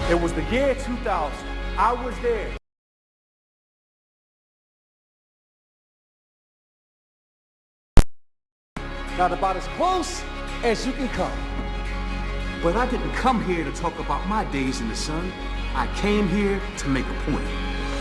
It was the year 2000. I was there. Not about as close as you can come. But I didn't come here to talk about my days in the sun. I came here to make a point.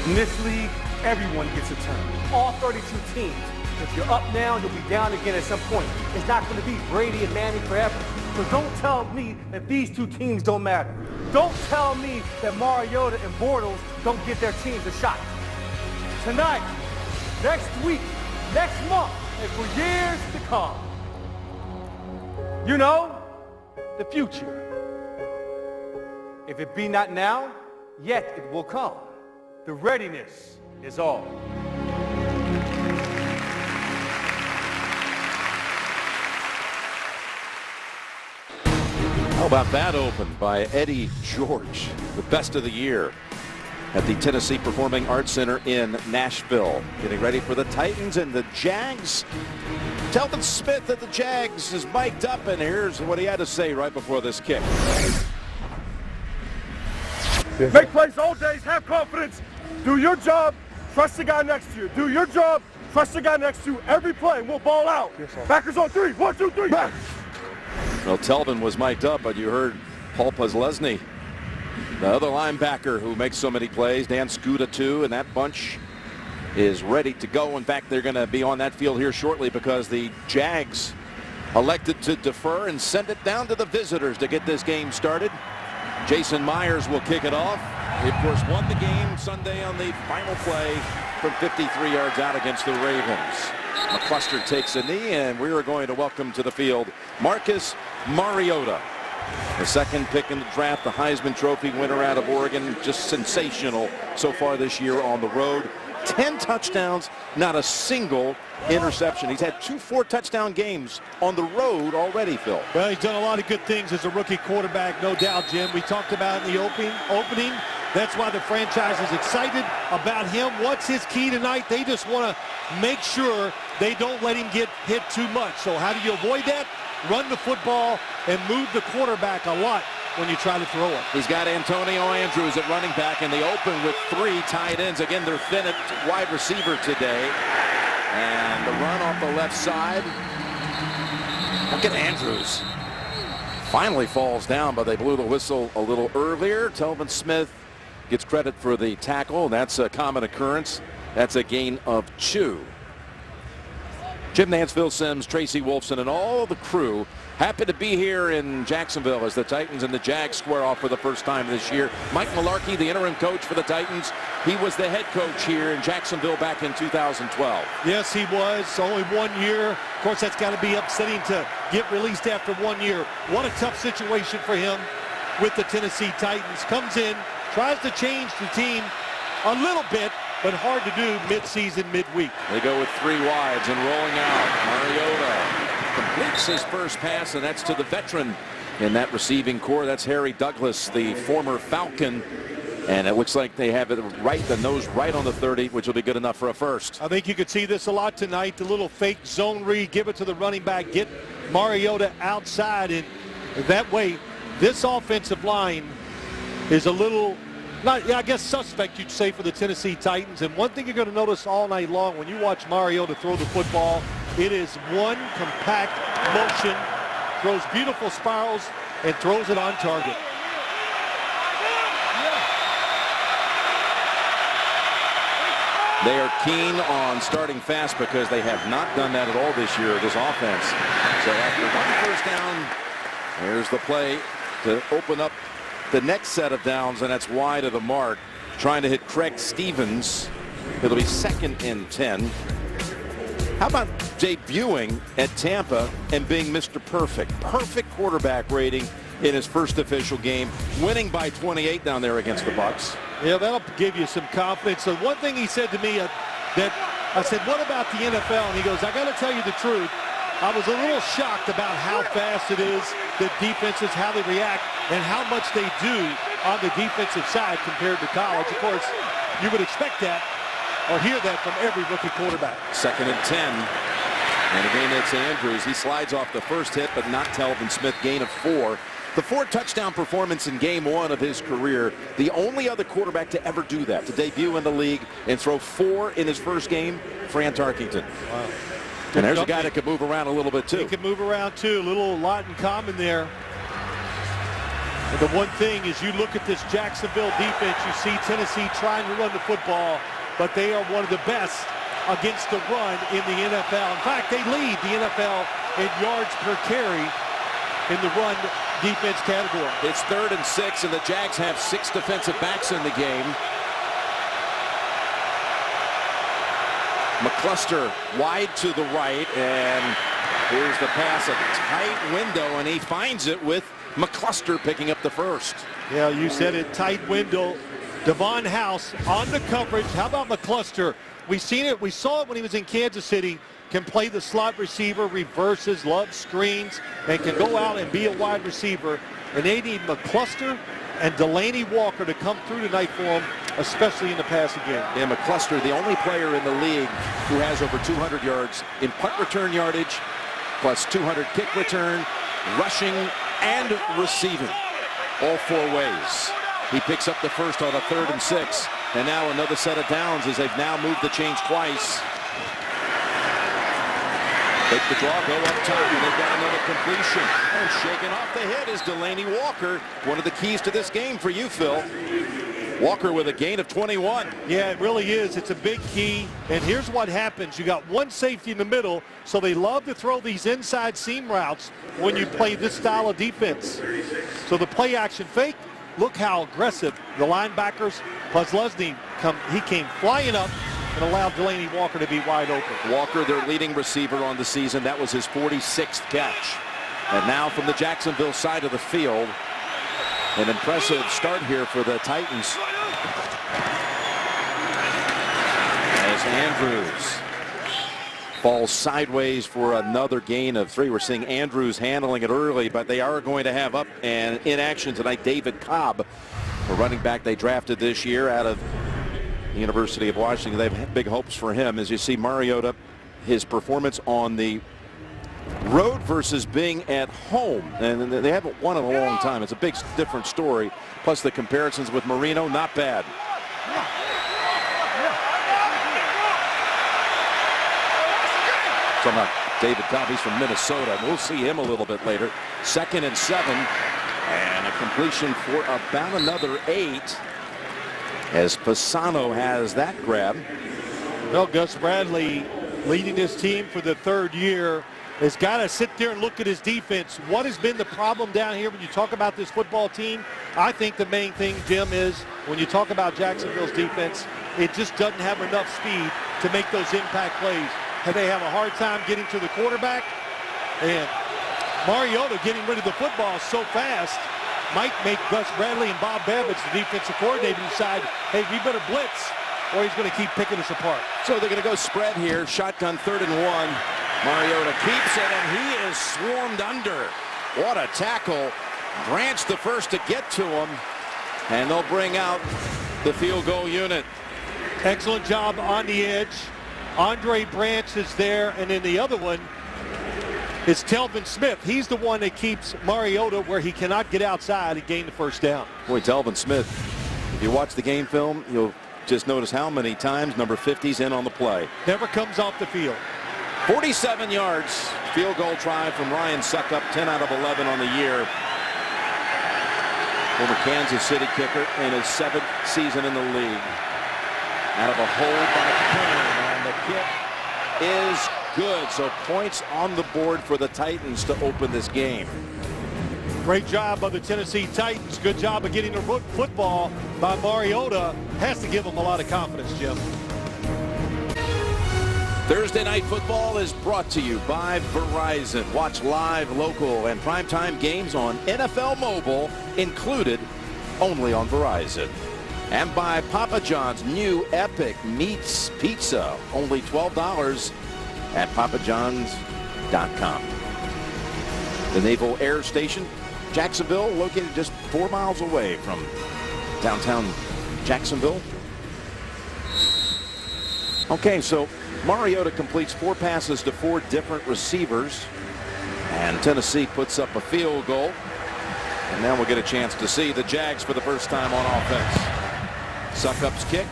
In this league, everyone gets a turn. All 32 teams. If you're up now, you'll be down again at some point. It's not going to be Brady and Manning forever. So don't tell me that these two teams don't matter. Don't tell me that Mariota and Bortles don't give their teams a shot. Tonight, next week, next month, and for years to come. You know, the future. If it be not now, yet it will come. The readiness is all. How about that open by Eddie George, the best of the year at the Tennessee Performing Arts Center in Nashville. Getting ready for the Titans and the Jags. Telvin Smith at the Jags is mic'd up, and here's what he had to say right before this kick. Make plays all days, have confidence, do your job, trust the guy next to you. Do your job, trust the guy next to you. Every play, we'll ball out. Yes, backers on three, 1, 2, 3, back. Well, Telvin was mic'd up, but you heard Paul Posluszny, the other linebacker who makes so many plays. Dan Skuta too, and that bunch is ready to go. In fact, they're going to be on that field here shortly because the Jags elected to defer and send it down to the visitors to get this game started. Jason Myers will kick it off. He, of course, won the game Sunday on the final play from 53 yards out against the Ravens. McCluster takes a knee, and we are going to welcome to the field Marcus Mariota, the second pick in the draft, the Heisman Trophy winner out of Oregon. Just sensational so far this year on the road. 10 touchdowns, not a single interception. He's had 2 4-touchdown games on the road already, Phil. Well, he's done a lot of good things as a rookie quarterback, no doubt, Jim. We talked about in the opening. That's why the franchise is excited about him. What's his key tonight? They just want to make sure they don't let him get hit too much. So how do you avoid that? Run the football and move the quarterback a lot when you try to throw it. He's got Antonio Andrews at running back, and they open with 3 tight ends. Again, they're thin at wide receiver today. And the run off the left side. Look at Andrews. Finally falls down, but they blew the whistle a little earlier. Telvin Smith gets credit for the tackle. That's a common occurrence. That's a gain of 2. Jim Nance, Phil Simms, Tracy Wolfson, and all the crew happy to be here in Jacksonville as the Titans and the Jags square off for the first time this year. Mike Mularkey, the interim coach for the Titans, he was the head coach here in Jacksonville back in 2012. Yes, he was. Only 1 year. Of course, that's got to be upsetting to get released after 1 year. What a tough situation for him with the Tennessee Titans. Comes in, tries to change the team a little bit, but hard to do mid-season, midweek. They go with 3 wides and rolling out. Mariota completes his first pass, and that's to the veteran in that receiving core. That's Harry Douglas, the former Falcon. And it looks like they have it right, the nose right on the 30, which will be good enough for a first. I think you could see this a lot tonight. The little fake zone read, give it to the running back, get Mariota outside. And that way, this offensive line is a little, I guess suspect, you'd say, for the Tennessee Titans. And one thing you're going to notice all night long when you watch Mariota throw the football, it is one compact motion, throws beautiful spirals, and throws it on target. They are keen on starting fast because they have not done that at all this year, this offense. So after 1 first down, here's the play to open up the next set of downs, and that's wide of the mark. Trying to hit Craig Stevens. It'll be 2nd and 10. How about debuting at Tampa and being Mr. Perfect? Perfect quarterback rating in his first official game, winning by 28 down there against the Bucs. Yeah, that'll give you some confidence. So one thing he said to me that I said, what about the NFL? And he goes, I got to tell you the truth. I was a little shocked about how fast it is, the defenses, how they react, and how much they do on the defensive side compared to college. Of course, you would expect that or hear that from every rookie quarterback. 2nd and 10. And again, it's Andrews. He slides off the first hit, but not Telvin Smith. Gain of 4. The 4-touchdown performance in game 1 of his career, the only other quarterback to ever do that, to debut in the league and throw 4 in his first game, Fran Tarkington. Wow. And there's a guy that could move around a little bit too. He could move around too, a lot in common there. And the one thing is, you look at this Jacksonville defense, you see Tennessee trying to run the football, but they are one of the best against the run in the NFL. In fact, they lead the NFL in yards per carry in the run defense category. It's 3rd and 6, and the Jags have 6 defensive backs in the game. McCluster wide to the right, and here's the pass, a tight window, and he finds it with McCluster picking up the first. Yeah, you said it, tight window. Devon House on the coverage. How about McCluster? We saw it when he was in Kansas City. Can play the slot receiver, reverses, loves screens, and can go out and be a wide receiver. And they need McCluster and Delaney Walker to come through tonight for him, especially in the passing game. Yeah, McCluster, the only player in the league who has over 200 yards in punt return yardage, plus 200 kick return, rushing, and receiving, all 4 ways. He picks up the first on a 3rd and 6, and now another set of downs as they've now moved the chains twice. Take the draw, go up top, and they've got another completion. And shaking off the hit is Delaney Walker, one of the keys to this game for you, Phil. Walker with a gain of 21. Yeah, it really is. It's a big key. And here's what happens. You got one safety in the middle, so they love to throw these inside seam routes when you play this style of defense. So the play action fake, look how aggressive the linebackers, plus Lesney, he came flying up and allowed Delaney Walker to be wide open. Walker, their leading receiver on the season. That was his 46th catch. And now from the Jacksonville side of the field, an impressive start here for the Titans. As Andrews falls sideways for another gain of 3. We're seeing Andrews handling it early, but they are going to have up and in action tonight David Cobb, a running back they drafted this year out of the University of Washington. They have big hopes for him. As you see Mariota, his performance on the road versus being at home, and they haven't won in a long time. It's a big different story. Plus the comparisons with Marino, not bad. Talking about David Cobb, he's from Minnesota. We'll see him a little bit later. 2nd and 7, and a completion for about another 8 as Pisano has that grab. Well, Gus Bradley, leading his team for the 3rd year, has got to sit there and look at his defense. What has been the problem down here when you talk about this football team? I think the main thing, Jim, is when you talk about Jacksonville's defense, it just doesn't have enough speed to make those impact plays. And they have a hard time getting to the quarterback. And Mariota getting rid of the football so fast might make Gus Bradley and Bob Babbage, the defensive coordinator, decide, hey, we better blitz, or he's going to keep picking us apart. So they're going to go spread here. Shotgun 3rd and 1. Mariota keeps it, and he is swarmed under. What a tackle. Branch the first to get to him, and they'll bring out the field goal unit. Excellent job on the edge. Andre Branch is there, and then the other one is Telvin Smith. He's the one that keeps Mariota where he cannot get outside and gain the first down. Boy, Telvin Smith, if you watch the game film, you'll just notice how many times number 50's in on the play. Never comes off the field. 47 yards, field goal try from Ryan Suckup, 10 out of 11 on the year. Former Kansas City kicker in his 7th season in the league. Out of a hold by Kern, and the kick is good. So points on the board for the Titans to open this game. Great job by the Tennessee Titans. Good job of getting the football by Mariota. Has to give them a lot of confidence, Jim. Thursday Night Football is brought to you by Verizon. Watch live, local, and primetime games on NFL Mobile, included only on Verizon. And by Papa John's new Epic Meats Pizza, only $12 at papajohns.com. The Naval Air Station, Jacksonville, located just 4 miles away from downtown Jacksonville. Okay, so Mariota completes 4 passes to 4 different receivers, and Tennessee puts up a field goal. And now we'll get a chance to see the Jags for the first time on offense. Suckup's kick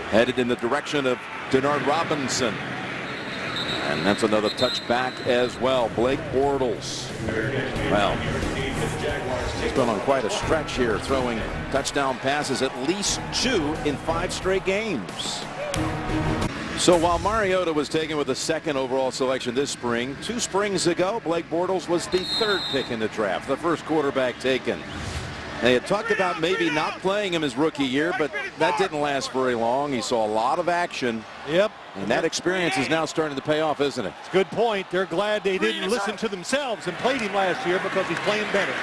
headed in the direction of Denard Robinson. And that's another touchback as well. Blake Bortles. Well, he's been on quite a stretch here, throwing touchdown passes, at least 2 in 5 straight games. So while Mariota was taken with the 2nd overall selection this spring, 2 springs ago, Blake Bortles was the 3rd pick in the draft, the first quarterback taken. They had talked about maybe not playing him his rookie year, but that didn't last very long. He saw a lot of action. Yep. And that experience is now starting to pay off, isn't it? It's a good point. They're glad they didn't listen to themselves and played him last year because he's playing better.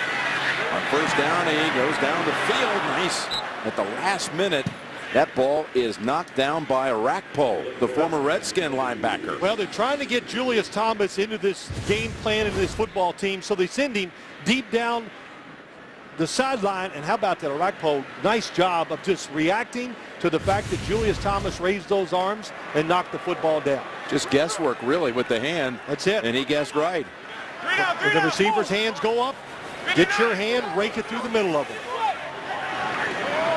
On first down, he goes down the field. Nice. At the last minute, that ball is knocked down by Arakpo, the former Redskin linebacker. Well, they're trying to get Julius Thomas into this game plan, into this football team, so they send him deep down the sideline. And how about that, Arakpo? Nice job of just reacting to the fact that Julius Thomas raised those arms and knocked the football down. Just guesswork, really, with the hand. That's it. And he guessed right. When the receiver's hands go up, get your hand, rake it through the middle of it.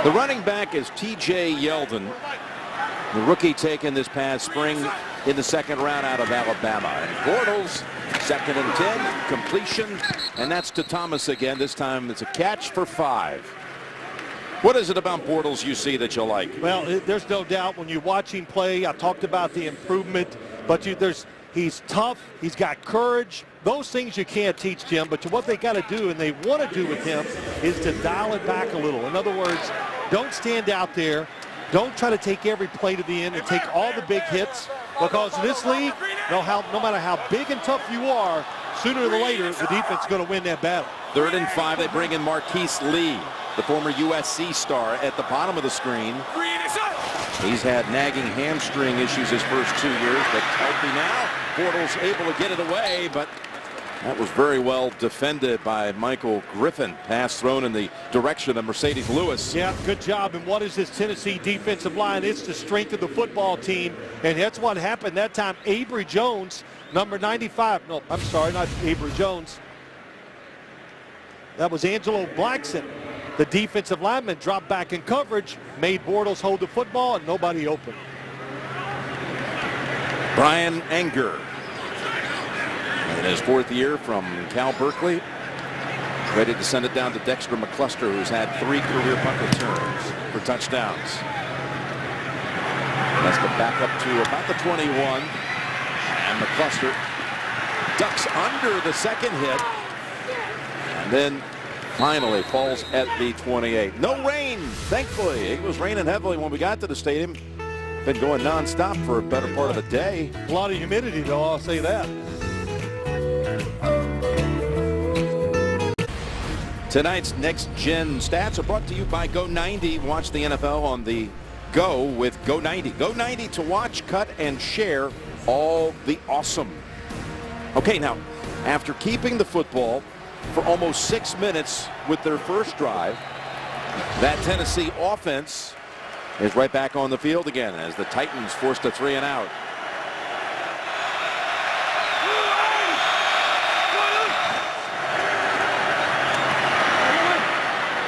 The running back is T.J. Yeldon, the rookie taken this past spring in the 2nd round out of Alabama. And Bortles, 2nd and 10, completion, and that's to Thomas again. This time it's a catch for 5. What is it about Bortles you see that you like? Well, there's no doubt when you watch him play, I talked about the improvement, but he's tough, he's got courage. Those things you can't teach, Jim, but what they got to do and they want to do with him is to dial it back a little. In other words, don't stand out there. Don't try to take every play to the end and take all the big hits, because in this league, no matter how big and tough you are, sooner or later, the defense is going to win that battle. 3rd and 5, they bring in Marquise Lee, the former USC star, at the bottom of the screen. He's had nagging hamstring issues his first 2 years, but healthy now. Bortles able to get it away, but that was very well defended by Michael Griffin. Pass thrown in the direction of Mercedes Lewis. Yeah, good job. And what is this Tennessee defensive line? It's the strength of the football team, and that's what happened that time. Avery Jones, number 95. No, I'm sorry, not Avery Jones. That was Angelo Blackson. The defensive lineman dropped back in coverage, made Bortles hold the football, and nobody open. Brian Anger, in his 4th year from Cal Berkeley, ready to send it down to Dexter McCluster, who's had 3 career punt returns for touchdowns. That's the back up to about the 21, and McCluster ducks under the 2nd hit, and then finally falls at the 28. No rain, thankfully. It was raining heavily when we got to the stadium. Been going nonstop for a better part of the day. A lot of humidity, though, I'll say that. Tonight's Next Gen Stats are brought to you by Go90. Watch the NFL on the go with Go90. Go90 to watch, cut, and share all the awesome. Okay, now, after keeping the football for almost 6 minutes with their first drive, that Tennessee offense is right back on the field again as the Titans forced a 3 and out.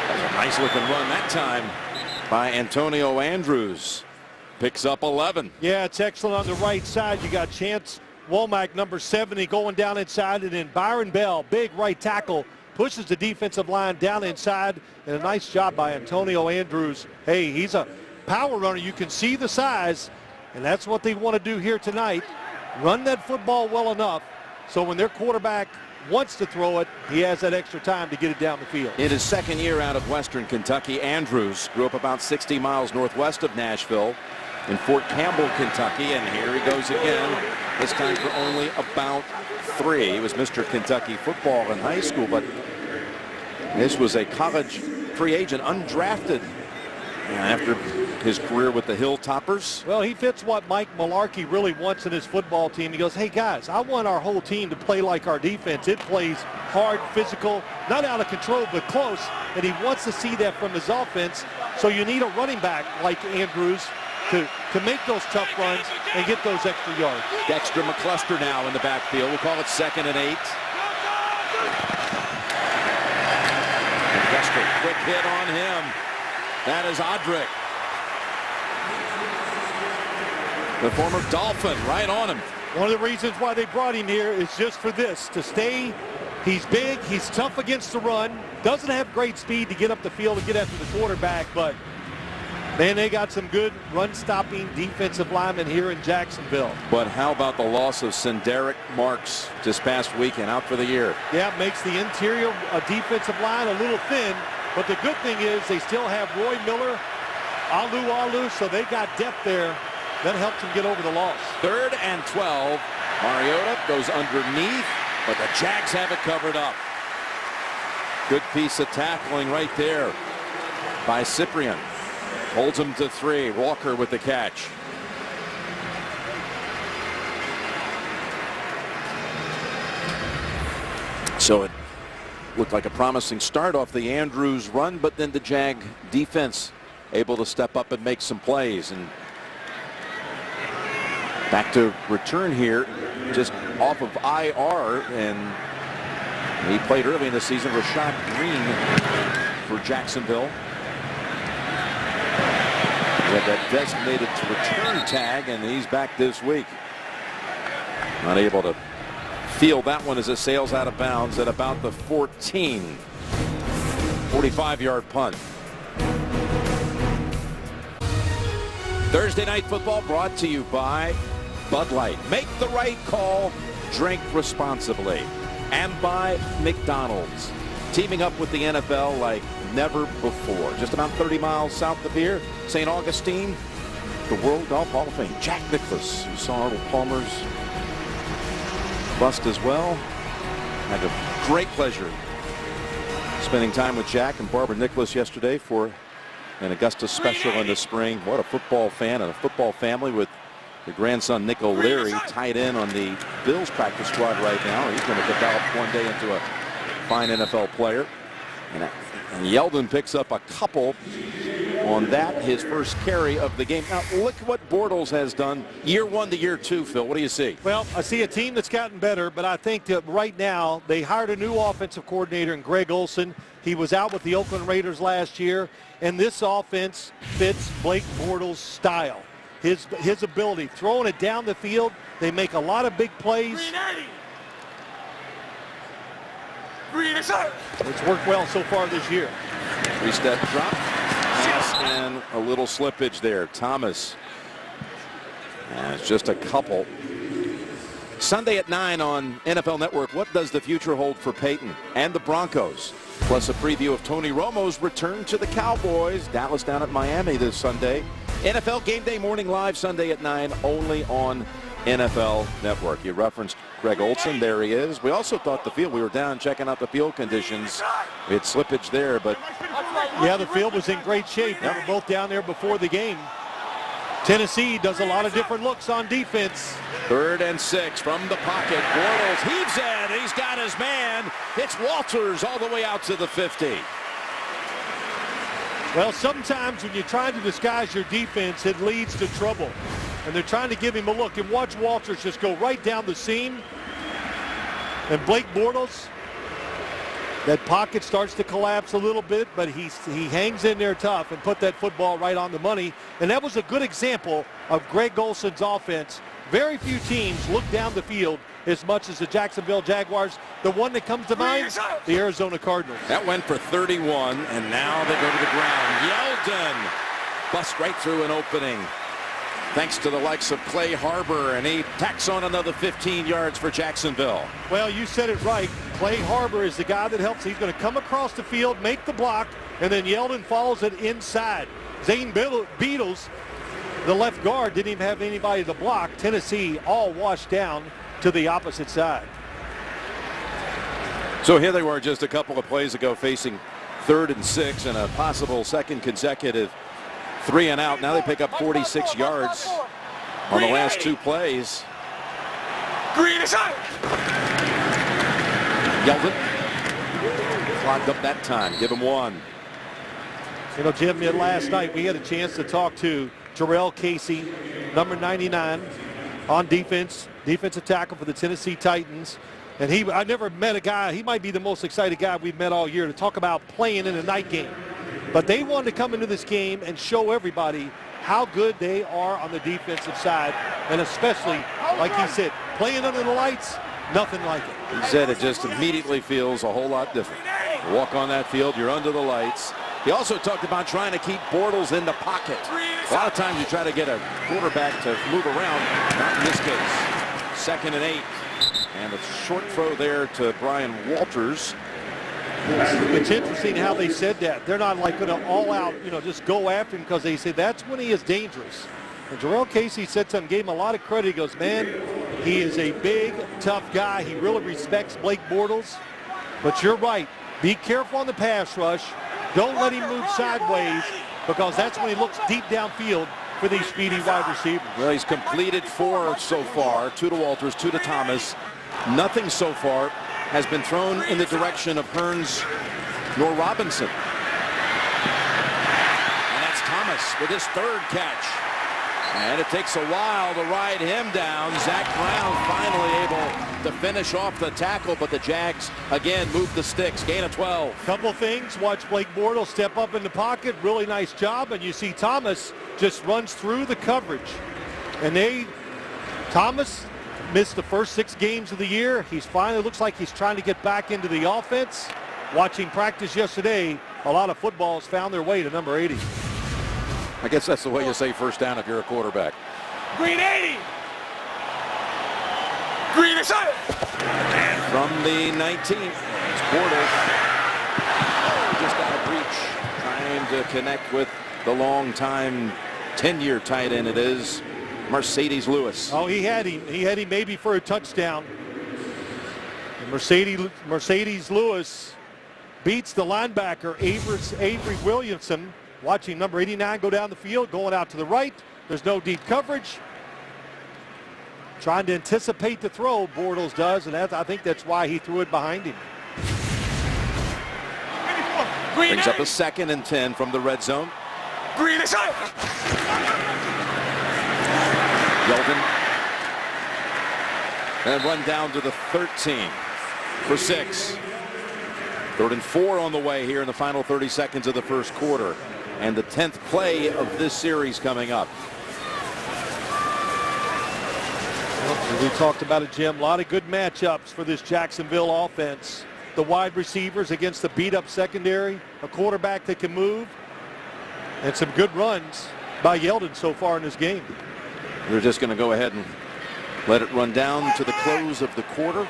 That's a nice looking run that time by Antonio Andrews. Picks up 11. Yeah, it's excellent on the right side. You got Chance Womack, number 70, going down inside, and then Byron Bell, big right tackle, pushes the defensive line down inside, and a nice job by Antonio Andrews. Hey, he's a power runner. You can see the size, and that's what they want to do here tonight. Run that football well enough so when their quarterback wants to throw it, he has that extra time to get it down the field. In his 2nd year out of Western Kentucky, Andrews grew up about 60 miles northwest of Nashville in Fort Campbell, Kentucky, and here he goes again, this time for only about 3. He was Mr. Kentucky football in high school, but this was a college free agent, undrafted, after his career with the Hilltoppers. Well, he fits what Mike Mularkey really wants in his football team. He goes, hey, guys, I want our whole team to play like our defense. It plays hard, physical, not out of control, but close, and he wants to see that from his offense. So you need a running back like Andrews to make those tough runs and get those extra yards. Dexter McCluster now in the backfield. We'll call it 2nd and 8. Baxter, quick hit on him. That is Odrick. The former Dolphin right on him. One of the reasons why they brought him here is just for this, to stay. He's big, he's tough against the run, doesn't have great speed to get up the field and get after the quarterback, but man, they got some good run-stopping defensive linemen here in Jacksonville. But how about the loss of Senderick Marks this past weekend, out for the year? Yeah, it makes the interior defensive line a little thin, but the good thing is they still have Roy Miller, Alu, so they got depth there. That helps them get over the loss. 3rd and 12. Mariota goes underneath, but the Jags have it covered up. Good piece of tackling right there by Cyprien. Holds him to 3. Walker with the catch. So it looked like a promising start off the Andrews run, but then the Jag defense able to step up and make some plays. And back to return here, just off of IR, and he played early in the season. Rashad Green for Jacksonville. He had that designated to return tag, and he's back this week. Not able to field that one as it sails out of bounds at about the 14. 45-yard punt. Thursday Night Football brought to you by Bud Light. Make the right call, drink responsibly. And by McDonald's, teaming up with the NFL like never before. Just about 30 miles south of here, St. Augustine, the World Golf Hall of Fame. Jack Nicklaus, who saw Arnold Palmer's bust as well. Had a great pleasure spending time with Jack and Barbara Nicklaus yesterday for an Augusta special in the spring. What a football fan and a football family, with your grandson Nick O'Leary tied in on the Bills practice squad right now. He's going to develop one day into a fine NFL player. And Yeldon picks up a couple on that, his first carry of the game. Now look what Bortles has done year 1 to year 2, Phil. What do you see? Well, I see a team that's gotten better, but I think that right now they hired a new offensive coordinator in Greg Olson. He was out with the Oakland Raiders last year, and this offense fits Blake Bortles' style. His ability, throwing it down the field. They make a lot of big plays. It's worked well so far this year. 3-step drop. Pass and a little slippage there. Thomas. And it's just a couple. Sunday at 9 on NFL Network. What does the future hold for Peyton and the Broncos? Plus a preview of Tony Romo's return to the Cowboys. Dallas down at Miami this Sunday. NFL Game Day Morning Live Sunday at 9, only on NFL Network. You referenced Greg Olson. There he is. We also thought the field, we were down checking out the field conditions. We had slippage there, but yeah, the field was in great shape. They were both down there before the game. Tennessee does a lot of different looks on defense. 3rd and 6 from the pocket. Bortles heaves it. He's got his man. It's Walters all the way out to the 50. Well, sometimes when you're trying to disguise your defense, it leads to trouble. And they're trying to give him a look. And watch Walters just go right down the seam. And Blake Bortles, that pocket starts to collapse a little bit, but he hangs in there tough and put that football right on the money. And that was a good example of Greg Olson's offense. Very few teams look down the field as much as the Jacksonville Jaguars. The one that comes to mind, the Arizona Cardinals. That went for 31, and now they go to the ground. Yeldon busts right through an opening, thanks to the likes of Clay Harbor, and he tacks on another 15 yards for Jacksonville. Well, you said it right. Clay Harbor is the guy that helps. He's going to come across the field, make the block, and then Yeldon follows it inside. Zane Beadles, the left guard, didn't even have anybody to block. Tennessee all washed down to the opposite side. So here they were just a couple of plays ago, facing 3rd and 6 and a possible second consecutive 3 and out. Now they pick up 46 yards on the last 2 plays. Yeldon clogged up that time. Give him 1. You know, Jim, last night we had a chance to talk to Terrell Casey, number 99, on defense, defensive tackle for the Tennessee Titans. And I never met a guy, he might be the most excited guy we've met all year to talk about playing in a night game. But they wanted to come into this game and show everybody how good they are on the defensive side, and especially, like he said, playing under the lights, nothing like it. He said it just immediately feels a whole lot different. You walk on that field, you're under the lights. He also talked about trying to keep Bortles in the pocket. A lot of times you try to get a quarterback to move around, not in this case. 2nd and 8. And a short throw there to Brian Walters. It's interesting how they said that. They're not like going to all out, just go after him, because they say that's when he is dangerous. And Jarrell Casey said something, gave him a lot of credit. He goes, man, he is a big, tough guy. He really respects Blake Bortles. But you're right. Be careful on the pass rush. Don't let him move sideways, because that's when he looks deep downfield for these speedy wide receivers. Well, he's completed 4 so far, 2 to Walters, 2 to Thomas. Nothing so far has been thrown in the direction of Hearns nor Robinson. And that's Thomas with his 3rd catch. And it takes a while to ride him down. Zach Brown finally able to finish off the tackle, but the Jags again move the sticks. Gain of 12. Couple things. Watch Blake Bortles step up in the pocket. Really nice job. And you see Thomas just runs through the coverage. And Thomas missed the first 6 games of the year. He's finally looks like he's trying to get back into the offense. Watching practice yesterday, a lot of footballs found their way to number 80. I guess that's the way you say first down if you're a quarterback. Green 80. Green is out. From the 19th, it's Bortles. Just out of reach, trying to connect with the long-time 10-year tight end it is, Mercedes Lewis. Oh, he had him. He had him maybe for a touchdown. And Mercedes Lewis beats the linebacker Avery Williamson. Watching number 89 go down the field, going out to the right. There's no deep coverage. Trying to anticipate the throw, Bortles does, and I think that's why he threw it behind him. Brings up a 2nd and 10 from the red zone. Green is out. Yeldon. And run down to the 13 for 6. 3rd and 4 on the way here in the final 30 seconds of the first quarter. And the 10th play of this series coming up. Well, we talked about it, Jim. A lot of good matchups for this Jacksonville offense. The wide receivers against the beat-up secondary, a quarterback that can move, and some good runs by Yeldon so far in this game. We're just going to go ahead and let it run down to the close of the quarter.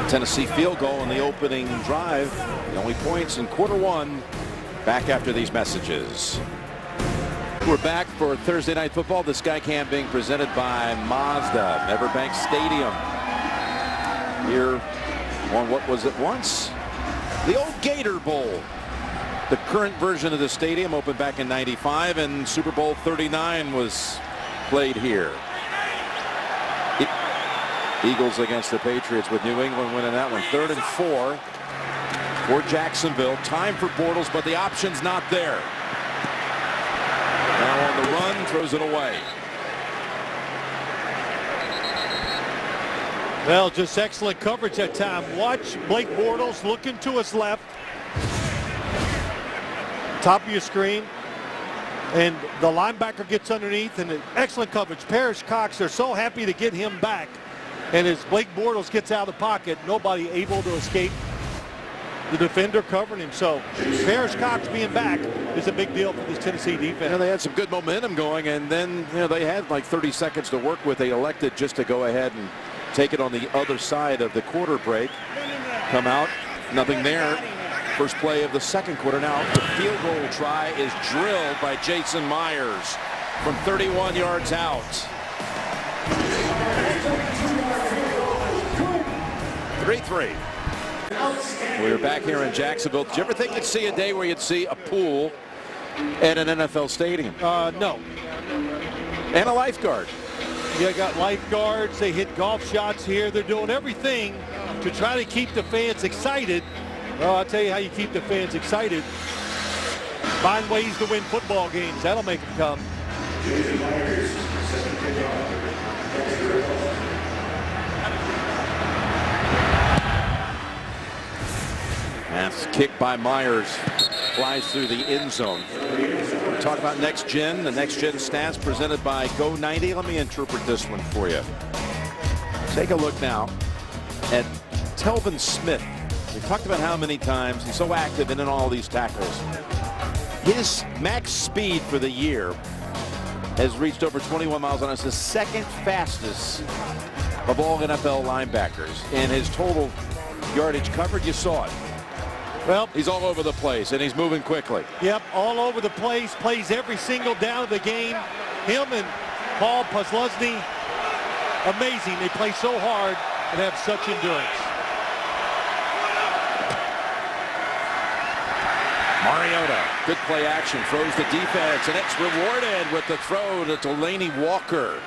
Tennessee field goal in the opening drive. The only points in quarter 1. Back after these messages. We're back for Thursday Night Football. The Skycam being presented by Mazda, Everbank Stadium. Here on what was it once the old Gator Bowl. The current version of the stadium opened back in '95, and Super Bowl 39 was played here. Eagles against the Patriots, with New England winning that one. 3rd and 4 for Jacksonville. Time for Bortles, but the option's not there. Now on the run, throws it away. Well, just excellent coverage that time. Watch Blake Bortles looking to his left. Top of your screen. And the linebacker gets underneath, and excellent coverage. Parrish Cox, they're so happy to get him back. And as Blake Bortles gets out of the pocket, nobody able to escape the defender covering him. So Parrish Cox being back is a big deal for this Tennessee defense. They had some good momentum going, and then they had like 30 seconds to work with. They elected just to go ahead and take it on the other side of the quarter break. Come out, nothing there. First play of the second quarter. Now the field goal try is drilled by Jason Myers from 31 yards out. 3-3. We're back here in Jacksonville. Did you ever think you'd see a day where you'd see a pool at an NFL stadium? No. And a lifeguard. You got lifeguards. They hit golf shots here. They're doing everything to try to keep the fans excited. Well, I'll tell you how you keep the fans excited. find ways to win football games. That'll make them come. That's kicked by Myers. Flies through the end zone. We talk about next gen, the next gen stats presented by Go 90. Let me interpret this one for you. Take a look now at Telvin Smith. We talked about how many times he's so active in all these tackles. His max speed for the year has reached over 21 miles an hour. It's the second fastest of all NFL linebackers. And his total yardage covered, you saw it. Well, he's all over the place, and he's moving quickly. Yep, all over the place, plays every single down of the game. Him and Paul Posluszny, amazing. They play so hard and have such endurance. Mariota, good play action, throws the defense, and it's rewarded with the throw to Delaney Walker.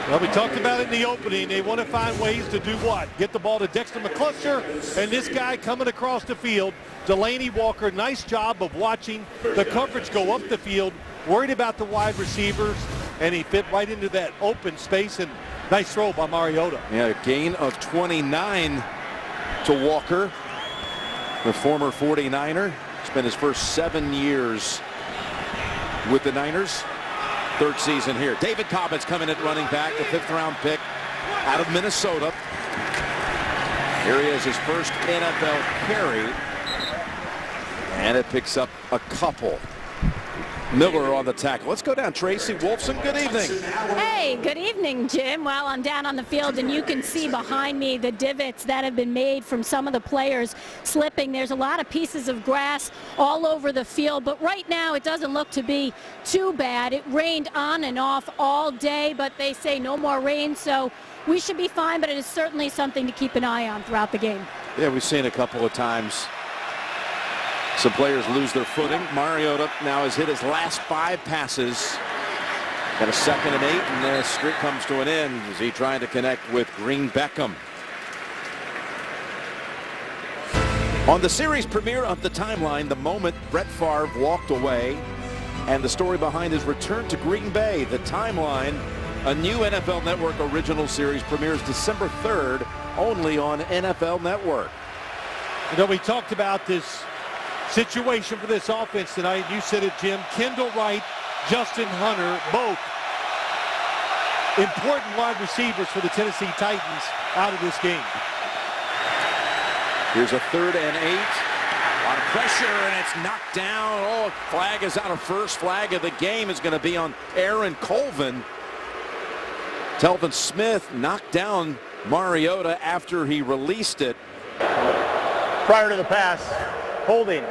Well, we talked about it in the opening. They want to find ways to do what? Get the ball to Dexter McCluster, and this guy coming across the field, Delaney Walker, nice job of watching the coverage go up the field, worried about the wide receivers, and he fit right into that open space, and nice throw by Mariota. Yeah, a gain of 29 to Walker, the former 49er. Spent his first 7 years with the Niners. Third season here. David Cobb's coming at running back, the 5th-round pick out of Minnesota. Here he is, his first NFL carry. And it picks up a couple. Miller on the tackle. Let's go down. Tracy Wolfson, good evening. Hey, good evening, Jim. Well, I'm down on the field, and you can see behind me the divots that have been made from some of the players slipping. There's a lot of pieces of grass all over the field, but right now it doesn't look to be too bad. It rained on and off all day, but they say no more rain, so we should be fine, but it is certainly something to keep an eye on throughout the game. Yeah, we've seen a couple of times some players lose their footing. Mariota now has hit his last 5 passes. Got a 2nd and 8, and the streak comes to an end as he trying to connect with Green Beckham. On the series premiere of The Timeline, the moment Brett Favre walked away and the story behind his return to Green Bay. The Timeline, a new NFL Network original series, premieres December 3rd only on NFL Network. You know, we talked about this situation for this offense tonight. You said it, Jim. Kendall Wright, Justin Hunter, both important wide receivers for the Tennessee Titans out of this game. Here's a 3rd and 8. A lot of pressure, and it's knocked down. Oh, flag is out of first. Flag of the game is going to be on Aaron Colvin. Telvin Smith knocked down Mariota after he released it. Prior to the pass, holding,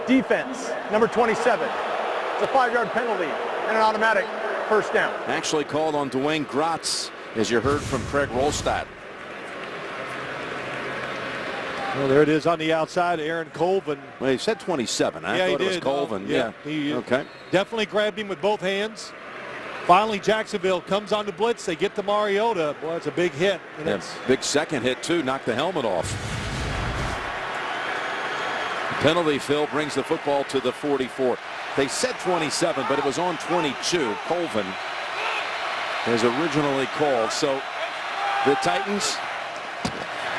defense, number 27. It's a 5-yard penalty and an automatic first down. Actually called on Dwayne Gratz, as you heard from Craig Rolstad. Well, there it is on the outside, Aaron Colvin. Well, he said 27. I thought it was Colvin. Yeah. He definitely grabbed him with both hands. Finally, Jacksonville comes on the blitz. They get to Mariota. Boy, it's a big hit. Big second hit, too. Knocked the helmet off. Penalty, Phil, brings the football to the 44. They said 27, but it was on 22. Colvin is originally called. So the Titans,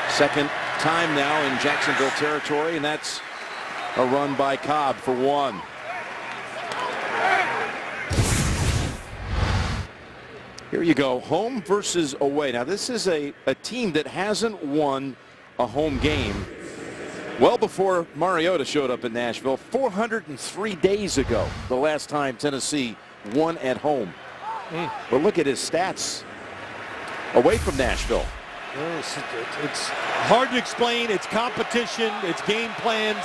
second time now in Jacksonville territory, and that's a run by Cobb for 1. Here you go, home versus away. Now this is a team that hasn't won a home game well before Mariota showed up in Nashville. 403 days ago, the last time Tennessee won at home. But look at his stats away from Nashville. It's hard to explain. It's competition. It's game plans.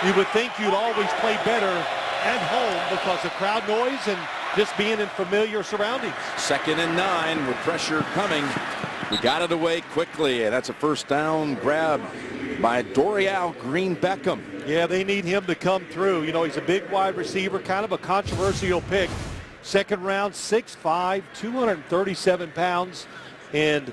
You would think you'd always play better at home because of crowd noise and just being in familiar surroundings. 2nd and 9 with pressure coming. He got it away quickly, and that's a first down grab by Dorial Green Beckham. Yeah, they need him to come through. You know, he's a big wide receiver, kind of a controversial pick. 2nd round, 6'5", 237 pounds. And,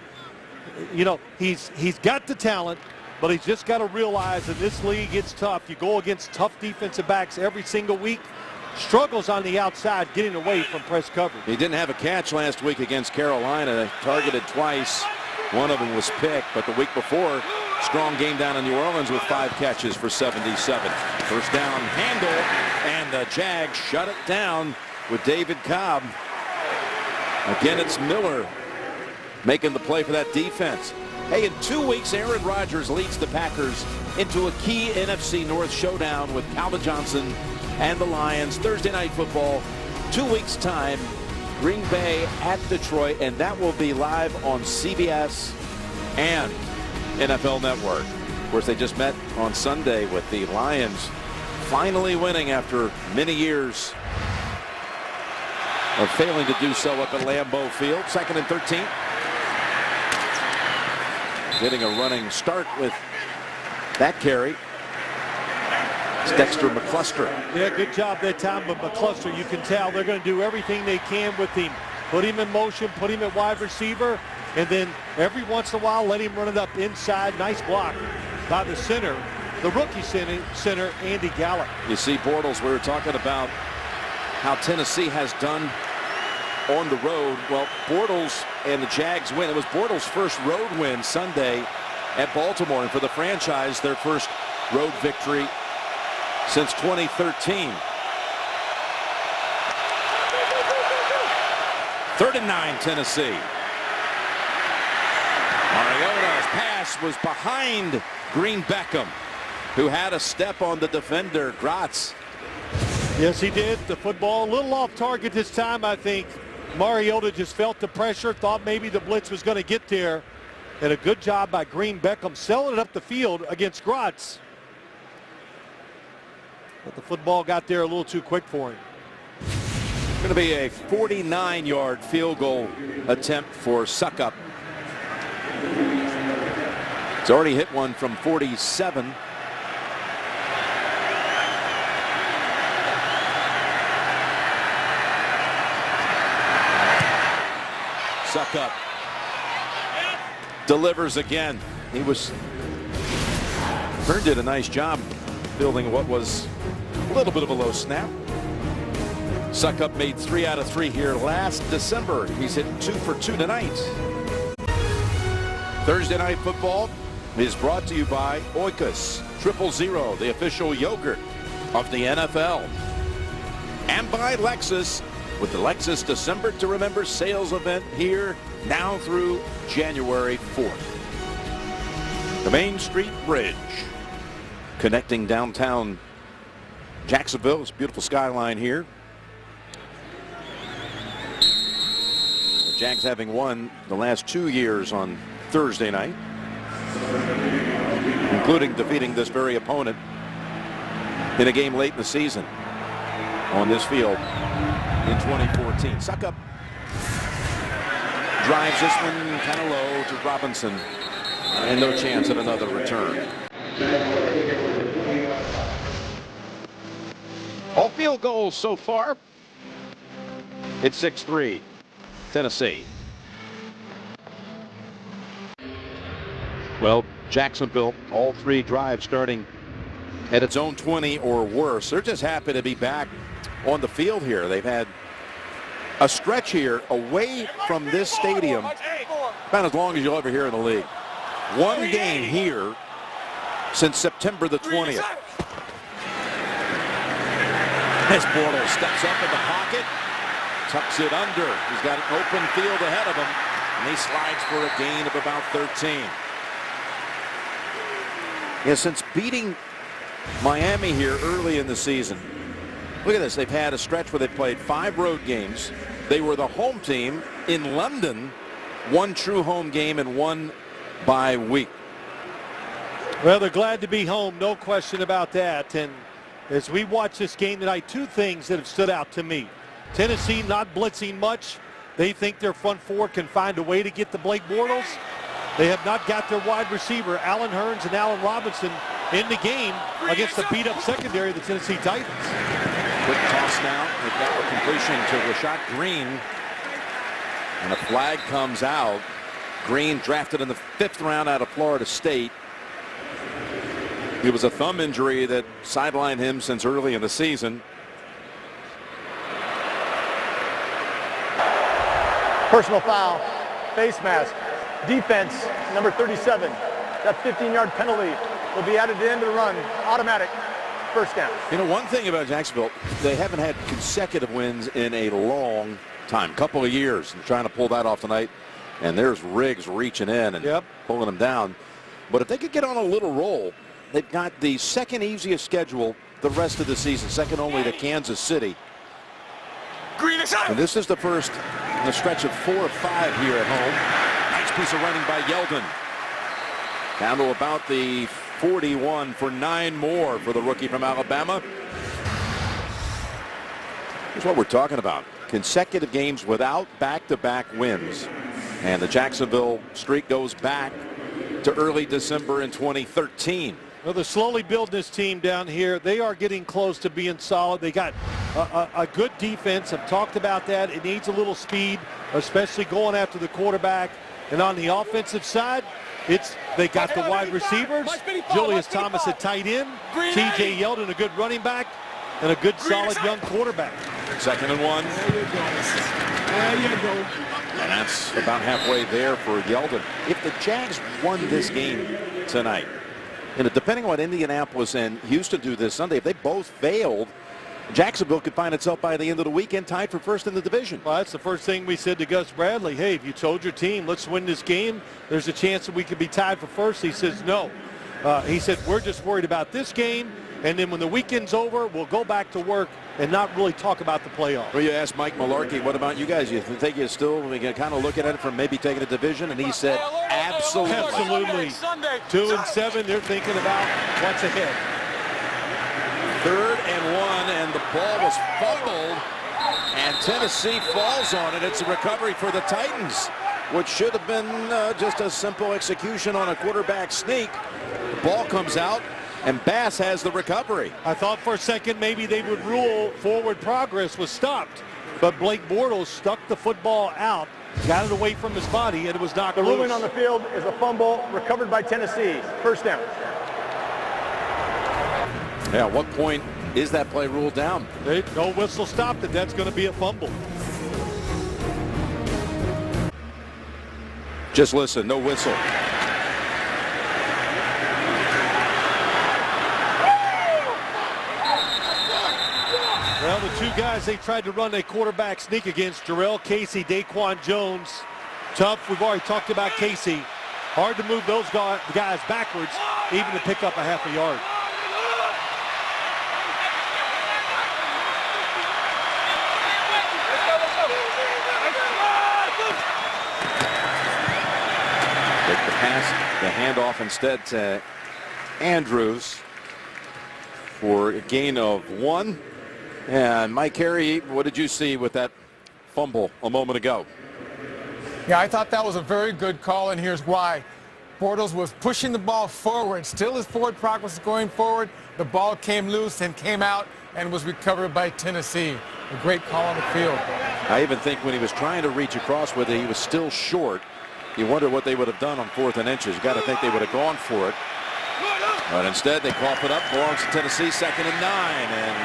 you know, he's got the talent. but he's just got to realize in this league it's tough. You go against tough defensive backs every single week. Struggles on the outside getting away from press coverage. He didn't have a catch last week against Carolina. Targeted twice. One of them was picked, but the week before, strong game down in New Orleans with 5 catches for 77. First down handle, and the Jags shut it down with David Cobb. Again, it's Miller making the play for that defense. Hey, in 2 weeks, Aaron Rodgers leads the Packers into a key NFC North showdown with Calvin Johnson and the Lions. Thursday Night Football, 2 weeks' time. Green Bay at Detroit, and that will be live on CBS and NFL Network. Of course, they just met on Sunday with the Lions finally winning after many years of failing to do so up at Lambeau Field. 2nd and 13. Getting a running start with that carry. It's Dexter McCluster. Yeah, good job that time, but McCluster, you can tell they're going to do everything they can with him. Put him in motion, put him at wide receiver, and then every once in a while let him run it up inside. Nice block by the center, the rookie center Andy Gallup. You see, Bortles, we were talking about how Tennessee has done on the road. Well, Bortles and the Jags win. It was Bortles' first road win Sunday at Baltimore, and for the franchise, their first road victory since 2013. 3rd and 9, Tennessee. Mariota's pass was behind Green Beckham, who had a step on the defender, Gratz. Yes, he did. The football a little off target this time, I think. Mariota just felt the pressure, thought maybe the blitz was going to get there. And a good job by Green Beckham selling it up the field against Gratz. But the football got there a little too quick for him. Going to be a 49-yard field goal attempt for Suckup. He's already hit one from 47. Suckup delivers again. Hearn did a nice job building what was a little bit of a low snap. Suckup made 3 out of 3 here last December. He's hit 2 for 2 tonight. Thursday Night Football is brought to you by Oikos 000, the official yogurt of the NFL. And by Lexus, with the Lexus December to Remember sales event here now through January 4th. The Main Street Bridge connecting downtown Jacksonville. It's a beautiful skyline here. The Jags having won the last 2 years on Thursday night, including defeating this very opponent in a game late in the season on this field in 2014. Suckup drives this one kind of low to Robinson, and no chance at another return. All field goals so far. It's 6-3, Tennessee. Well, Jacksonville, all 3 drives starting at its own 20 or worse. They're just happy to be back on the field here. They've had a stretch here away from this stadium about as long as you'll ever hear in the league. One game here since September the 20th. As Bortles steps up in the pocket, tucks it under. He's got an open field ahead of him, and he slides for a gain of about 13. Yeah, since beating Miami here early in the season, look at this. They've had a stretch where they played 5 road games. They were the home team in London, 1 true home game and 1 bye week. Well, they're glad to be home, no question about that. And as we watch this game tonight, 2 things that have stood out to me. Tennessee not blitzing much. They think their front 4 can find a way to get to Blake Bortles. They have not got their wide receiver, Allen Hurns and Allen Robinson, in the game against the beat-up secondary of the Tennessee Titans. Quick toss now. They've got a completion to Rashad Green. And a flag comes out. Green drafted in the 5th round out of Florida State. It was a thumb injury that sidelined him since early in the season. Personal foul, face mask, defense, number 37. That 15-yard penalty will be added to the end of the run, automatic, first down. You know, one thing about Jacksonville, they haven't had consecutive wins in a long time, couple of years, and trying to pull that off tonight. And there's Riggs reaching in and pulling them down. But if they could get on a little roll, they've got the second easiest schedule the rest of the season, second only to Kansas City. And this is the first in a stretch of 4 or 5 here at home. Nice piece of running by Yeldon. Down to about the 41 for 9 more for the rookie from Alabama. Here's what we're talking about. Consecutive games without back-to-back wins. And the Jacksonville streak goes back to early December in 2013. Well, they're slowly building this team down here. They are getting close to being solid. They got a good defense. I've talked about that. It needs a little speed, especially going after the quarterback. And on the offensive side, they got the wide receivers. Julius Thomas at tight end. T.J. Yeldon, a good running back, and a good solid young quarterback. 2nd and 1. There you go. And that's about halfway there for Yeldon. If the Jags won this game tonight, and depending on what Indianapolis and Houston do this Sunday, if they both failed, Jacksonville could find itself by the end of the weekend tied for first in the division. Well, that's the first thing we said to Gus Bradley. Hey, if you told your team, let's win this game, there's a chance that we could be tied for first. He says no. He said, we're just worried about this game, and then when the weekend's over, we'll go back to work and not really talk about the playoffs. Well, you asked Mike Mularkey, what about you guys? You think you still we can kind of look at it from maybe taking a division? And he said, absolutely. Absolutely. 2-7, they're thinking about what's ahead. 3rd and 1, and the ball was fumbled, and Tennessee falls on it. It's a recovery for the Titans, which should have been just a simple execution on a quarterback sneak. The ball comes out, and Bass has the recovery. I thought for a second maybe they would rule forward progress was stopped, but Blake Bortles stuck the football out, got it away from his body, and it was knocked loose. The ruling on the field is a fumble recovered by Tennessee. First down. Yeah, at what point is that play ruled down? No whistle stopped it. That's going to be a fumble. Just listen, no whistle. Well, the two guys they tried to run a quarterback sneak against, Jarrell Casey, Daquan Jones. Tough. We've already talked about Casey. Hard to move those guys backwards, even to pick up a half a yard. Take the pass, the handoff instead to Andrews for a gain of 1. And Mike Carey, what did you see with that fumble a moment ago? Yeah, I thought that was a very good call, and here's why. Bortles was pushing the ball forward. Still his forward progress is going forward. The ball came loose and came out and was recovered by Tennessee. A great call on the field. I even think when he was trying to reach across with it, he was still short. You wonder what they would have done on 4th and inches. You got to think they would have gone for it. But instead, they cough it up. Belongs to Tennessee, 2nd and 9. And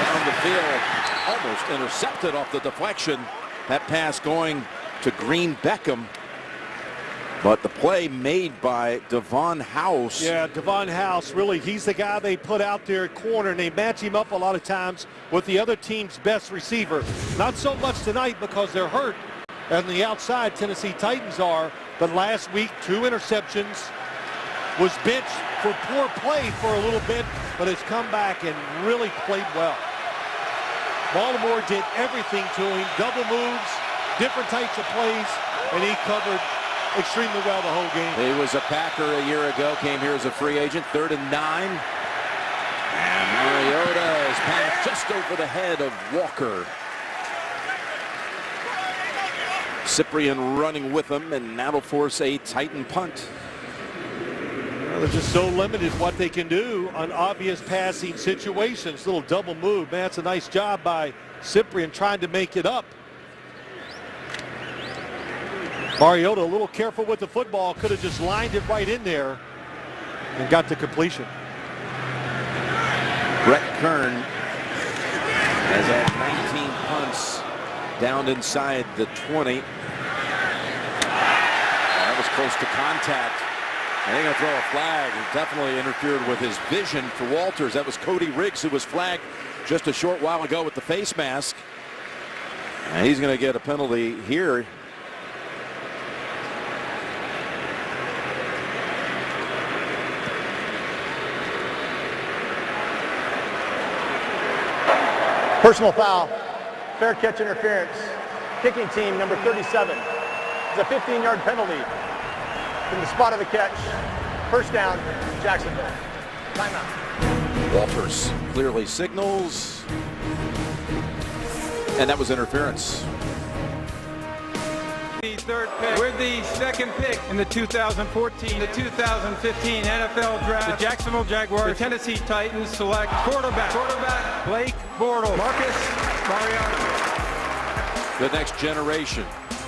down the field, almost intercepted off the deflection. That pass going to Green Beckham. But the play made by Devon House. Yeah, Devon House, really, he's the guy they put out there at corner, and they match him up a lot of times with the other team's best receiver. Not so much tonight because they're hurt. On the outside, Tennessee Titans are. But last week, 2 interceptions. Was benched for poor play for a little bit, but has come back and really played well. Baltimore did everything to him. Double moves, different types of plays, and he covered extremely well the whole game. He was a Packer a year ago, came here as a free agent, 3rd and 9. And Mariota is passed just over the head of Walker. Cyprian running with him, and that'll force a Titan punt. Well, they're just so limited what they can do on obvious passing situations. Little double move. Man, that's a nice job by Cyprian trying to make it up. Mariota a little careful with the football. Could have just lined it right in there and got to completion. Brett Kern has had 19 punts down inside the 20. That was close to contact. And they're going to throw a flag. It definitely interfered with his vision for Walters. That was Cody Riggs, who was flagged just a short while ago with the face mask. And he's going to get a penalty here. Personal foul, fair catch interference. Kicking team number 37. It's a 15-yard penalty from the spot of the catch. First down, Jacksonville. Timeout. Walters clearly signals. And that was interference. The third pick with the second pick in the 2014 to 2015 NFL Draft. The Jacksonville Jaguars, the Tennessee Titans select quarterback Blake Bortles, Marcus Mariota. The next generation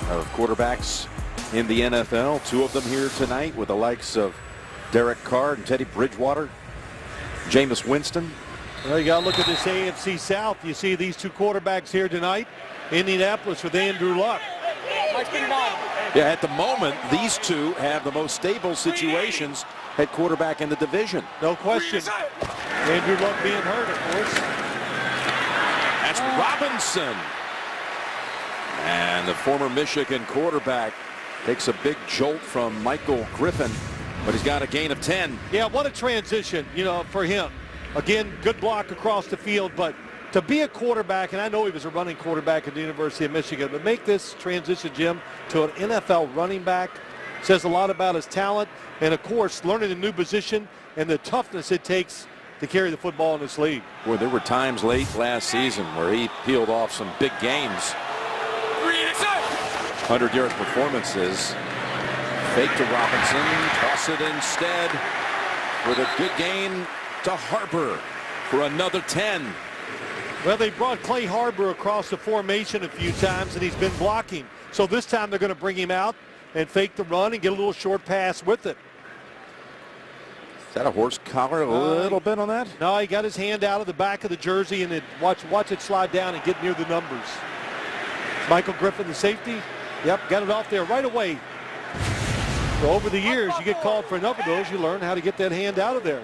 of quarterbacks in the NFL. Two of them here tonight with the likes of Derek Carr and Teddy Bridgewater, Jameis Winston. Well, you got to look at this AFC South. You see these two quarterbacks here tonight. Indianapolis with Andrew Luck. Yeah, at the moment, these two have the most stable situations at quarterback in the division. No question. Andrew Luck being hurt, of course. That's Robinson. And the former Michigan quarterback takes a big jolt from Michael Griffin, but he's got a gain of 10. Yeah, what a transition, for him. Again, good block across the field, but to be a quarterback, and I know he was a running quarterback at the University of Michigan, but make this transition, Jim, to an NFL running back says a lot about his talent and, of course, learning a new position and the toughness it takes to carry the football in this league. Boy, there were times late last season where he peeled off some big games. 100-yard performances. Fake to Robinson, toss it instead with a good gain to Harper for another 10. Well, they brought Clay Harbor across the formation a few times, and he's been blocking. So this time they're going to bring him out and fake the run and get a little short pass with it. Is that a horse collar a little bit on that? No, he got his hand out of the back of the jersey, and then watch it slide down and get near the numbers. Michael Griffin, the safety. Yep, got it off there right away. So over the years, you get called for enough of those, you learn how to get that hand out of there.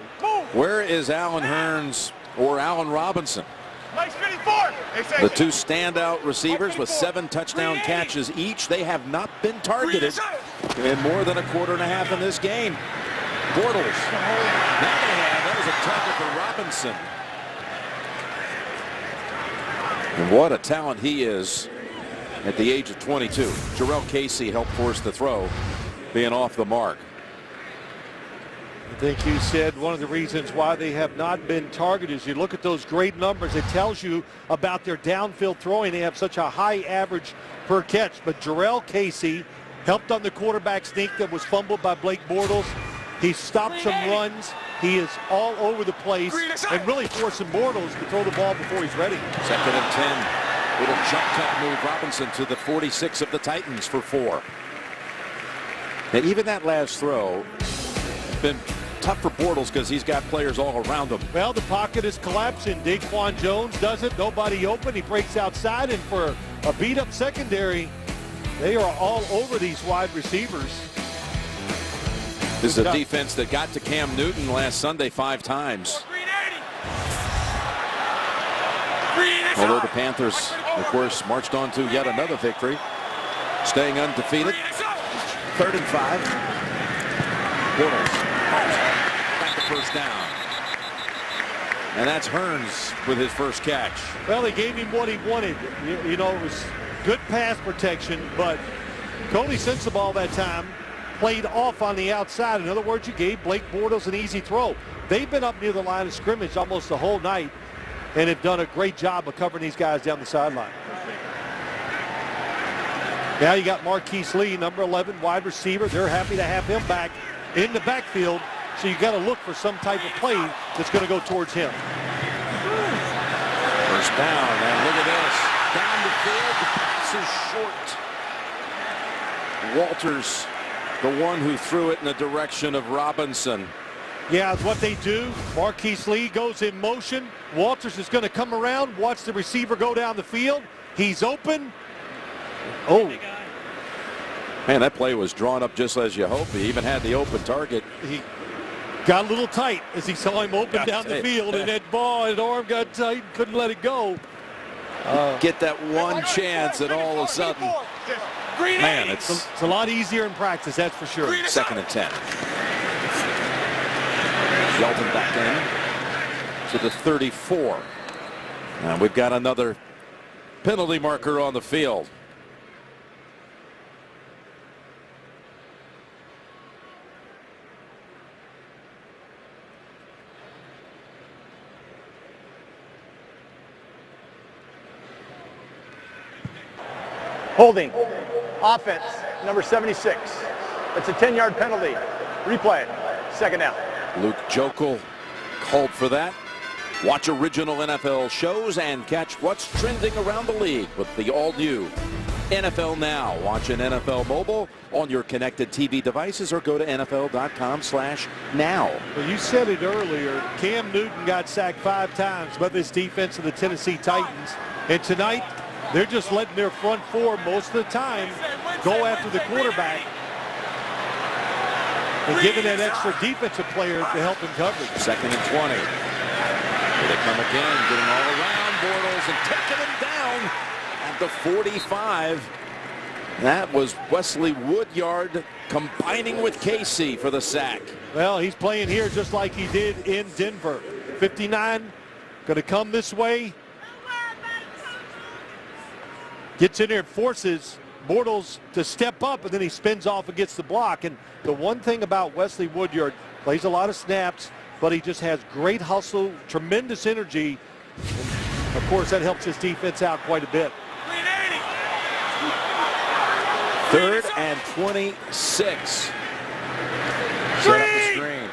Where is Allen Hurns or Allen Robinson? The two standout receivers with 7 touchdown catches each. They have not been targeted in more than a quarter and a half in this game. Bortles. Now they have. That was a target for Robinson. And what a talent he is at the age of 22. Jarrell Casey helped force the throw, being off the mark. I think you said one of the reasons why they have not been targeted is you look at those great numbers. It tells you about their downfield throwing. They have such a high average per catch. But Jarrell Casey helped on the quarterback sneak that was fumbled by Blake Bortles. He stopped some runs. He is all over the place and really forcing Bortles to throw the ball before he's ready. 2nd and 10. Little jump cut move. Robinson to the 46 of the Titans for 4. And even that last throw been tough for Bortles because he's got players all around him. Well, the pocket is collapsing. Daquan Jones does it. Nobody open. He breaks outside, and for a beat-up secondary, they are all over these wide receivers. This is a defense that got to Cam Newton last Sunday 5 times. Although the Panthers, of course, marched on to yet another victory, staying undefeated. 3rd and 5. Bortles got the first down. And that's Hurns with his first catch. Well, they gave him what he wanted. You know, it was good pass protection, but Cody Sensabaugh that time played off on the outside. In other words, you gave Blake Bortles an easy throw. They've been up near the line of scrimmage almost the whole night and have done a great job of covering these guys down the sideline. Now you got Marquise Lee, number 11, wide receiver. They're happy to have him back in the backfield, so you got to look for some type of play that's going to go towards him. First down, and look at this. Down the field, the pass is short. Walters, the one who threw it in the direction of Robinson. Yeah, it's what they do. Marquise Lee goes in motion. Walters is going to come around, watch the receiver go down the field. He's open. Oh. Man, that play was drawn up just as you hope. He even had the open target. He got a little tight as he saw him open down the field, and that ball, his arm got tight, couldn't let it go. Get that one chance, and all of a sudden, man, it's a lot easier in practice, that's for sure. 2nd and 10. Shelton back in to the 34. And we've got another penalty marker on the field. Holding. Offense, number 76. It's a 10-yard penalty. Replay. 2nd down. Luke Jokel called for that. Watch original NFL shows and catch what's trending around the league with the all-new NFL Now. Watch an NFL mobile on your connected TV devices or go to NFL.com/now. Well, you said it earlier. Cam Newton got sacked 5 times by this defense of the Tennessee Titans. And tonight, they're just letting their front four most of the time go after the quarterback and giving that extra defensive player to help in coverage. 2nd and 20. Here they come again, getting all around Bortles and taking him down at the 45. That was Wesley Woodyard combining with Casey for the sack. Well, he's playing here just like he did in Denver. 59 going to come this way. Gets in there and forces Bortles to step up, and then he spins off and gets the block. And the one thing about Wesley Woodyard, plays a lot of snaps, but he just has great hustle, tremendous energy. And of course, that helps his defense out quite a bit. 3rd and 26. Set up the screen.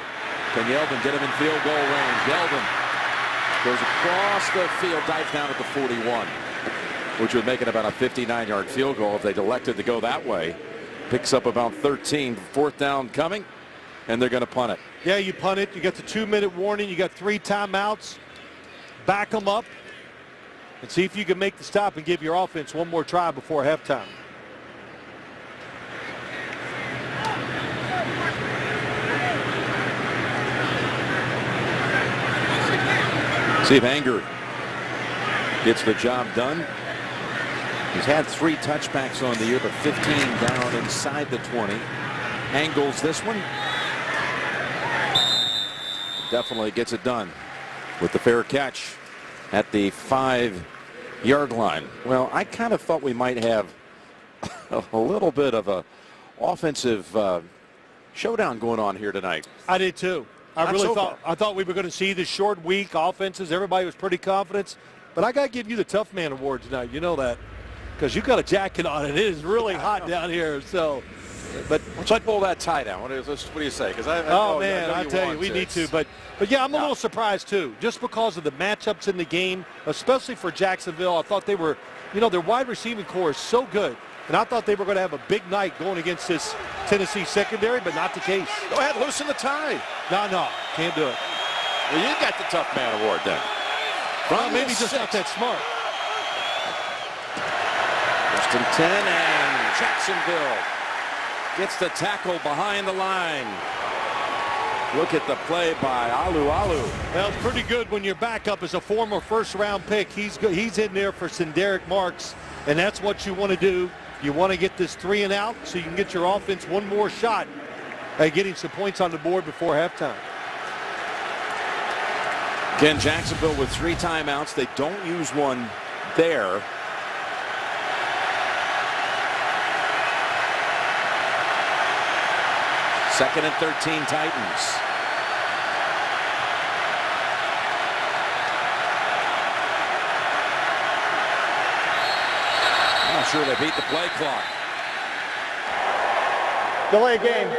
Can Yeldon get him in field goal range? Yeldon goes across the field, dives down at the 41. Which would make it about a 59-yard field goal if they'd elected to go that way. Picks up about 13. 4th down coming, and they're going to punt it. Yeah, you punt it. You got the 2-minute warning. You got 3 timeouts. Back them up and see if you can make the stop and give your offense one more try before halftime. See if Anger gets the job done. He's had 3 touchbacks on the year, but 15 down inside the 20. Angles this one. Definitely gets it done with the fair catch at the 5-yard line. Well, I kind of thought we might have a little bit of a offensive showdown going on here tonight. I did too. I thought we were going to see the short week offenses. Everybody was pretty confident. But I got to give you the Tough Man Award tonight. You know that. Because you got a jacket on and it is really hot down here. So, but let's pull that tie down. What do you say? Because I tell you, we need to. But yeah, I'm a little surprised too, just because of the matchups in the game, especially for Jacksonville. I thought they were, their wide receiving core is so good, and I thought they were going to have a big night going against this Tennessee secondary, but not the case. Go ahead, loosen the tie. No, can't do it. Well, you got the Tough Man Award then. Well, maybe just not that smart. 1st and 10, and Jacksonville gets the tackle behind the line. Look at the play by Alu. Well, it's pretty good when your backup is a former first-round pick. He's in there for Senderic Marks, and that's what you want to do. You want to get this 3 and out so you can get your offense one more shot at getting some points on the board before halftime. Again, Jacksonville with 3 timeouts. They don't use one there. Second and 13 Titans. I'm sure they beat the play clock. Delay game.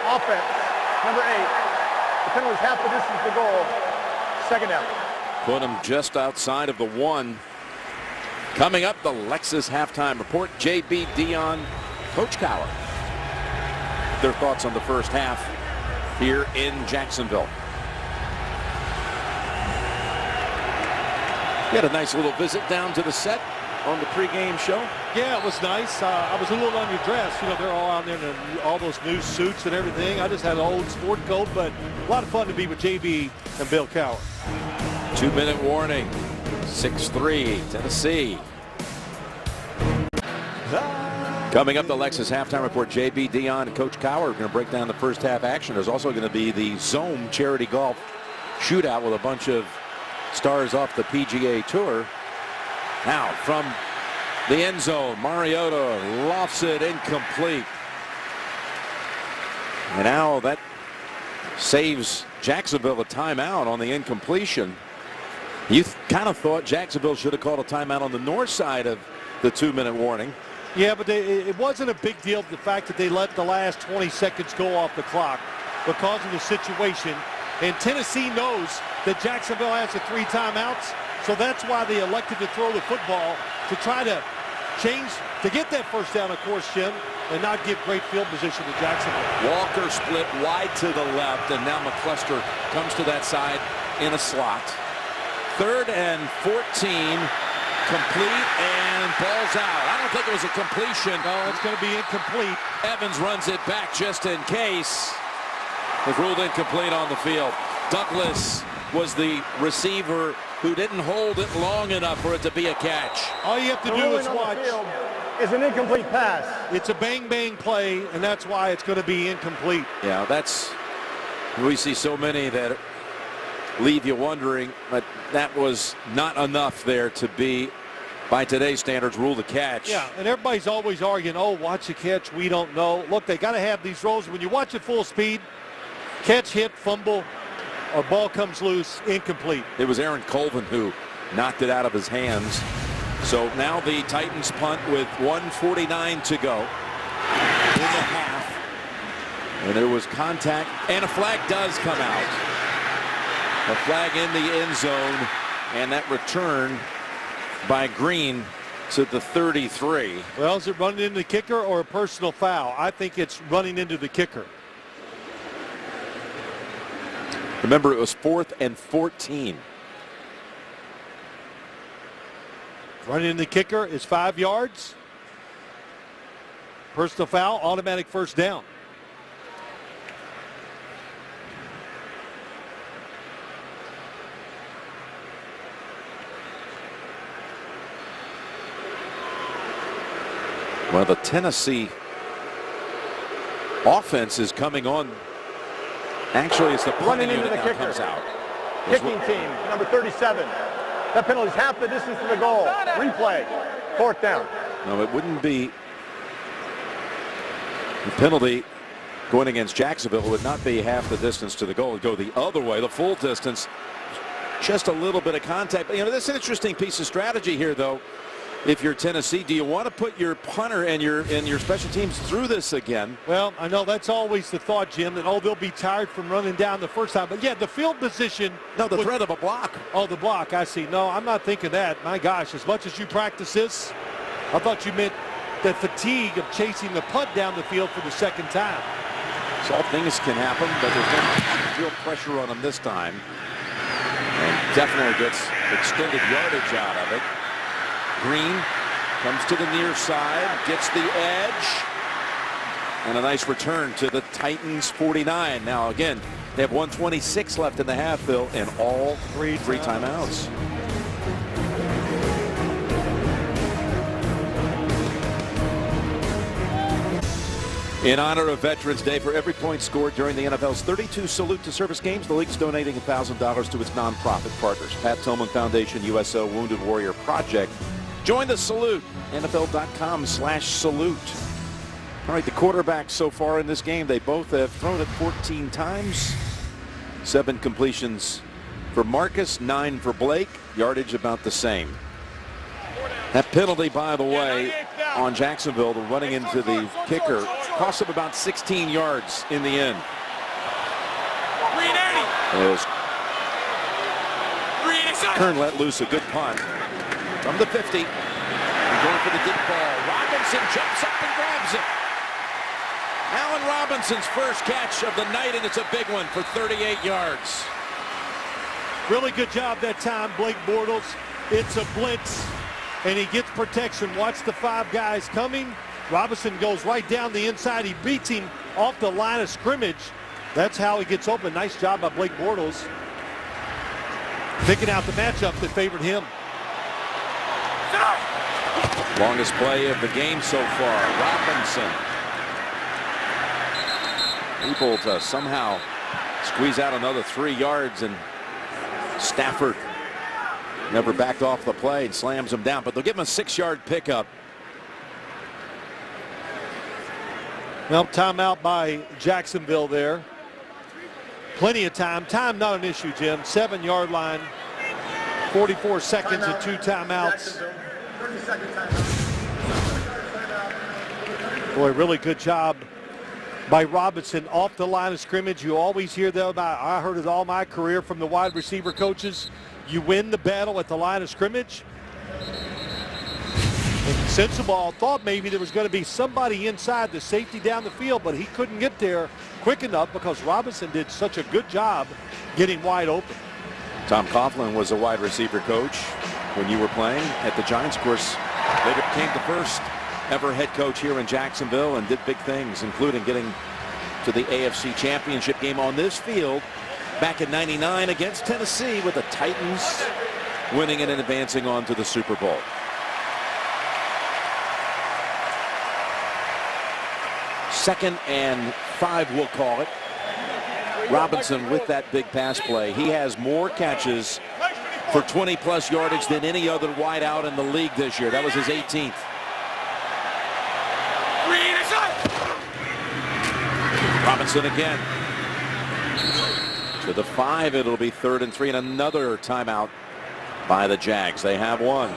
Offense, number 8. The penalty's half the distance to goal. 2nd down. Put them just outside of the 1. Coming up, the Lexus halftime report. JB, Dion, Coach Cowher. Their thoughts on the first half here in Jacksonville. We had a nice little visit down to the set on the pregame show. Yeah, it was nice. I was a little underdressed. You know, they're all out there in all those new suits and everything. I just had an old sport coat, but a lot of fun to be with JB and Bill Cowher. 2-minute warning. 6-3 Tennessee. Coming up, the Lexus halftime report. JB, Dion, and Coach Cowher are going to break down the first half action. There's also going to be the Zone Charity Golf Shootout with a bunch of stars off the PGA Tour. Now from the end zone, Mariota lofts it incomplete. And now that saves Jacksonville a timeout on the incompletion. You kind of thought Jacksonville should have called a timeout on the north side of the 2-minute warning. Yeah, but it wasn't a big deal, the fact that they let the last 20 seconds go off the clock because of the situation. And Tennessee knows that Jacksonville has the 3 timeouts, so that's why they elected to throw the football to try to change, to get that first down, of course, Jim, and not give great field position to Jacksonville. Walker split wide to the left, and now McCluster comes to that side in a slot. 3rd and 14, complete, and ball's out. I don't think it was a completion. No, it's going to be incomplete. Evans runs it back just in case. It ruled incomplete on the field. Douglas was the receiver who didn't hold it long enough for it to be a catch. All you have to do is watch. Is an incomplete pass. It's a bang-bang play, and that's why it's going to be incomplete. Yeah, that's, we see so many that leave you wondering, but that was not enough there to be, by today's standards, ruled a catch. Yeah, and everybody's always arguing, oh, watch the catch, we don't know. Look, they got to have these rolls. When you watch it full speed, catch, hit, fumble, or ball comes loose, incomplete. It was Aaron Colvin who knocked it out of his hands. So now the Titans punt with 1:49 to go in the half. And there was contact, and a flag does come out. A flag in the end zone, and that return by Green to the 33. Well, is it running into the kicker or a personal foul? I think it's running into the kicker. Remember, it was 4th and 14. Running in the kicker is 5 yards. Personal foul, automatic first down. Well, the Tennessee offense is coming on. Actually, it's the punting unit that comes out. Kicking team, number 37. That penalty is half the distance to the goal. Replay, 4th down. No, it wouldn't be. The penalty going against Jacksonville would not be half the distance to the goal. It would go the other way, the full distance. Just a little bit of contact. You know, that's an interesting piece of strategy here, though. If you're Tennessee, do you want to put your punter and your special teams through this again? Well, I know that's always the thought, Jim, that, oh, they'll be tired from running down the first time. But, yeah, the field position. No, the threat of a block. Oh, the block, I see. No, I'm not thinking that. My gosh, as much as you practice this, I thought you meant the fatigue of chasing the punt down the field for the second time. So all things can happen, but there's no real pressure on him this time. And definitely gets extended yardage out of it. Green comes to the near side, gets the edge, and a nice return to the Titans 49. Now again, they have 1:26 left in the half, Phil, and all three timeouts. In honor of Veterans Day, for every point scored during the NFL's 32 Salute to Service games, the league's donating $1,000 to its nonprofit partners. Pat Tillman Foundation, USO Wounded Warrior Project. Join the salute, NFL.com/salute. All right, the quarterbacks so far in this game, they both have thrown it 14 times. 7 completions for Marcus, 9 for Blake. Yardage about the same. That penalty, by the way, on Jacksonville, the running into the kicker, cost them about 16 yards in the end. As Kern let loose a good punt from the 50. And going for the deep ball. Robinson jumps up and grabs it. Allen Robinson's first catch of the night, and it's a big one for 38 yards. Really good job that time, Blake Bortles. It's a blitz, and he gets protection. Watch the 5 guys coming. Robinson goes right down the inside. He beats him off the line of scrimmage. That's how he gets open. Nice job by Blake Bortles, picking out the matchup that favored him. Longest play of the game so far. Robinson able to somehow squeeze out another 3 yards, and Stafford never backed off the play and slams him down, but they'll give him a 6-yard pickup. Well, timeout by Jacksonville there. Plenty of time. Time not an issue, Jim. 7-yard line. 44 seconds and 2 timeouts. Boy, really good job by Robinson off the line of scrimmage. You always hear that about, I heard it all my career from the wide receiver coaches. You win the battle at the line of scrimmage. And Sensabaugh thought maybe there was going to be somebody inside the safety down the field, but he couldn't get there quick enough because Robinson did such a good job getting wide open. Tom Coughlin was a wide receiver coach when you were playing at the Giants. Of course, later became the first ever head coach here in Jacksonville and did big things, including getting to the AFC Championship game on this field back in '99 against Tennessee, with the Titans winning it and advancing on to the Super Bowl. Second and 5, we'll call it. Robinson with that big pass play. He has more catches for 20-plus yardage than any other wideout in the league this year. That was his 18th. Robinson again. To the 5, it'll be 3rd and 3, and another timeout by the Jags. They have one.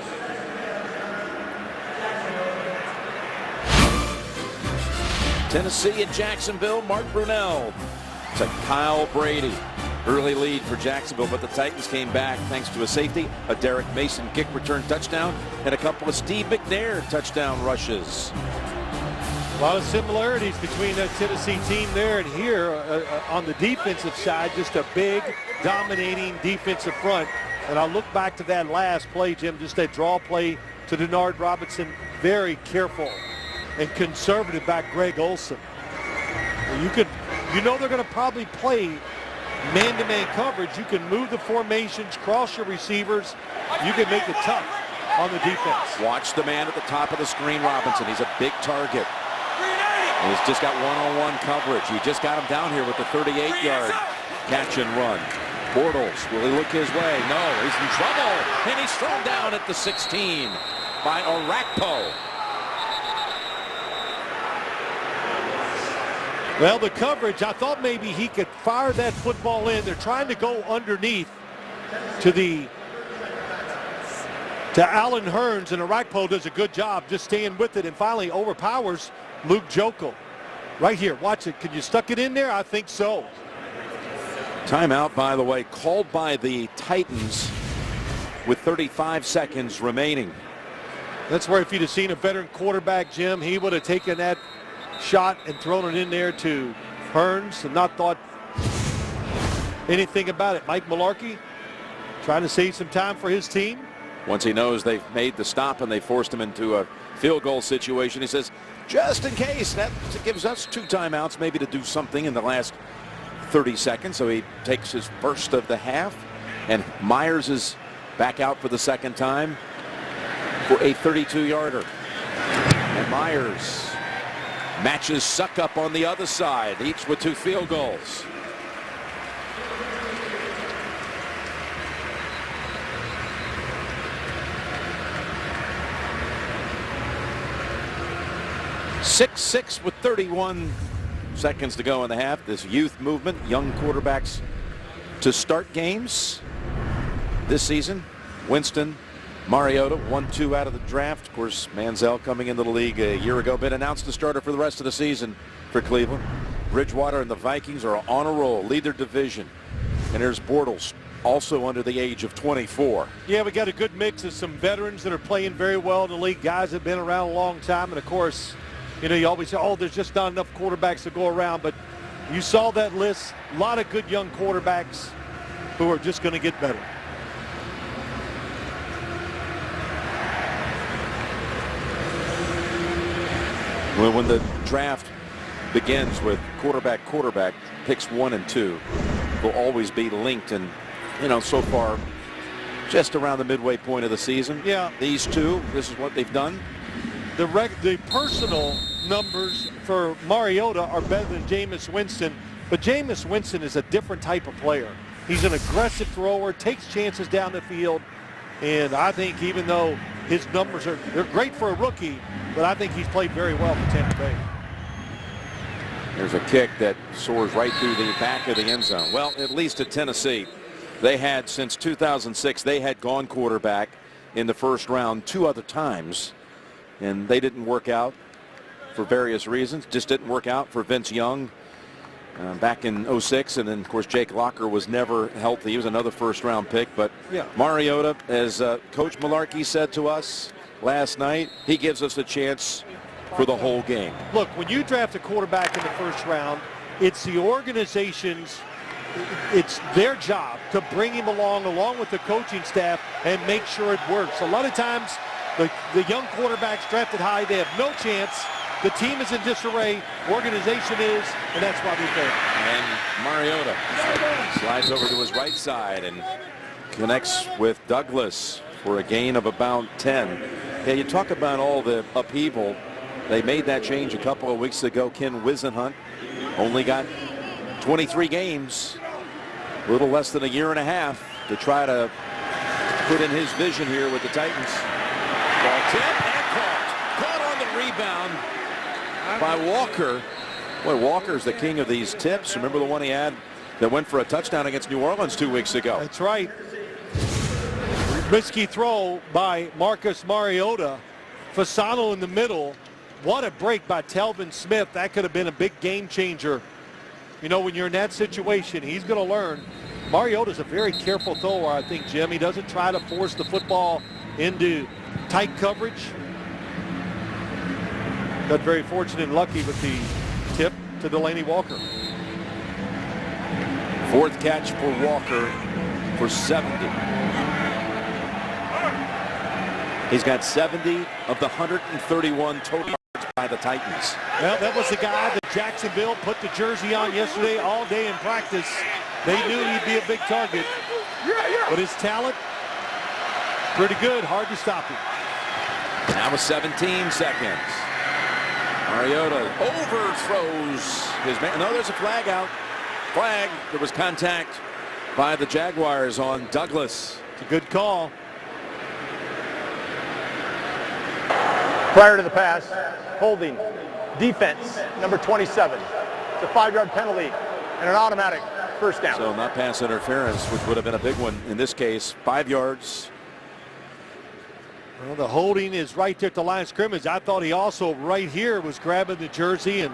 Tennessee at Jacksonville. Mark Brunell to Kyle Brady. Early lead for Jacksonville, but the Titans came back thanks to a safety, a Derek Mason kick return touchdown, and a couple of Steve McNair touchdown rushes. A lot of similarities between that Tennessee team there and here on the defensive side. Just a big, dominating defensive front. And I'll look back to that last play, Jim, just that draw play to Denard Robinson. Very careful and conservative back Greg Olsen. You know they're going to probably play man-to-man coverage. You can move the formations, cross your receivers. You can make it tough on the defense. Watch the man at the top of the screen, Robinson. He's a big target. And he's just got one-on-one coverage. He just got him down here with the 38-yard catch and run. Bortles, will he look his way? No, he's in trouble. And he's thrown down at the 16 by Orakpo. Well, the coverage, I thought maybe he could fire that football in. They're trying to go underneath to Allen Hurns, and Orakpo does a good job just staying with it and finally overpowers Luke Jokel. Right here, watch it. Can you stuck it in there? I think so. Timeout, by the way, called by the Titans with 35 seconds remaining. That's where if you'd have seen a veteran quarterback, Jim, he would have taken that shot and thrown it in there to Hurns and not thought anything about it. Mike Mularkey trying to save some time for his team. Once he knows they've made the stop and they forced him into a field goal situation, he says, just in case, that gives us 2 timeouts maybe to do something in the last 30 seconds. So he takes his first of the half, and Myers is back out for the second time for a 32-yarder. And Myers matches Suckup on the other side, each with 2 field goals. Six with 31 seconds to go in the half. This youth movement, young quarterbacks to start games this season. Winston, Mariota, 1-2 out of the draft. Of course, Manziel coming into the league a year ago, been announced the starter for the rest of the season for Cleveland. Bridgewater and the Vikings are on a roll, lead their division. And there's Bortles, also under the age of 24. Yeah, we got a good mix of some veterans that are playing very well in the league, guys that have been around a long time, and of course, You know, you always say, oh, there's just not enough quarterbacks to go around. But you saw that list. A lot of good young quarterbacks who are just going to get better. Well, when the draft begins with quarterback, picks 1 and 2 will always be linked. And, you know, so far, just around the midway point of the season, yeah, these two, this is what they've done. The personal numbers for Mariota are better than Jameis Winston, but Jameis Winston is a different type of player. He's an aggressive thrower, takes chances down the field, and I think even though his numbers they're great for a rookie, but I think he's played very well for Tampa Bay. There's a kick that soars right through the back of the end zone. Well, at least at Tennessee, they had, since 2006, they had gone quarterback in the first round 2 other times, and they didn't work out for various reasons. Just didn't work out for Vince Young back in 06, and then, of course, Jake Locker was never healthy. He was another first-round pick, but yeah, Mariota, as Coach Malarkey said to us last night, he gives us a chance for the whole game. Look, when you draft a quarterback in the first round, it's the organization's, it's their job to bring him along with the coaching staff, and make sure it works. A lot of times, the young quarterbacks drafted high, they have no chance. The team is in disarray, organization is, and that's why they fail. And Mariota slides over to his right side and connects with Douglas for a gain of about 10. Yeah, you talk about all the upheaval. They made that change a couple of weeks ago. Ken Wisenhunt only got 23 games, a little less than a year and a half to try to put in his vision here with the Titans. Ball tip and caught on the rebound by Walker. Boy, Walker's the king of these tips. Remember the one he had that went for a touchdown against New Orleans 2 weeks ago? That's right. Risky throw by Marcus Mariota. Fasano in the middle. What a break by Telvin Smith. That could have been a big game changer. You know, when you're in that situation, he's going to learn. Mariota's a very careful thrower, I think, Jim. He doesn't try to force the football into tight coverage. Got very fortunate and lucky with the tip to Delaney Walker. 4th catch for Walker for 70. He's got 70 of the 131 total yards by the Titans. Well, that was the guy that Jacksonville put the jersey on yesterday all day in practice. They knew he'd be a big target. But his talent, pretty good. Hard to stop him. Now with 17 seconds. Mariota overthrows his man. No, there's a flag out. Flag. There was contact by the Jaguars on Douglas. It's a good call. Prior to the pass, holding, defense, number 27. It's a 5-yard penalty and an automatic first down. So not pass interference, which would have been a big one in this case. 5 yards. Well, the holding is right there at the line of scrimmage. I thought he also right here was grabbing the jersey. And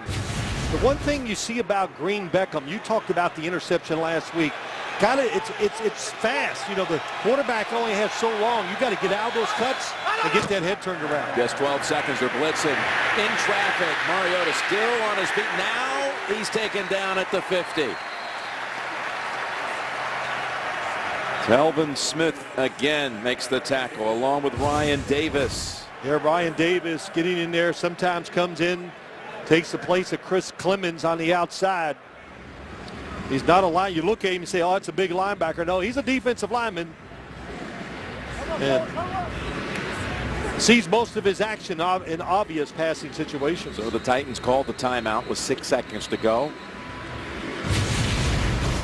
the one thing you see about Green Beckham, you talked about the interception last week. It's fast. You know, the quarterback only has so long. You got to get out of those cuts and get that head turned around. Just 12 seconds. They're blitzing in traffic. Mariota still on his feet. Now he's taken down at the 50. Telvin Smith again makes the tackle along with Ryan Davis. Yeah, Ryan Davis getting in there, sometimes comes in, takes the place of Chris Clemens on the outside. He's not a line. You look at him and say, oh, that's a big linebacker. No, he's a defensive lineman. And sees most of his action in obvious passing situations. So the Titans called the timeout with 6 seconds to go.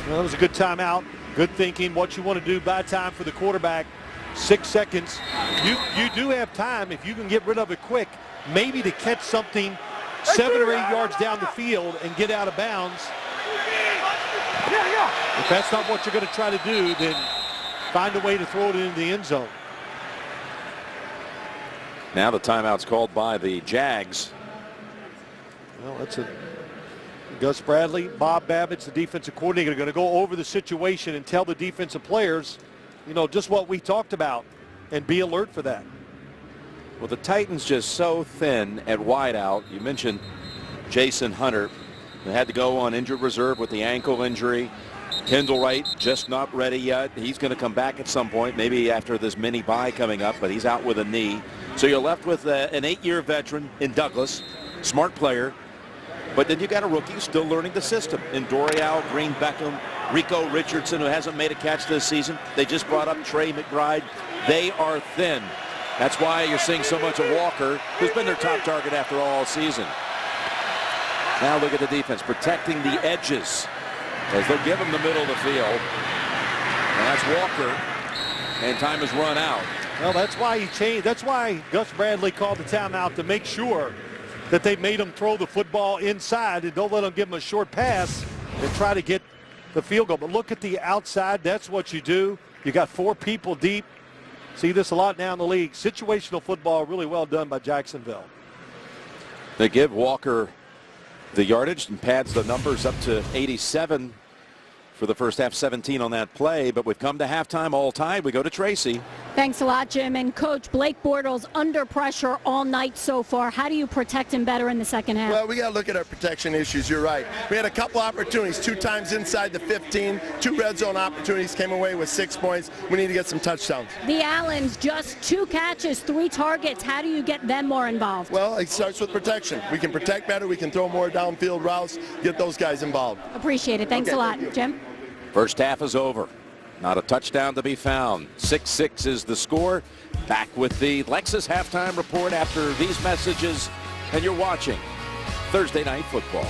Well, that was a good timeout. Good thinking. What you want to do, buy time for the quarterback. 6 seconds. You do have time if you can get rid of it quick, maybe to catch something 7 or 8 yards down the field and get out of bounds. If that's not what you're going to try to do, then find a way to throw it into the end zone. Now the timeout's called by the Jags. Well, that's a Gus Bradley, Bob Babbitt's the defensive coordinator, going to go over the situation and tell the defensive players, you know, just what we talked about and be alert for that. Well, the Titans just so thin at wideout. You mentioned Jason Hunter. They had to go on injured reserve with the ankle injury. Kendall Wright just not ready yet. He's going to come back at some point, maybe after this mini bye coming up, but he's out with a knee. So you're left with an 8-year veteran in Douglas, smart player. But then you got a rookie still learning the system in Dorial, Green Beckham, Rico Richardson, who hasn't made a catch this season. They just brought up Trey McBride. They are thin. That's why you're seeing so much of Walker, who's been their top target after all season. Now look at the defense, protecting the edges as they'll give him the middle of the field. And that's Walker. And time has run out. Well, that's why he changed. That's why Gus Bradley called the timeout, to make sure that they made him throw the football inside and don't let him give him a short pass and try to get the field goal. But look at the outside. That's what you do. You got 4 people deep. See this a lot now in the league. Situational football, really well done by Jacksonville. They give Walker the yardage and pads the numbers up to 87 for the first half, 17 on that play. But we've come to halftime, all tied. We go to Tracy. Thanks a lot, Jim. And Coach, Blake Bortles under pressure all night so far. How do you protect him better in the second half? Well, we got to look at our protection issues. You're right. We had a couple opportunities, 2 times inside the 15, 2 red zone opportunities, came away with 6 points. We need to get some touchdowns. The Allens, just 2 catches, 3 targets. How do you get them more involved? Well, it starts with protection. We can protect better. We can throw more downfield routes, get those guys involved. Appreciate it. Thanks a lot, Jim. First half is over. Not a touchdown to be found. 6-6 is the score. Back with the Lexus halftime report after these messages. And you're watching Thursday Night Football.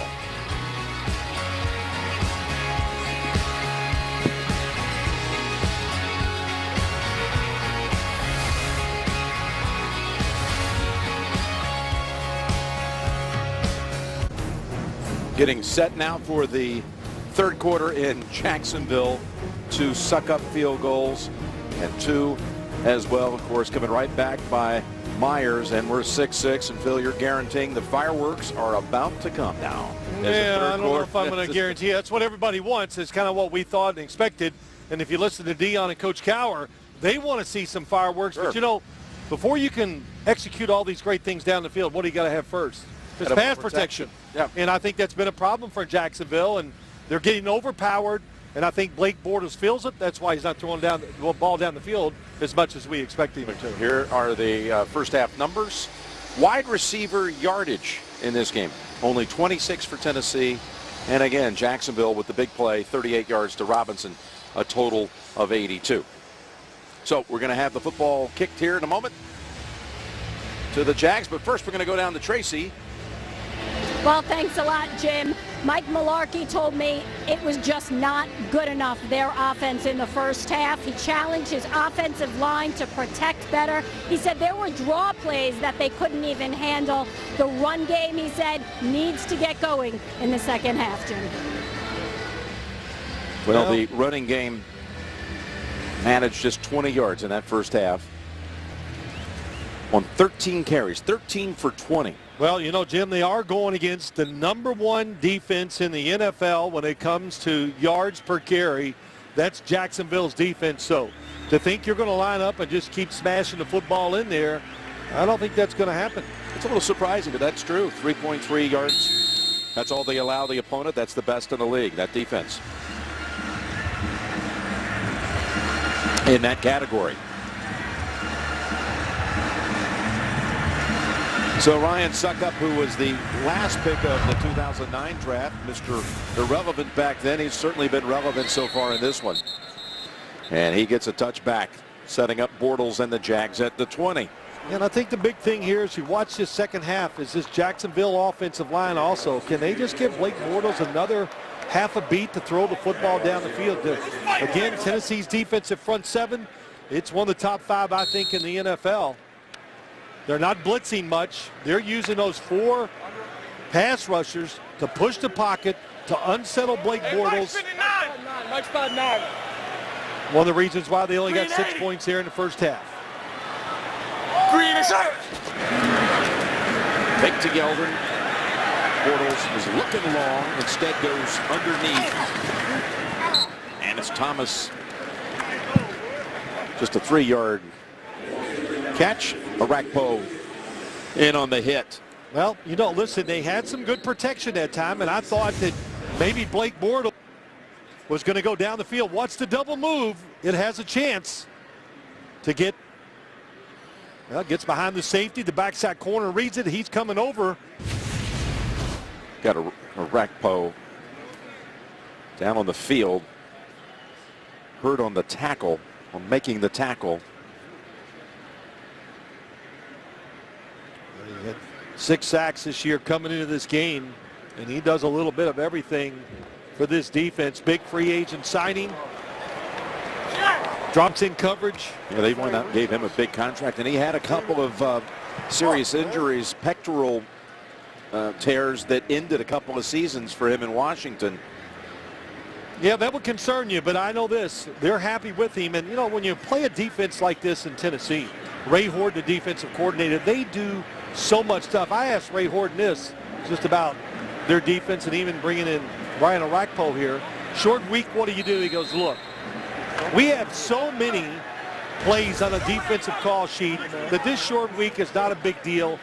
Getting set now for the third quarter in Jacksonville. 2 suck-up field goals and 2 as well, of course, coming right back by Myers, and we're 6-6. And Phil, you're guaranteeing the fireworks are about to come now. Yeah, I don't know if I'm going to guarantee it. That's what everybody wants. It's kind of what we thought and expected. And if you listen to Dion and Coach Cower, they want to see some fireworks. Sure. But, you know, before you can execute all these great things down the field, what do you got to have first? It's pass protection. Yeah. And I think that's been a problem for Jacksonville, and they're getting overpowered. And I think Blake Bortles feels it. That's why he's not throwing down the ball down the field as much as we expect him to. Here are the first half numbers. Wide receiver yardage in this game. Only 26 for Tennessee. And again, Jacksonville with the big play, 38 yards to Robinson, a total of 82. So we're going to have the football kicked here in a moment to the Jags. But first, we're going to go down to Tracy. Well, thanks a lot, Jim. Mike Mularkey told me it was just not good enough, their offense in the first half. He challenged his offensive line to protect better. He said there were draw plays that they couldn't even handle. The run game, he said, needs to get going in the second half, Jim. Well, the running game managed just 20 yards in that first half on 13 carries, 13 for 20. Well, you know, Jim, they are going against the #1 defense in the NFL when it comes to yards per carry. That's Jacksonville's defense. So to think you're going to line up and just keep smashing the football in there, I don't think that's going to happen. It's a little surprising, but that's true. 3.3 yards. That's all they allow the opponent. That's the best in the league, that defense. In that category. So Ryan Suckup, who was the last pick of the 2009 draft, Mr. Irrelevant back then, he's certainly been relevant so far in this one. And he gets a touchback, setting up Bortles and the Jags at the 20. And I think the big thing here is you watch this second half is this Jacksonville offensive line also. Can they just give Blake Bortles another half a beat to throw the football down the field? Again, Tennessee's defensive front 7, it's one of the top 5, I think, in the NFL. They're not blitzing much. They're using those 4 pass rushers to push the pocket, to unsettle Blake Bortles. Mike's 5'9". One of the reasons why they only got 6 points here in the first half. Green is out. Fake to Yeldon. Bortles is looking long, instead goes underneath. And it's Thomas. Just a 3-yard catch. Arakpo in on the hit. Well, you know, listen, they had some good protection that time, and I thought that maybe Blake Bortles was going to go down the field. Watch the double move. It has a chance to get, well, gets behind the safety. The backside corner reads it. He's coming over. Got a Rakpo down on the field. Hurt on the tackle, on making the tackle. He had 6 sacks this year coming into this game, and he does a little bit of everything for this defense. Big free agent signing. Drops in coverage. Yeah, they went out and gave him a big contract, and he had a couple of serious injuries, pectoral tears that ended a couple of seasons for him in Washington. Yeah, that would concern you, but I know this. They're happy with him. And, you know, when you play a defense like this in Tennessee, Ray Horton, the defensive coordinator, they do so much stuff. I asked Ray Horton this just about their defense and even bringing in Brian Arakpo here. Short week, what do you do? He goes, look, we have so many plays on a defensive call sheet that this short week is not a big deal.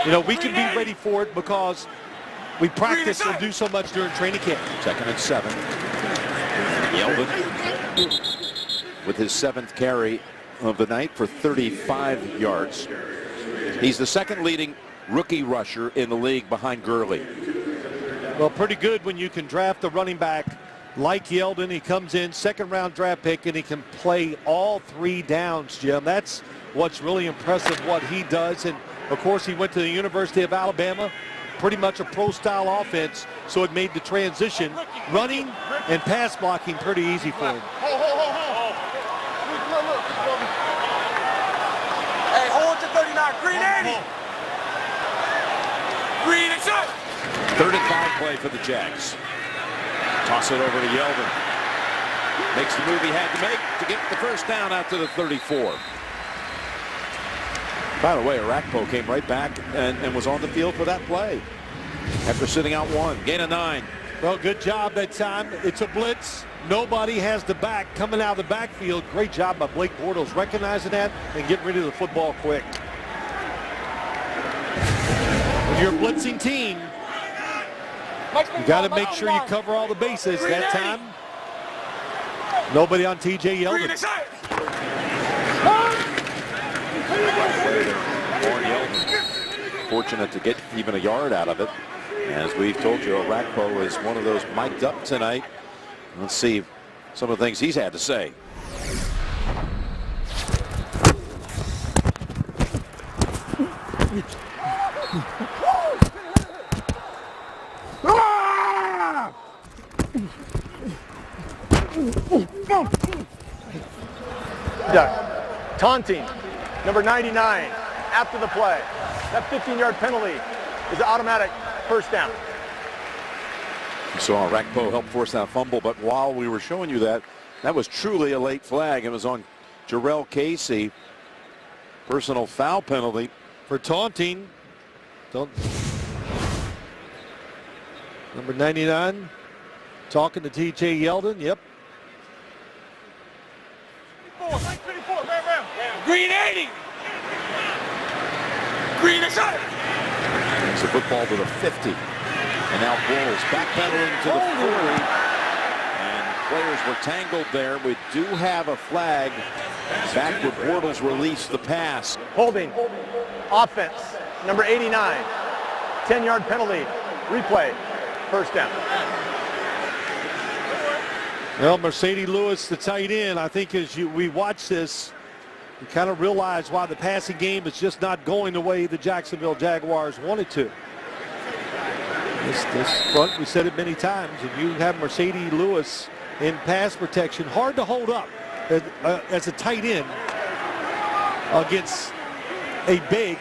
You know, we can be ready for it because we practice and do so much during training camp. 2nd and 7. Yeldon with his 7th carry of the night for 35 yards. He's the 2nd leading rookie rusher in the league behind Gurley. Well, pretty good when you can draft a running back like Yeldon. He comes in, 2nd-round draft pick, and he can play all 3 downs, Jim. That's what's really impressive, what he does. And, of course, he went to the University of Alabama. Pretty much a pro-style offense, so it made the transition, running and pass blocking, pretty easy for him. Hey, hold to 39, green 80. Green and shot. 3rd and 5 play for the Jags. Toss it over to Yeldon. Makes the move he had to make to get the first down out to the 34. By the way, Arakpo came right back and was on the field for that play after sitting out 1. Gain of 9. Well, good job that time. It's a blitz. Nobody has the back coming out of the backfield. Great job by Blake Bortles recognizing that and getting rid of the football quick. When you're a blitzing team, you got to make sure you cover all the bases. That time, nobody on TJ Yeldon. Fortunate to get even a yard out of it. As we've told you, Arakpo is one of those mic'd up tonight. Let's see some of the things he's had to say. Taunting, number 99, after the play. That 15-yard penalty is an automatic first down. You saw Arakpo help force that fumble, but while we were showing you that, that was truly a late flag. It was on Jarrell Casey. Personal foul penalty for taunting. Number 99 talking to TJ Yeldon. Yep. Green 80. Green is shot. It's a football to the 50. And now Bortles backpedaling to the 40. And players were tangled there. We do have a flag back where Bortles released the pass. Holding. Offense. Number 89. 10-yard penalty. Replay. First down. Well, Mercedes Lewis, the tight end, I think as we watch this, you kind of realize why the passing game is just not going the way the Jacksonville Jaguars wanted to. This front, we said it many times, and you have Mercedes Lewis in pass protection, hard to hold up as a tight end against a big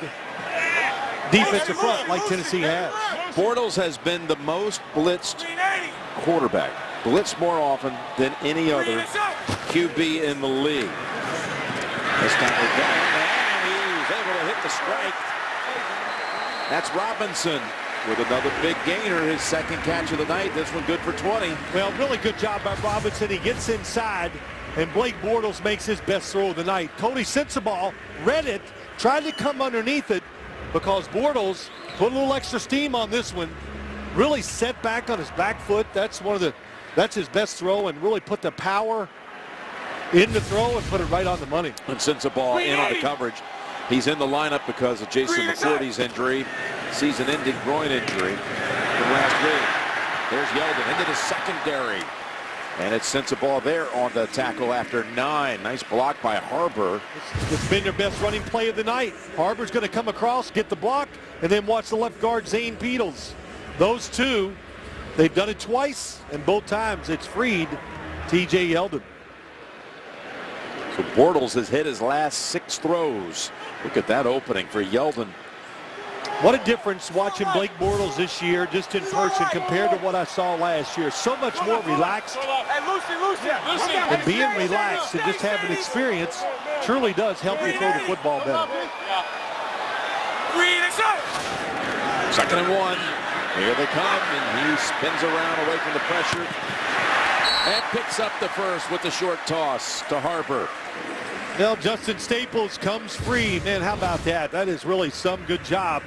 defensive front like Tennessee has. Bortles has been the most blitzed quarterback. Blitzed more often than any other QB in the league. This time we're down, and he's able to hit the strike. That's Robinson with another big gainer, his 2nd catch of the night. This one good for 20. Well, really good job by Robinson. He gets inside, and Blake Bortles makes his best throw of the night. Cody Sensabaugh read it, tried to come underneath it, because Bortles put a little extra steam on this one. Really set back on his back foot. That's his best throw, and really put the power in the throw and put it right on the money. And sends the ball in on the coverage. He's in the lineup because of Jason McCourty's injury, season-ending groin injury from last week. There's Yeldon into the secondary. And it sends the ball there on the tackle after 9. Nice block by Harbor. It's been their best running play of the night. Harbor's going to come across, get the block, and then watch the left guard, Zane Petals. Those two, they've done it twice, and both times it's freed T.J. Yeldon. So Bortles has hit his last 6 throws. Look at that opening for Yeldon. What a difference watching Blake Bortles this year just in person compared to what I saw last year. So much more relaxed. And being relaxed and just having experience truly does help you throw the football better. 2nd and 1. Here they come, and he spins around away from the pressure and picks up the first with the short toss to Harbor. Well, Justin Staples comes free. Man, how about that? That is really some good job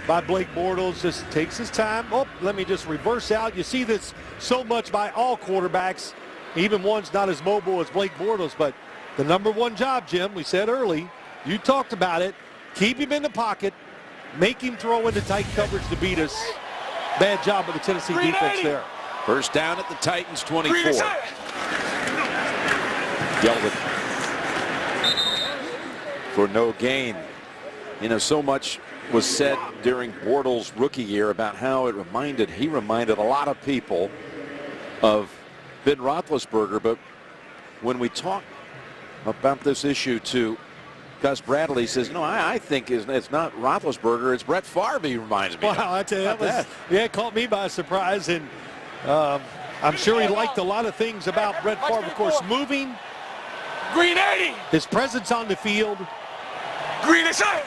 by Blake Bortles. Just takes his time. Oh, let me just reverse out. You see this so much by all quarterbacks, even ones not as mobile as Blake Bortles. But the #1 job, Jim, we said early, you talked about it, keep him in the pocket, make him throw into tight coverage to beat us. Bad job of the Tennessee defense there. First down at the Titans 24. Yeldon for no gain. You know, so much was said during Bortles' rookie year about how he reminded a lot of people of Ben Roethlisberger. But when we talk about this issue to Gus Bradley, says, no, I think it's not Roethlisberger, it's Brett Favre he reminds me of. Wow, I tell you, it caught me by surprise. And I'm sure he liked a lot of things about Brett Favre. Of course, moving. Green 80. His presence on the field. Green is out.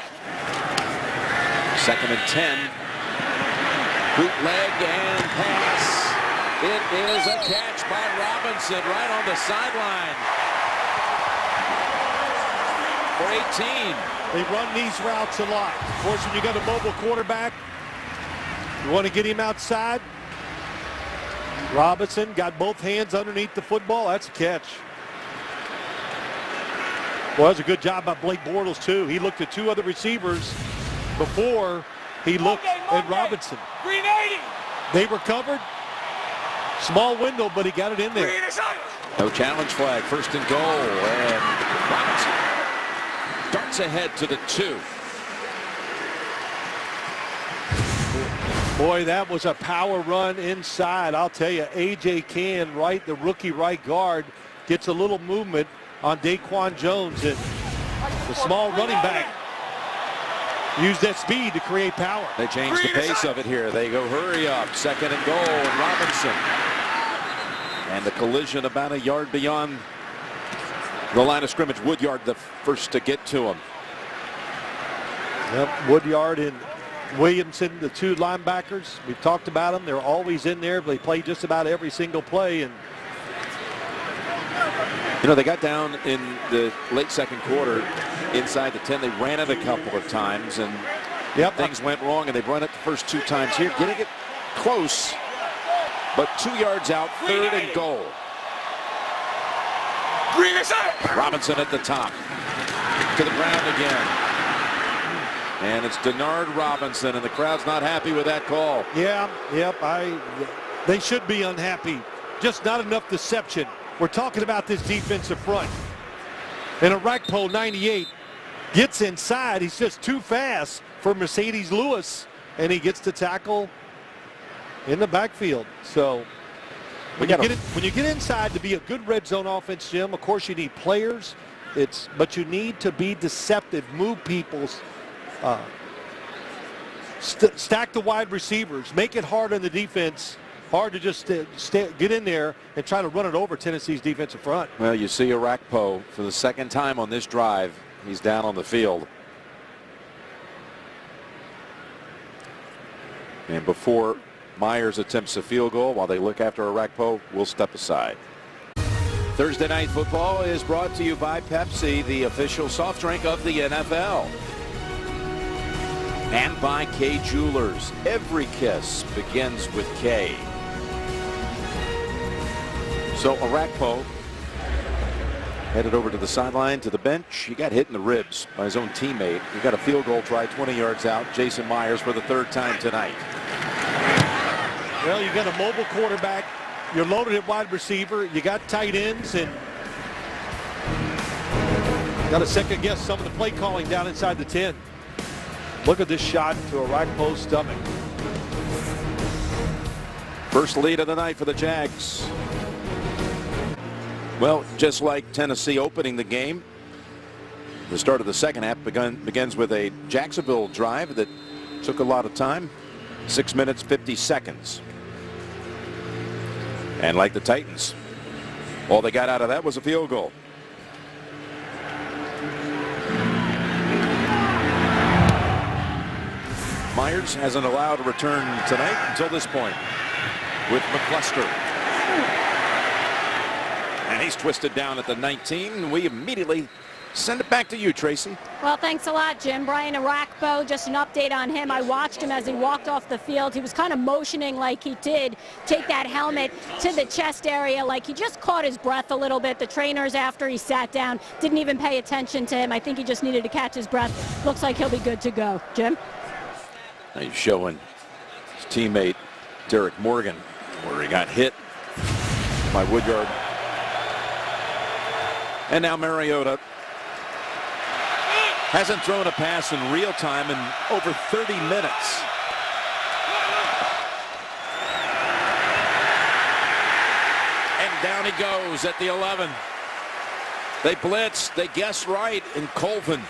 2nd and 10. Bootleg and pass. It is a catch by Robinson right on the sideline for 18. They run these routes a lot. Of course, when you got a mobile quarterback, you want to get him outside. Robinson got both hands underneath the football. That's a catch. Well, that was a good job by Blake Bortles, too. He looked at 2 other receivers before he looked at Robinson. Green 80. They recovered. Small window, but he got it in there. No challenge flag. 1st and goal. And Robinson darts ahead to the 2. Boy, that was a power run inside. I'll tell you, A.J. Cann, the rookie right guard, gets a little movement on Daquan Jones, and the small running back used that speed to create power. They changed the pace of it here. They go hurry up. 2nd and goal, and Robinson. And the collision about a yard beyond the line of scrimmage. Woodyard the first to get to him. Yep, Woodyard and Williamson, the 2 linebackers. We've talked about them. They're always in there. They play just about every single play. And you know, they got down in the late 2nd quarter inside the 10. They ran it a couple of times, and things went wrong, and they've run it the first 2 times here, getting it close, but 2 yards out, 3rd and goal. Robinson at the top, to the ground again. And it's Denard Robinson, and the crowd's not happy with that call. They should be unhappy. Just not enough deception. We're talking about this defensive front. And Arakpo, 98, gets inside. He's just too fast for Mercedes Lewis, and he gets to tackle in the backfield. So when you get inside to be a good red zone offense, Jim, of course you need players. But you need to be deceptive, move people, stack the wide receivers, make it hard on the defense. Hard to just get in there and try to run it over Tennessee's defensive front. Well, you see Arakpo for the 2nd time on this drive. He's down on the field. And before Myers attempts a field goal, while they look after Arakpo, we'll step aside. Thursday Night Football is brought to you by Pepsi, the official soft drink of the NFL. And by K Jewelers. Every kiss begins with K. So Arakpo headed over to the sideline, to the bench. He got hit in the ribs by his own teammate. He got a field goal try 20 yards out. Jason Myers for the third time tonight. Well, you got a mobile quarterback. You're loaded at wide receiver. You got tight ends, and got to second guess some of the play calling down inside the 10. Look at this shot to Arakpo's stomach. First lead of the night for the Jags. Well, just like Tennessee opening the game, the start of the second half begins with a Jacksonville drive that took a lot of time. 6 minutes, 50 seconds. And like the Titans, all they got out of that was a field goal. Myers hasn't allowed a return tonight until this point with McCluster. And he's twisted down at the 19. We immediately send it back to you, Tracy. Well, thanks a lot, Jim. Brian Arakpo, just an update on him. I watched him as he walked off the field. He was kind of motioning like he did take that helmet to the chest area, like he just caught his breath a little bit. The trainers, after he sat down, didn't even pay attention to him. I think he just needed to catch his breath. Looks like he'll be good to go. Jim? He's showing his teammate, Derek Morgan, where he got hit by Woodyard. And now Mariota hasn't thrown a pass in real time in over 30 minutes. And down he goes at the 11. They blitz, they guess right, and Colvin,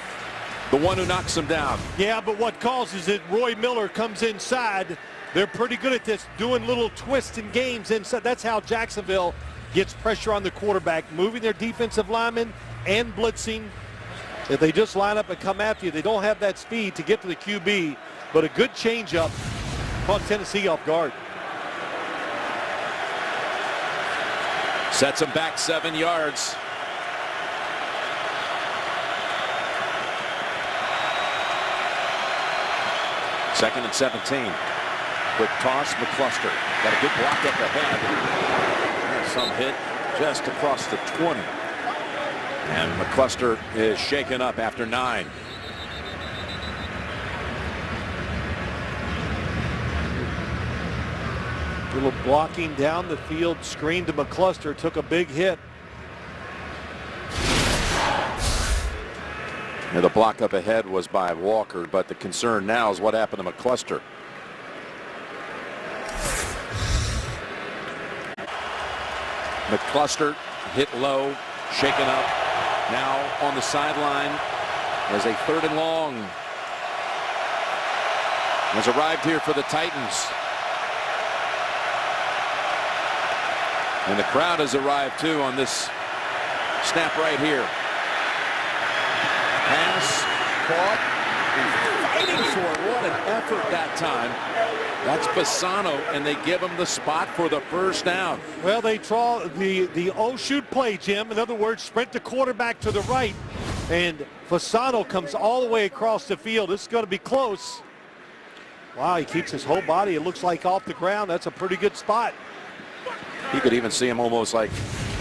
the one who knocks him down. Yeah, but what causes it, Roy Miller comes inside. They're pretty good at this, doing little twists and games inside. That's how Jacksonville gets pressure on the quarterback, moving their defensive linemen and blitzing. If they just line up and come after you, they don't have that speed to get to the QB, but a good changeup caught Tennessee off guard. Sets him back 7 yards. Second and 17. Quick toss, McCluster. Got a good block up ahead. Some hit just across the 20. And McCluster is shaken up after 9. Little blocking down the field, screen to McCluster, took a big hit. And the block up ahead was by Walker, but the concern now is what happened to McCluster. McCluster hit low, shaken up, now on the sideline as a 3rd and long. Has arrived here for the Titans. And the crowd has arrived too on this snap right here. Pass, caught, fighting for it. What an effort that time. That's Fasano, and they give him the spot for the first down. Well, they draw the shoot play, Jim. In other words, sprint the quarterback to the right, and Fasano comes all the way across the field. This is going to be close. Wow, he keeps his whole body, it looks like, off the ground. That's a pretty good spot. You could even see him almost like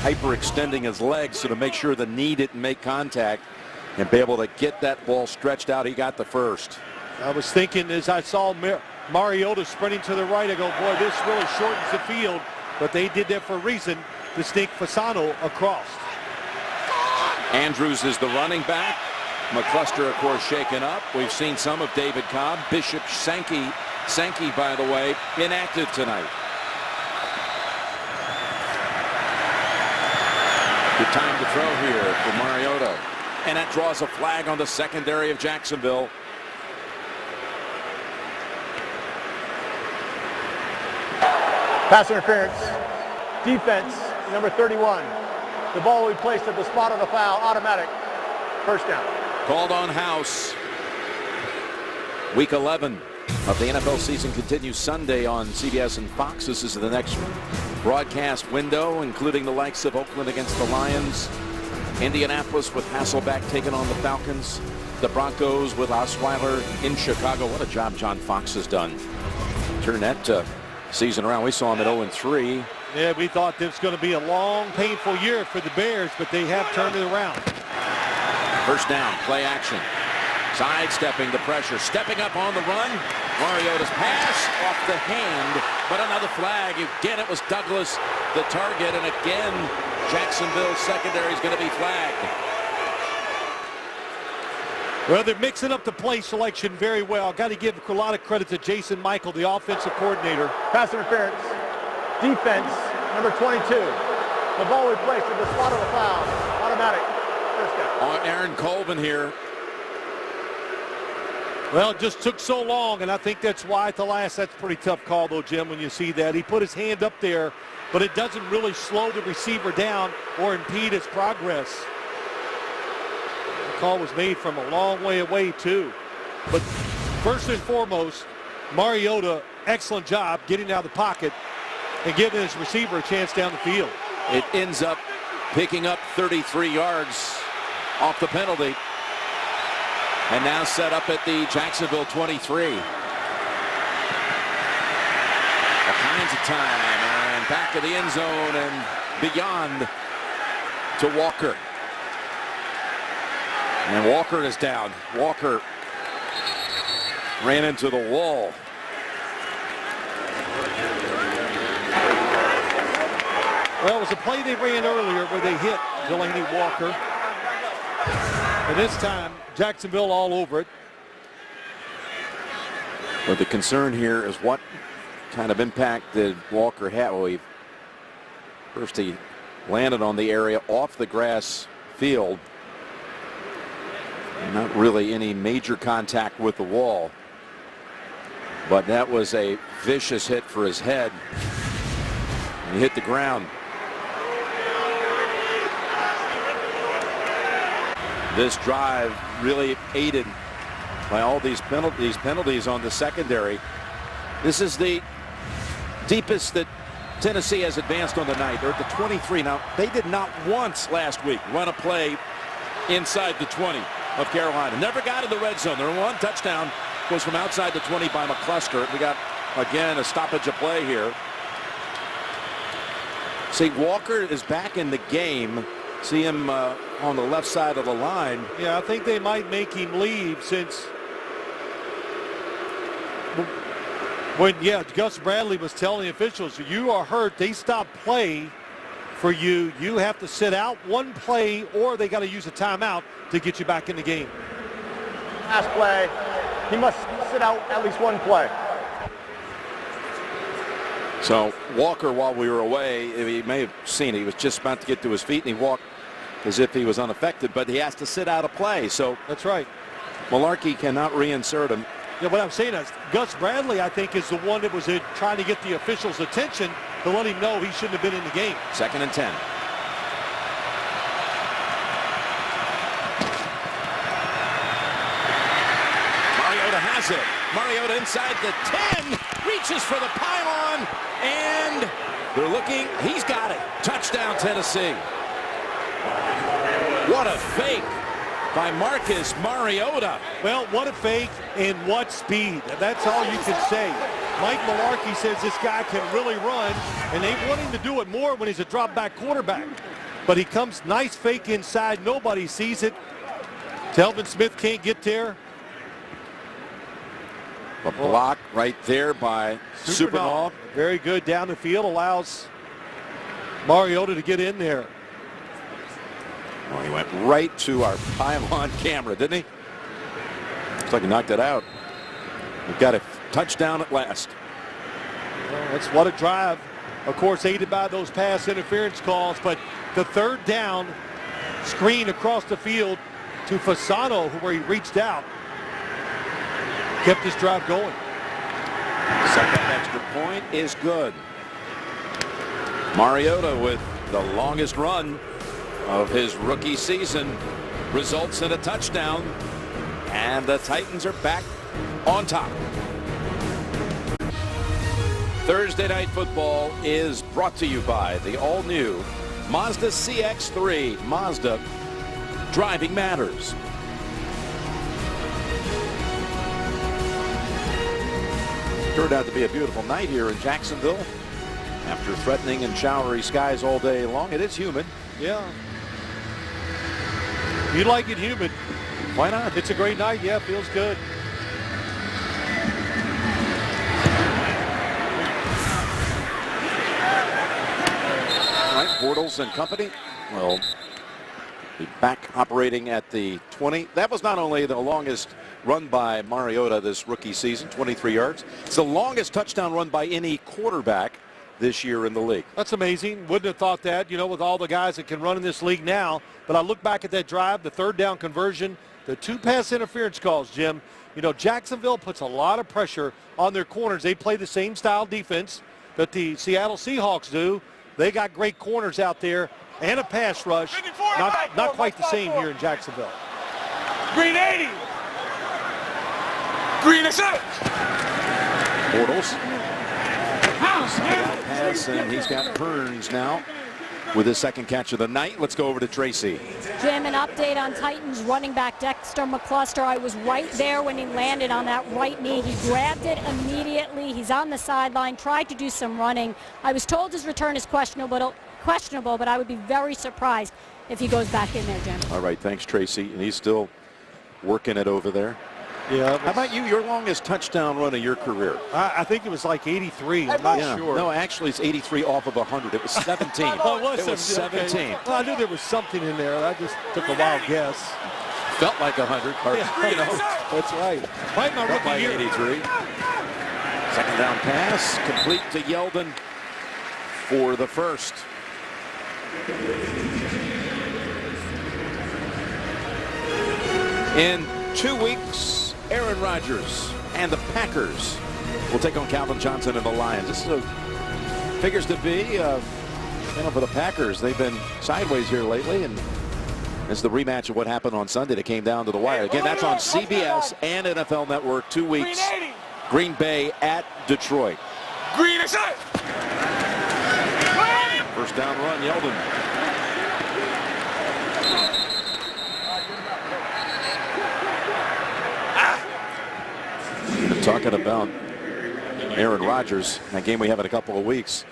hyperextending his legs so to make sure the knee didn't make contact and be able to get that ball stretched out. He got the first. I was thinking as I saw Mariota sprinting to the right, I go, boy, this really shortens the field. But they did that for a reason to sneak Fasano across. Andrews is the running back. McCluster, of course, shaken up. We've seen some of David Cobb. Bishop Sankey, by the way, inactive tonight. Good time to throw here for Mariota. And that draws a flag on the secondary of Jacksonville. Pass interference. Defense, number 31. The ball will be placed at the spot of the foul. Automatic. First down. Called on House. Week 11 of the NFL season continues Sunday on CBS and Fox. This is the next broadcast window, including the likes of Oakland against the Lions, Indianapolis with Hasselbeck taking on the Falcons, the Broncos with Osweiler in Chicago. What a job John Fox has done. Turn that season around. We saw him at 0-3. Yeah, we thought this was going to be a long, painful year for the Bears, but they have turned it around. First down, play action. Sidestepping the pressure, stepping up on the run. Mariota's pass off the hand, but another flag. Again, it was Douglas, the target, and again, Jacksonville's secondary is going to be flagged. Well, they're mixing up the play selection very well. Got to give a lot of credit to Jason Michael, the offensive coordinator. Pass interference. Defense, number 22. The ball we placed at the spot of the foul. Automatic. First down. Aaron Colvin here. Well, it just took so long, and I think that's why at the last, that's a pretty tough call, though, Jim, when you see that. He put his hand up there, but it doesn't really slow the receiver down or impede his progress. The call was made from a long way away, too. But first and foremost, Mariota, excellent job getting out of the pocket and giving his receiver a chance down the field. It ends up picking up 33 yards off the penalty. And now set up at the Jacksonville 23. All kinds of time, and back of the end zone and beyond to Walker. And Walker is down. Walker ran into the wall. Well, it was a play they ran earlier where they hit Delaney Walker. And this time, Jacksonville all over it. But the concern here is what kind of impact did Walker have? Well, first he landed on the area off the grass field. Not really any major contact with the wall. But that was a vicious hit for his head. He hit the ground. This drive really aided by all these penalties on the secondary. This is the deepest that Tennessee has advanced on the night. They're at the 23. Now, they did not once last week run a play inside the 20 of Carolina. Never got in the red zone. Their one touchdown was from outside the 20 by McCluster. We got, again, a stoppage of play here. See, Walker is back in the game. See him on the left side of the line. Yeah, I think they might make him leave since when, Gus Bradley was telling the officials, you are hurt, they stop play for you. You have to sit out one play or they got to use a timeout to get you back in the game. Last play, he must sit out at least one play. So Walker, while we were away, he may have seen it. He was just about to get to his feet, and he walked as if he was unaffected, but he has to sit out a play. So that's right. Malarkey cannot reinsert him. Yeah, what I'm saying is Gus Bradley, I think, is the one that was trying to get the officials' attention to let him know he shouldn't have been in the game. 2nd and 10. Mariota has it. Mariota inside the 10, reaches for the pylon, and they're looking. He's got it. Touchdown, Tennessee. What a fake by Marcus Mariota. Well, what a fake and what speed. That's all you can say. Mike Malarkey says this guy can really run, and they want him to do it more when he's a drop-back quarterback. But he comes nice fake inside. Nobody sees it. Telvin Smith can't get there. A block right there by Supernall. Very good down the field. Allows Mariota to get in there. Oh, he went right to our pylon camera, didn't he? Looks like he knocked it out. We've got a touchdown at last. Well, that's what a drive. Of course, aided by those pass interference calls, but the third down screen across the field to Fasano, where he reached out, kept this drive going. Second extra point is good. Mariota with the longest run of his rookie season results in a touchdown, and the Titans are back on top. Thursday Night Football is brought to you by the all-new Mazda CX-3. Mazda, driving matters. Turned out to be a beautiful night here in Jacksonville. After threatening and showery skies all day long, it is humid. Yeah. You like it humid. Why not? It's a great night. Yeah, feels good. All right, Bortles and company will be back operating at the 20. That was not only the longest run by Mariota this rookie season, 23 yards. It's the longest touchdown run by any quarterback this year in the league. That's amazing. Wouldn't have thought that, you know, with all the guys that can run in this league now. But I look back at that drive, the third down conversion, the 2 pass interference calls, Jim. You know, Jacksonville puts a lot of pressure on their corners. They play the same style defense that the Seattle Seahawks do. They got great corners out there and a pass rush. Not quite the same here in Jacksonville. Green 80. Green is up. Bortles. Pass, and he's got Burns now with his second catch of the night. Let's go over to Tracy. Jim, an update on Titans running back Dexter McCluster. I was right there when he landed on that right knee. He grabbed it immediately. He's on the sideline, tried to do some running. I was told his return is questionable, but I would be very surprised if he goes back in there, Jim. All right, thanks, Tracy. And he's still working it over there. Yeah. How about you? Your longest touchdown run of your career? I think it was like 83. I'm not sure. No, actually, it's 83 off of 100. It was 17. It was 17. Okay. Well, I knew there was something in there. I just took a wild guess. Felt like 100. Or, you know, that's right. Right, my rookie year. 83. Second down pass, complete to Yeldon for the first. In 2 weeks, Aaron Rodgers and the Packers will take on Calvin Johnson and the Lions. This is figures to be, you know, for the Packers. They've been sideways here lately, and it's the rematch of what happened on Sunday that came down to the wire. Again, that's on CBS and NFL Network. 2 weeks. Green Bay at Detroit. Green is up. First down run, Yeldon. Talking about Aaron Rodgers, that game we have in a couple of weeks.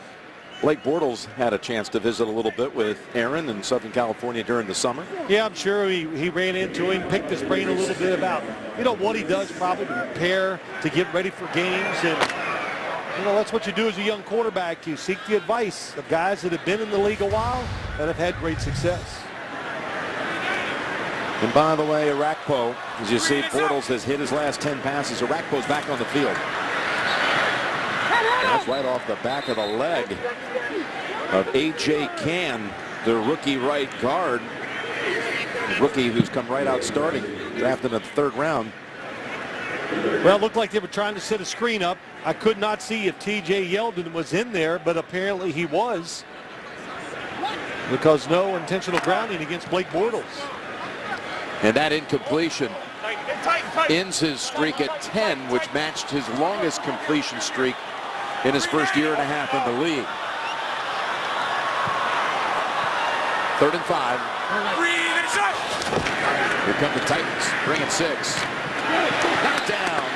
Blake Bortles had a chance to visit a little bit with Aaron in Southern California during the summer. Yeah, I'm sure he ran into him, picked his brain a little bit about, you know, what he does probably to prepare, to get ready for games. And, you know, that's what you do as a young quarterback. You seek the advice of guys that have been in the league a while and have had great success. And by the way, Arakpo, as you see, Bortles has hit his last 10 passes. Arakpo's back on the field. That's right off the back of the leg of A.J. Cann, the rookie right guard. The rookie who's come right out starting, drafted in the 3rd round. Well, it looked like they were trying to set a screen up. I could not see if T.J. Yeldon was in there, but apparently he was, because no intentional grounding against Blake Bortles. And that incompletion ends his streak at 10, which matched his longest completion streak in his first year and a half in the league. 3rd and 5. Here come the Titans, bringing 6. Knocked down,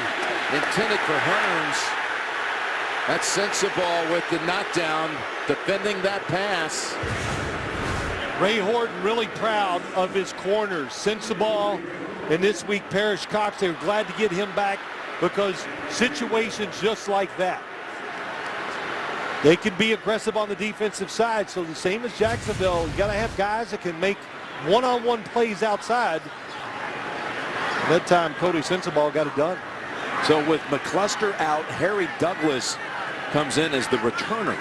intended for Hearns. That's Sensabaugh with the knockdown, defending that pass. Ray Horton really proud of his corners. Sensabaugh and this week Parrish Cox, they were glad to get him back because situations just like that, they can be aggressive on the defensive side. So the same as Jacksonville, you got to have guys that can make one-on-one plays outside. And that time, Cody Sensabaugh got it done. So with McCluster out, Harry Douglas comes in as the returner.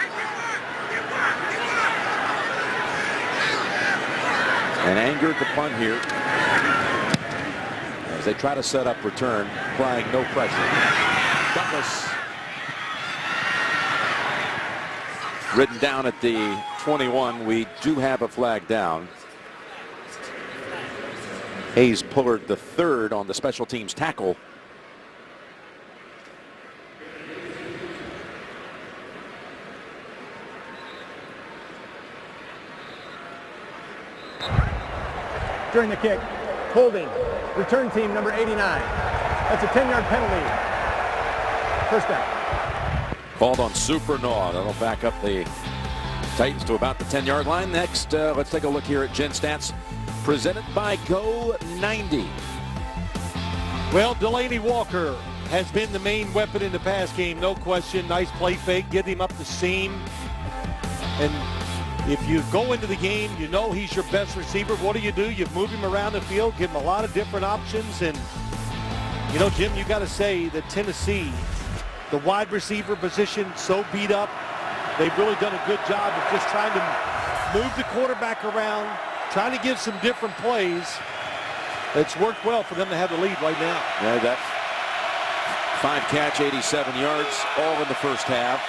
And angered the punt here as they try to set up return, applying no pressure. Douglas ridden down at the 21. We do have a flag down. Hayes Pullard the 3rd on the special teams tackle. During the kick, holding, return team number 89. That's a 10-yard penalty. First down. Called on Super Gnaw. That'll back up the Titans to about the 10-yard line. Next, let's take a look here at Gen Stats, presented by Go 90. Well, Delaney Walker has been the main weapon in the pass game, no question. Nice play fake, get him up the seam. And if you go into the game, you know he's your best receiver. What do? You move him around the field, give him a lot of different options. And, you know, Jim, you got to say that Tennessee, the wide receiver position, so beat up. They've really done a good job of just trying to move the quarterback around, trying to give some different plays. It's worked well for them to have the lead right now. Yeah, that 5-catch, 87 yards, all in the first half.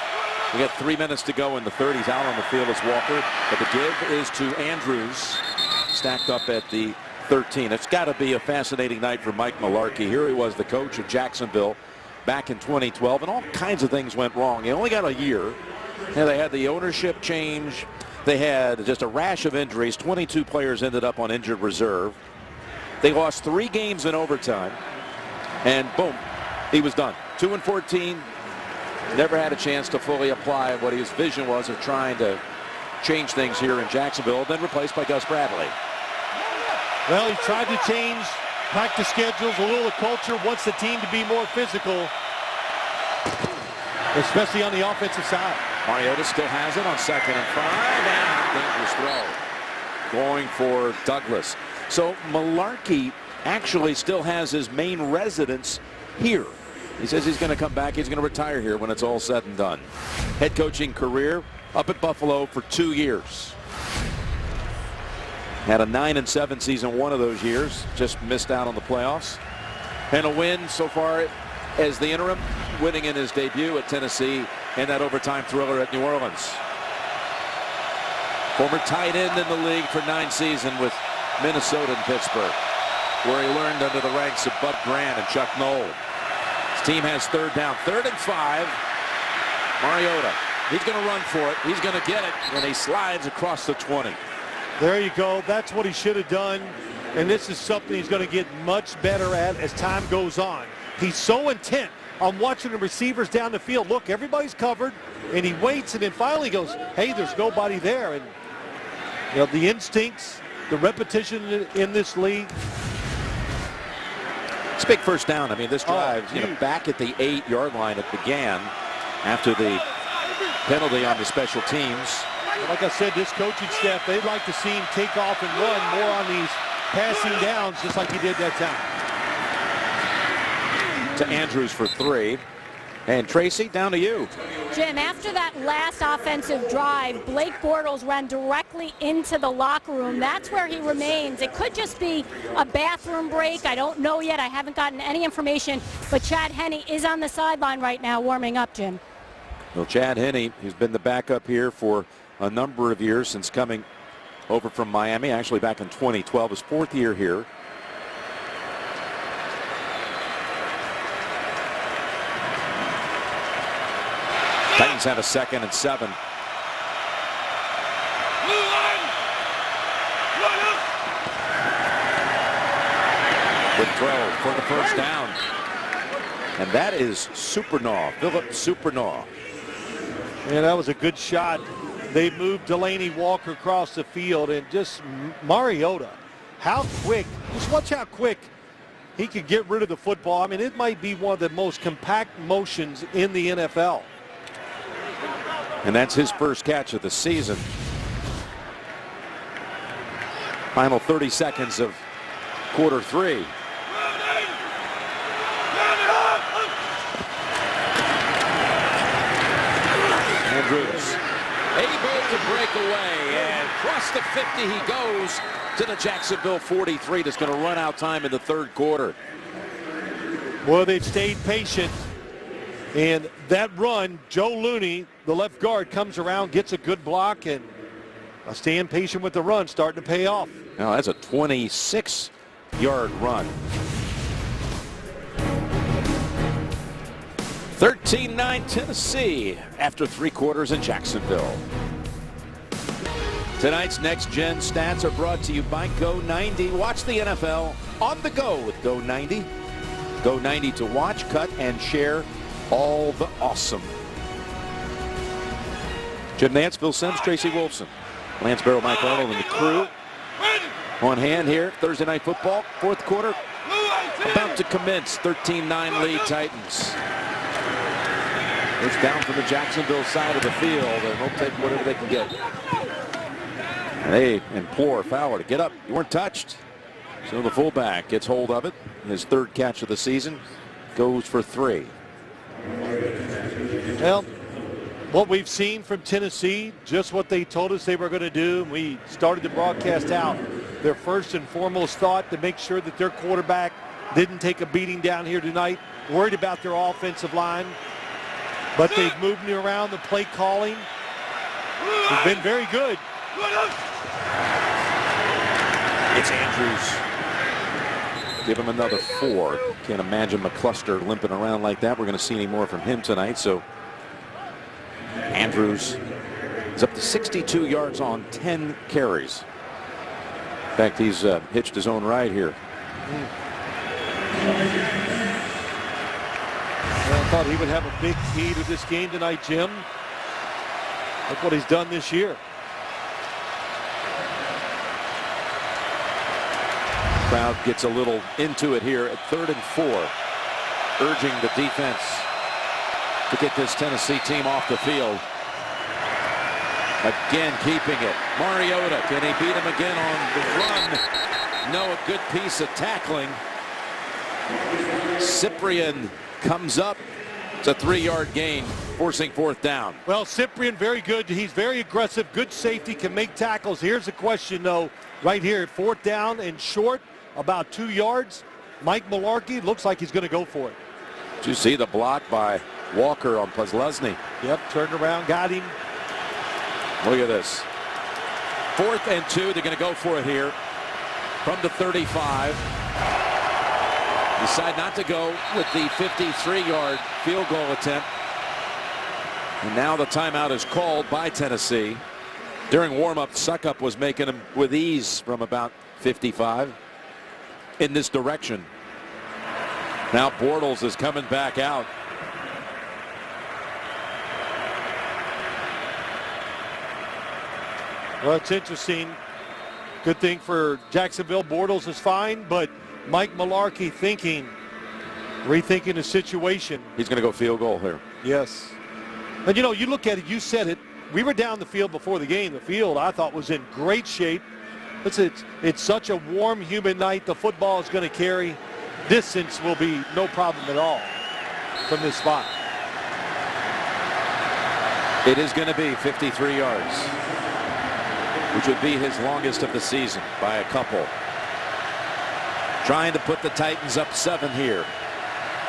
We got 3 minutes to go in the third. He's out on the field as Walker, but the give is to Andrews, stacked up at the 13. It's got to be a fascinating night for Mike Mularkey. Here he was, the coach of Jacksonville back in 2012, and all kinds of things went wrong. He only got a year. And they had the ownership change. They had just a rash of injuries. 22 players ended up on injured reserve. They lost 3 games in overtime, and boom, he was done. 2-14. Never had a chance to fully apply what his vision was of trying to change things here in Jacksonville, then replaced by Gus Bradley. Well, he tried to change practice schedules, a little of culture, wants the team to be more physical, especially on the offensive side. Mariota still has it on 2nd and 5, and dangerous throw. Going for Douglas. So Mularkey actually still has his main residence here. He says he's going to come back. He's going to retire here when it's all said and done. Head coaching career up at Buffalo for 2 years. Had a 9-7 season one of those years. Just missed out on the playoffs. And a win so far as the interim, winning in his debut at Tennessee and that overtime thriller at New Orleans. Former tight end in the league for 9 seasons with Minnesota and Pittsburgh, where he learned under the ranks of Bud Grant and Chuck Noll. His team has 3rd down, 3rd and 5. Mariota, he's going to run for it. He's going to get it, and he slides across the 20. There you go. That's what he should have done. And this is something he's going to get much better at as time goes on. He's so intent on watching the receivers down the field. Look, everybody's covered, and he waits, and then finally goes, hey, there's nobody there. And, you know, the instincts, the repetition in this league. It's a big first down. I mean, this drive, back at the 8-yard line, it began after the penalty on the special teams. Like I said, this coaching staff, they'd like to see him take off and run more on these passing downs, just like he did that time. To Andrews for 3. And Tracy, down to you. Jim, after that last offensive drive, Blake Bortles ran directly into the locker room. That's where he remains. It could just be a bathroom break. I don't know yet. I haven't gotten any information. But Chad Henne is on the sideline right now warming up, Jim. Well, Chad Henne, who's been the backup here for a number of years since coming over from Miami, actually back in 2012, his 4th year here. Titans have a 2nd and 7. With 12 for the first down. And that is Supernaw, Philip Supernaw. Yeah, that was a good shot. They moved Delaney Walker across the field, and just Mariota, how quick, just watch how quick he could get rid of the football. I mean, it might be one of the most compact motions in the NFL. And that's his first catch of the season. Final 30 seconds of quarter 3. Andrews able to break away, and across the 50 he goes to the Jacksonville 43. That's going to run out time in the 3rd quarter. Well, they've stayed patient. And that run, Joe Looney, the left guard, comes around, gets a good block, and staying patient with the run, starting to pay off. Now that's a 26-yard run. 13-9 Tennessee after 3 quarters in Jacksonville. Tonight's Next Gen Stats are brought to you by Go 90. Watch the NFL on the go with Go 90. Go 90 to watch, cut, and share all the awesome. Jim Nance, Phil Simms, Tracy Wolfson, Lance Barrow, Mike Arnold, and the crew on hand here. Thursday Night Football, fourth quarter about to commence. 13-9 lead Titans. It's down from the Jacksonville side of the field, and they'll take whatever they can get. And they implore Fowler to get up. You weren't touched. So the fullback gets hold of it. His third catch of the season, goes for 3. Well, what we've seen from Tennessee, just what they told us they were going to do. We started the broadcast out. Their first and foremost thought to make sure that their quarterback didn't take a beating down here tonight. Worried about their offensive line. But they've moved me around. The play calling has been very good. It's Andrews. Give him another 4. Can't imagine McCluster limping around like that. We're going to see any more from him tonight. So Andrews is up to 62 yards on 10 carries. In fact, he's hitched his own ride here. Well, I thought he would have a big key to this game tonight, Jim. Look what he's done this year. Crowd gets a little into it here at 3rd and 4, urging the defense to get this Tennessee team off the field. Again, keeping it. Mariota, can he beat him again on the run? No, a good piece of tackling. Cyprian comes up. It's a 3-yard gain, forcing 4th down. Well, Cyprian, very good. He's very aggressive, good safety, can make tackles. Here's the question, though, right here, 4th down and short, about 2 yards. Mike Mularkey looks like he's going to go for it. Did you see the block by Walker on Posluszny? Yep, turned around, got him. Look at this. 4th and 2, they're going to go for it here from the 35. Decide not to go with the 53-yard field goal attempt. And now the timeout is called by Tennessee. During warm-up, Suckup was making them with ease from about 55 in this direction. Now Bortles is coming back out. Well, it's interesting. Good thing for Jacksonville. Bortles is fine, but Mike Mularkey rethinking the situation. He's going to go field goal here. Yes. And, you know, you look at it, you said it. We were down the field before the game. The field, I thought, was in great shape. It's such a warm, humid night. The football is going to carry. Distance will be no problem at all from this spot. It is going to be 53 yards, which would be his longest of the season by a couple. Trying to put the Titans up 7 here.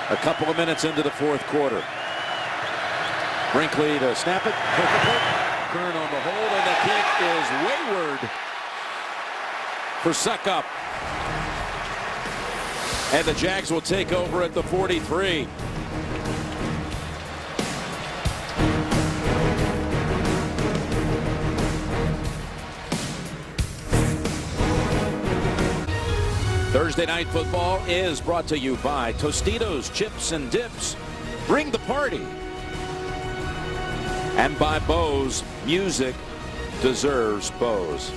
A couple of minutes into the 4th quarter. Brinkley to snap it. Kern on the hold, and the kick is wayward for Suckup. And the Jags will take over at the 43. Thursday Night Football is brought to you by Tostitos Chips and Dips. Bring the party. And by Bose. Music deserves Bose.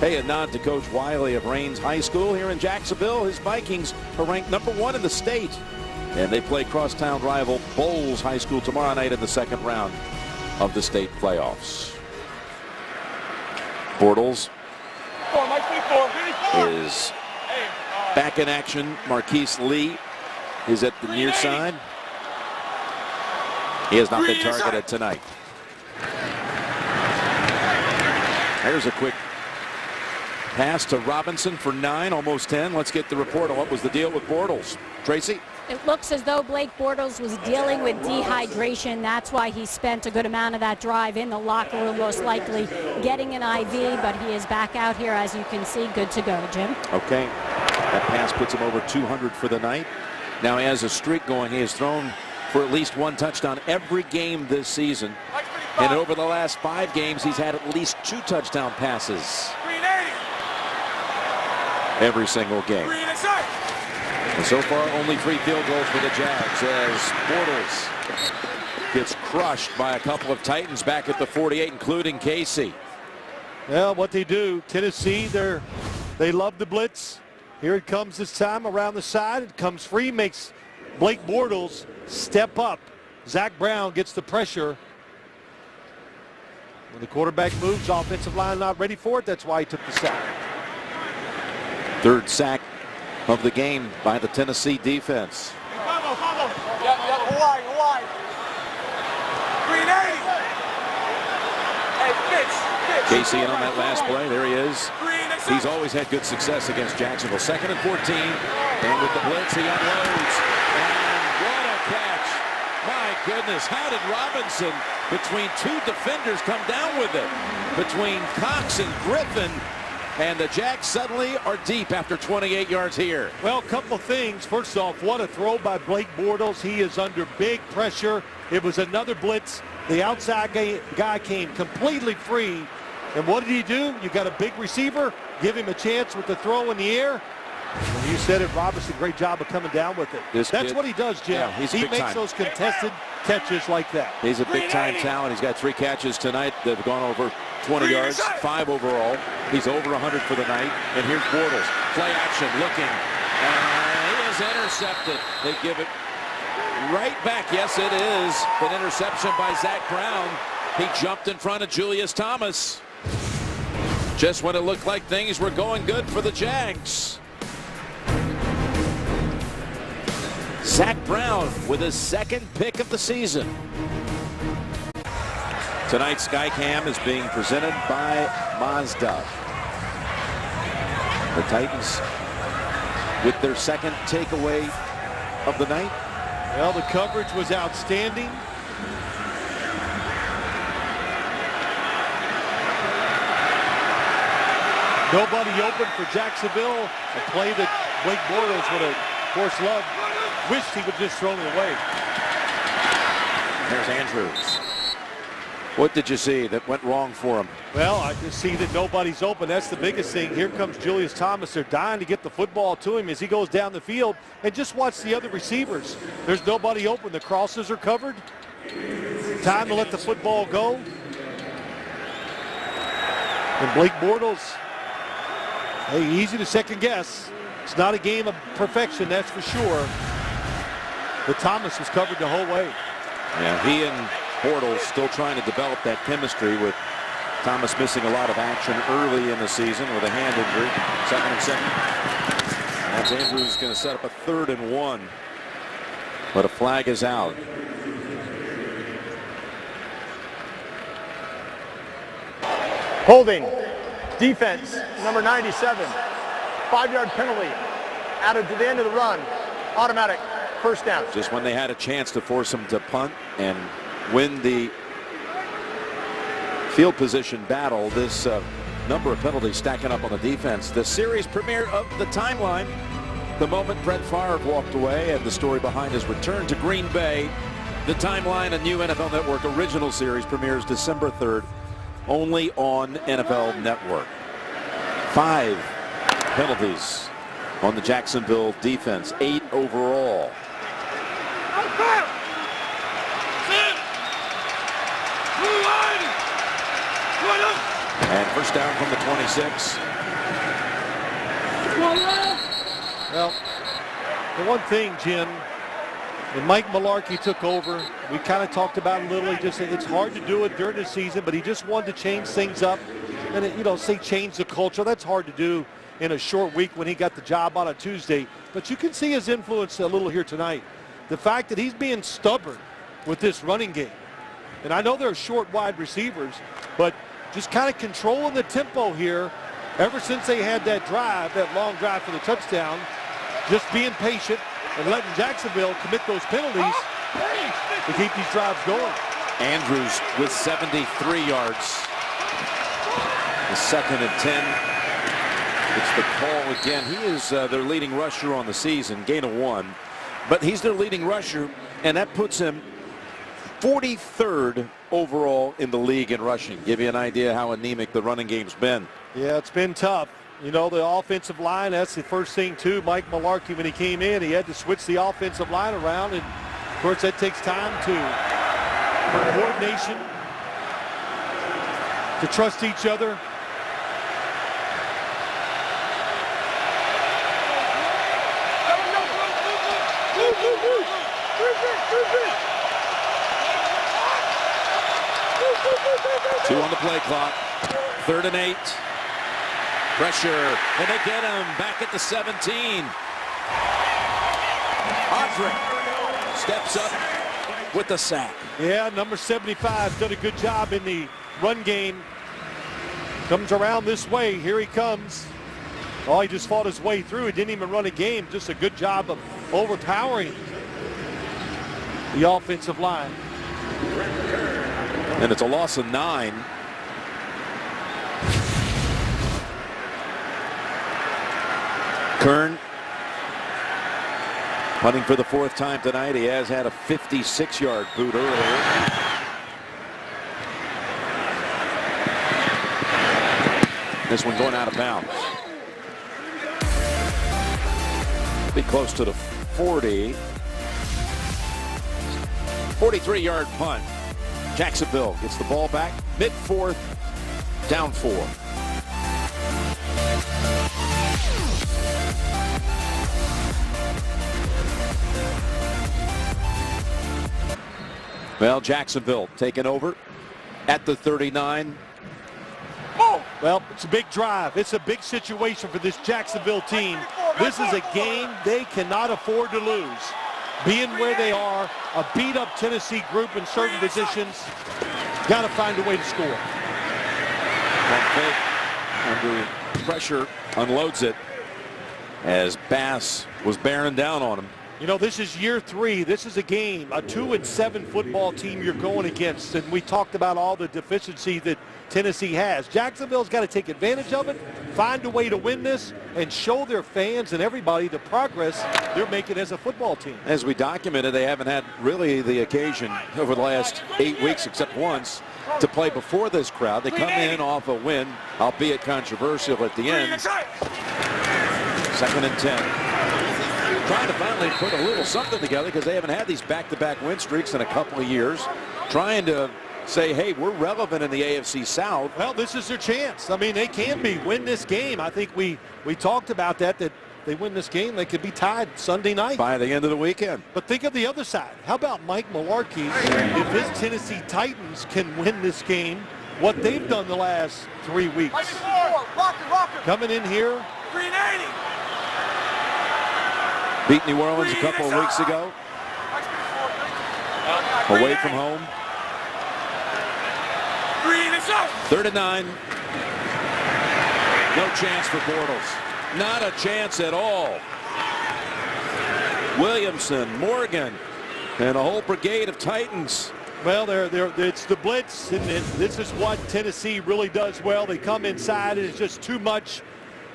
Hey, a nod to Coach Wiley of Raines High School here in Jacksonville. His Vikings are ranked #1 in the state. And they play crosstown rival Bowles High School tomorrow night in the 2nd round of the state playoffs. Bortles is back in action. Marquise Lee is at the near side. He has not been targeted tonight. There's a quick pass to Robinson for 9, almost 10. Let's get the report on what was the deal with Bortles. Tracy? It looks as though Blake Bortles was dealing with dehydration. That's why he spent a good amount of that drive in the locker room, most likely getting an IV, but he is back out here, as you can see, good to go, Jim. Okay. That pass puts him over 200 for the night. Now he has a streak going. He has thrown for at least 1 touchdown every game this season. And over the last 5 games, he's had at least 2 touchdown passes. Every single game. And so far, only 3 field goals for the Jags as Bortles gets crushed by a couple of Titans back at the 48, including Casey. Well, what they do, Tennessee, they love the blitz. Here it comes this time around the side. It comes free, makes Blake Bortles step up. Zach Brown gets the pressure. When the quarterback moves, offensive line not ready for it. That's why he took the sack. Third sack of the game by the Tennessee defense. Green 80. Hey, Fitz. Casey in on that last play. There he is. He's always had good success against Jacksonville. 2nd and 14. And with the blitz, he unloads. And what a catch. My goodness, how did Robinson, between two defenders, come down with it? Between Cox and Griffin. And the Jags suddenly are deep after 28 yards here. Well, a couple things. First off, what a throw by Blake Bortles. He is under big pressure. It was another blitz. The outside guy came completely free. And what did he do? You got a big receiver. Give him a chance with the throw in the air. And you said it, Robinson, great job of coming down with it. That's what he does, Jim. Yeah, he makes those contested catches like that. He's a big-time talent. He's got 3 catches tonight that have gone over 20 yards, 5 overall. He's over 100 for the night. And here's Bortles. Play action, looking. And he is intercepted. They give it right back. Yes, it is. An interception by Zach Brown. He jumped in front of Julius Thomas. Just when it looked like things were going good for the Jags. Zach Brown with his 2nd pick of the season. Tonight's Skycam is being presented by Mazda. The Titans with their 2nd takeaway of the night. Well, the coverage was outstanding. Nobody open for Jacksonville. A play that Blake Bortles would have, of course, loved. Wished he would just throw it away. There's Andrews. What did you see that went wrong for him? Well, I just see that nobody's open. That's the biggest thing. Here comes Julius Thomas. They're dying to get the football to him as he goes down the field. And just watch the other receivers. There's nobody open. The crosses are covered. Time to let the football go. And Blake Bortles, hey, easy to second guess. It's not a game of perfection, that's for sure. But Thomas was covered the whole way. Yeah, he and Bortles still trying to develop that chemistry, with Thomas missing a lot of action early in the season with a hand injury. 2nd and 7. That's Andrews going to set up a 3rd and 1. But a flag is out. Holding. Defense, number 97. 5-yard penalty. Added to the end of the run. Automatic. 1st down. Just when they had a chance to force him to punt and win the field position battle, this number of penalties stacking up on the defense. The series premiere of the timeline, the moment Brett Favre walked away, and the story behind his return to Green Bay. The Timeline, a new NFL Network original series, premieres December 3rd, only on NFL Network. 5 penalties on the Jacksonville defense, 8 overall. And 1st down from the 26. Well, the one thing, Jim, when Mike Mularkey took over, we kind of talked about it a little. He just said it's hard to do it during the season, but he just wanted to change things up. And, say change the culture. That's hard to do in a short week when he got the job on a Tuesday. But you can see his influence a little here tonight. The fact that he's being stubborn with this running game. And I know they're short wide receivers, but just kind of controlling the tempo here ever since they had that drive, that long drive for the touchdown, just being patient and letting Jacksonville commit those penalties to keep these drives going. Andrews with 73 yards. The 2nd and 10. It's the call again. He is their leading rusher on the season, gain of 1. But he's their leading rusher, and that puts him 43rd overall in the league in rushing. Give you an idea how anemic the running game's been. Yeah, it's been tough. The offensive line, that's the first thing, too. Mike Mularkey, when he came in, he had to switch the offensive line around, and, of course, that takes time to coordination, to trust each other. Two on the play clock. 3rd and 8. Pressure, and they get him back at the 17. Audric steps up with the sack. Yeah, number 75 done a good job in the run game. Comes around this way. Here he comes. Oh, he just fought his way through. He didn't even run a game. Just a good job of overpowering the offensive line. And it's a loss of 9. Kern punting for the 4th time tonight. He has had a 56-yard boot earlier. This one going out of bounds. Be close to the 40. 43-yard punt. Jacksonville gets the ball back. Mid-4th, down 4. Well, Jacksonville taking over at the 39. Well, it's a big drive. It's a big situation for this Jacksonville team. This is a game they cannot afford to lose. Being where they are, a beat-up Tennessee group in certain positions, got to find a way to score. Under pressure, unloads it as Bass was bearing down on him. You know, this is year 3. This is a game, a 2-7 football team you're going against, and we talked about all the deficiency that Tennessee has. Jacksonville's got to take advantage of it, find a way to win this, and show their fans and everybody the progress they're making as a football team. As we documented, they haven't had really the occasion over the last 8 weeks, except once, to play before this crowd. They come in off a win, albeit controversial at the end. 2nd and 10. Trying to finally put a little something together because they haven't had these back-to-back win streaks in a couple of years. Trying to say, hey, we're relevant in the AFC South. Well, this is their chance. I mean, they can win this game. I think we talked about that they win this game, they could be tied Sunday night. By the end of the weekend. But think of the other side. How about Mike Mularkey? If his Tennessee Titans can win this game, what they've done the last 3 weeks. Coming in here. 380. Beat New Orleans a couple of weeks ago. Away from home. 3rd and 9. No chance for Bortles. Not a chance at all. Williamson, Morgan, and a whole brigade of Titans. Well, it's the blitz, and this is what Tennessee really does well. They come inside, and it's just too much.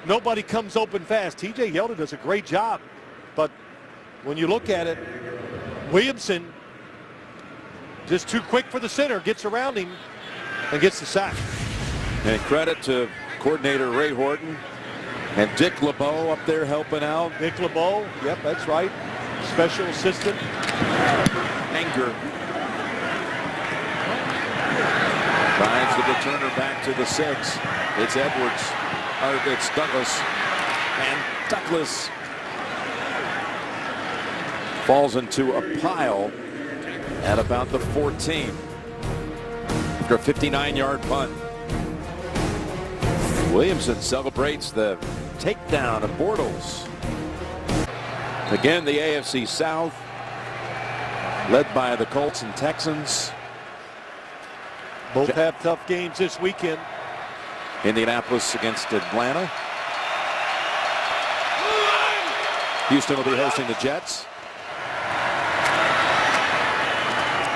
Nobody comes open fast. TJ Yeldon does a great job. But when you look at it, Williamson just too quick for the center, gets around him and gets the sack. And credit to coordinator Ray Horton and Dick LeBeau up there helping out. Dick LeBeau, yep, that's right. Special assistant. Anger. Drives the returner back to the 6. It's Edwards. Or it's Douglas. And Douglas falls into a pile at about the 14 after a 59-yard punt. Williamson celebrates the takedown of Bortles. Again, the AFC South led by the Colts and Texans. Both have tough games this weekend. Indianapolis against Atlanta. Houston will be hosting the Jets.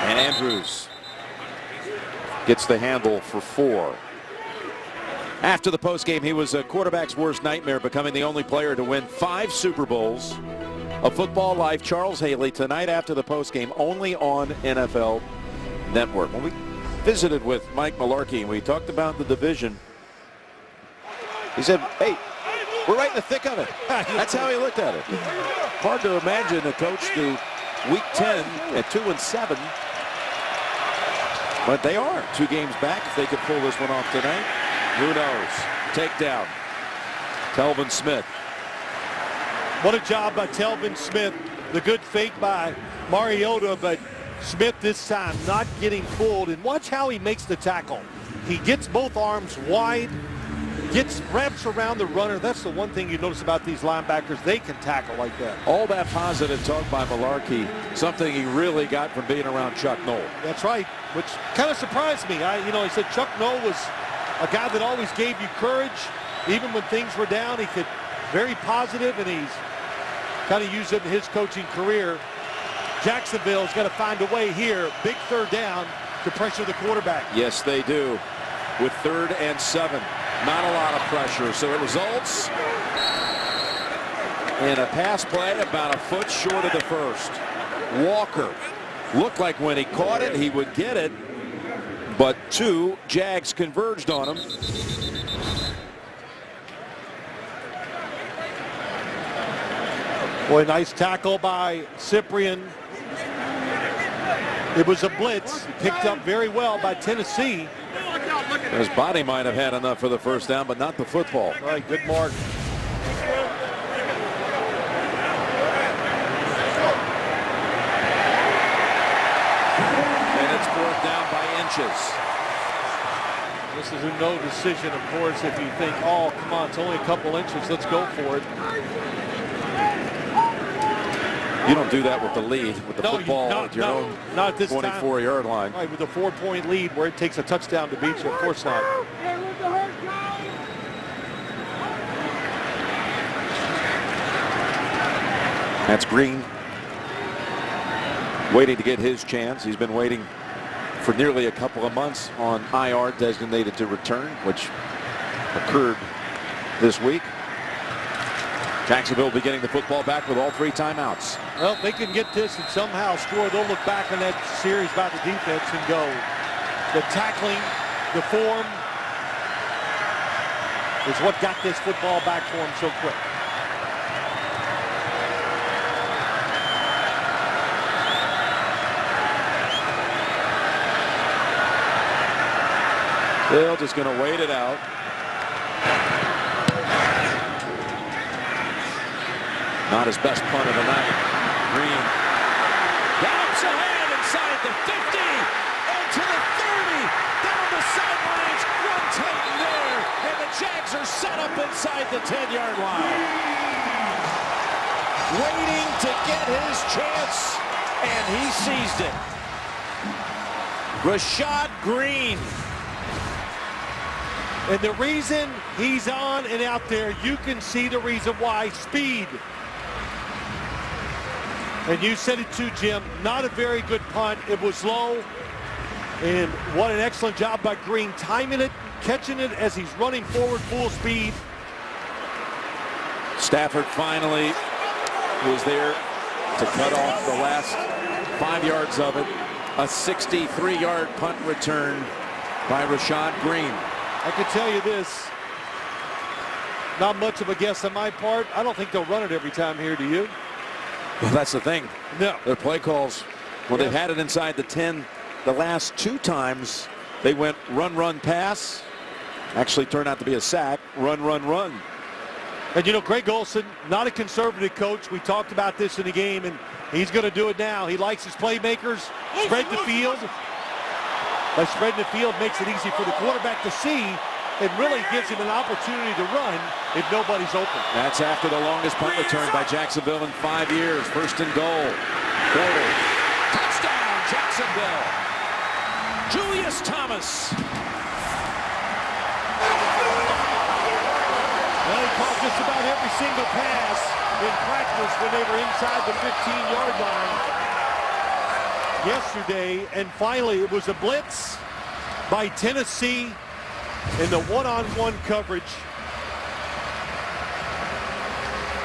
And Andrews gets the handle for 4. After the postgame, he was a quarterback's worst nightmare, becoming the only player to win 5 Super Bowls. A football life, Charles Haley, tonight after the postgame, only on NFL Network. When we visited with Mike Mularkey and we talked about the division, he said, hey, we're right in the thick of it. That's how he looked at it. Hard to imagine a coach through week 10 at 2-7 But they are 2 games back. If they could pull this one off tonight, who knows? Takedown. Telvin Smith. What a job by Telvin Smith. The good fake by Mariota, but Smith this time not getting fooled. And watch how he makes the tackle. He gets both arms wide, wraps around the runner. That's the one thing you notice about these linebackers. They can tackle like that. All that positive talk by Malarkey, something he really got from being around Chuck Noll. That's right, which kind of surprised me. He said Chuck Noll was a guy that always gave you courage. Even when things were down, he could very positive, and he's kind of used it in his coaching career. Jacksonville's got to find a way here. Big 3rd down to pressure the quarterback. Yes, they do. With 3rd and 7. Not a lot of pressure, so it results in a pass play about a foot short of the first. Walker looked like when he caught it, he would get it, but 2 Jags converged on him. Boy, nice tackle by Cyprien. It was a blitz, picked up very well by Tennessee. His body might have had enough for the first down, but not the football. All right, good mark. And it's 4th down by inches. This is a no decision, of course, if you think, oh, come on, it's only a couple inches, let's go for it. You don't do that with the lead, with the football at your own not at this 24-yard line. Right, with a 4-point lead where it takes a touchdown to beat you. Of course not. That's Green waiting to get his chance. He's been waiting for nearly a couple of months on IR, designated to return, which occurred this week. Jacksonville will be getting the football back with all 3 timeouts. Well, if they can get this and somehow score, they'll look back on that series about the defense and go, the tackling, the form is what got this football back for them so quick. They're just going to wait it out. Not his best punt of the night. Green gallops ahead inside the 50 and to the 30, down the sidelines. Run tight there, and the Jags are set up inside the 10-yard line. Waiting to get his chance, and he seized it. Rashad Green. And the reason he's on and out there, you can see the reason why. Speed. And you said it too, Jim. Not a very good punt. It was low. And what an excellent job by Green, timing it, catching it as he's running forward full speed. Stafford finally was there to cut off the last 5 yards of it. A 63-yard punt return by Rashad Green. I can tell you this, not much of a guess on my part. I don't think they'll run it every time here, do you? Well, that's the thing. No. Their play calls, when they've had it inside the 10, the last 2 times they went run, run, pass. Actually turned out to be a sack. Run, run, run. And you know, Greg Olson, not a conservative coach. We talked about this in the game, and he's going to do it now. He likes his playmakers. Spread the field. By spreading the field makes it easy for the quarterback to see. It really gives him an opportunity to run if nobody's open. That's after the longest punt return by Jacksonville in 5 years. 1st and goal. Porter. Touchdown, Jacksonville. Julius Thomas. Well, he caught just about every single pass in practice when they were inside the 15-yard line yesterday. And finally, it was a blitz by Tennessee in the one-on-one coverage.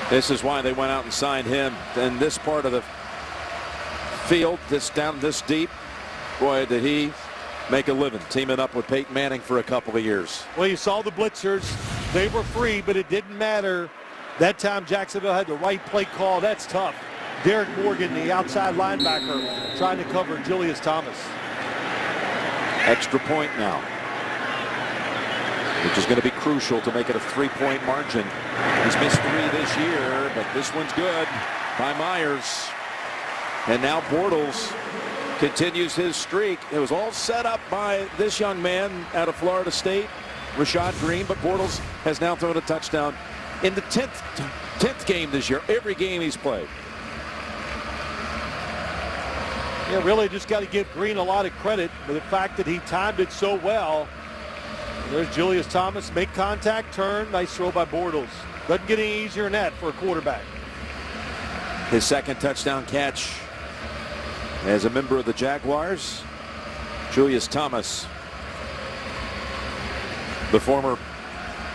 This is why they went out and signed him. In this part of the field, down this deep, boy, did he make a living, teaming up with Peyton Manning for a couple of years. Well, you saw the blitzers. They were free, but it didn't matter. That time, Jacksonville had the right play call. That's tough. Derek Morgan, the outside linebacker, trying to cover Julius Thomas. Extra point now, which is going to be crucial to make it a 3-point margin. He's missed 3 this year, but this one's good by Myers. And now Bortles continues his streak. It was all set up by this young man out of Florida State, Rashad Green, but Bortles has now thrown a touchdown in the 10th game this year, every game he's played. Yeah, really just got to give Green a lot of credit for the fact that he timed it so well. There's Julius Thomas, make contact, turn, nice throw by Bortles. Doesn't get any easier than that for a quarterback. His second touchdown catch as a member of the Jaguars. Julius Thomas, the former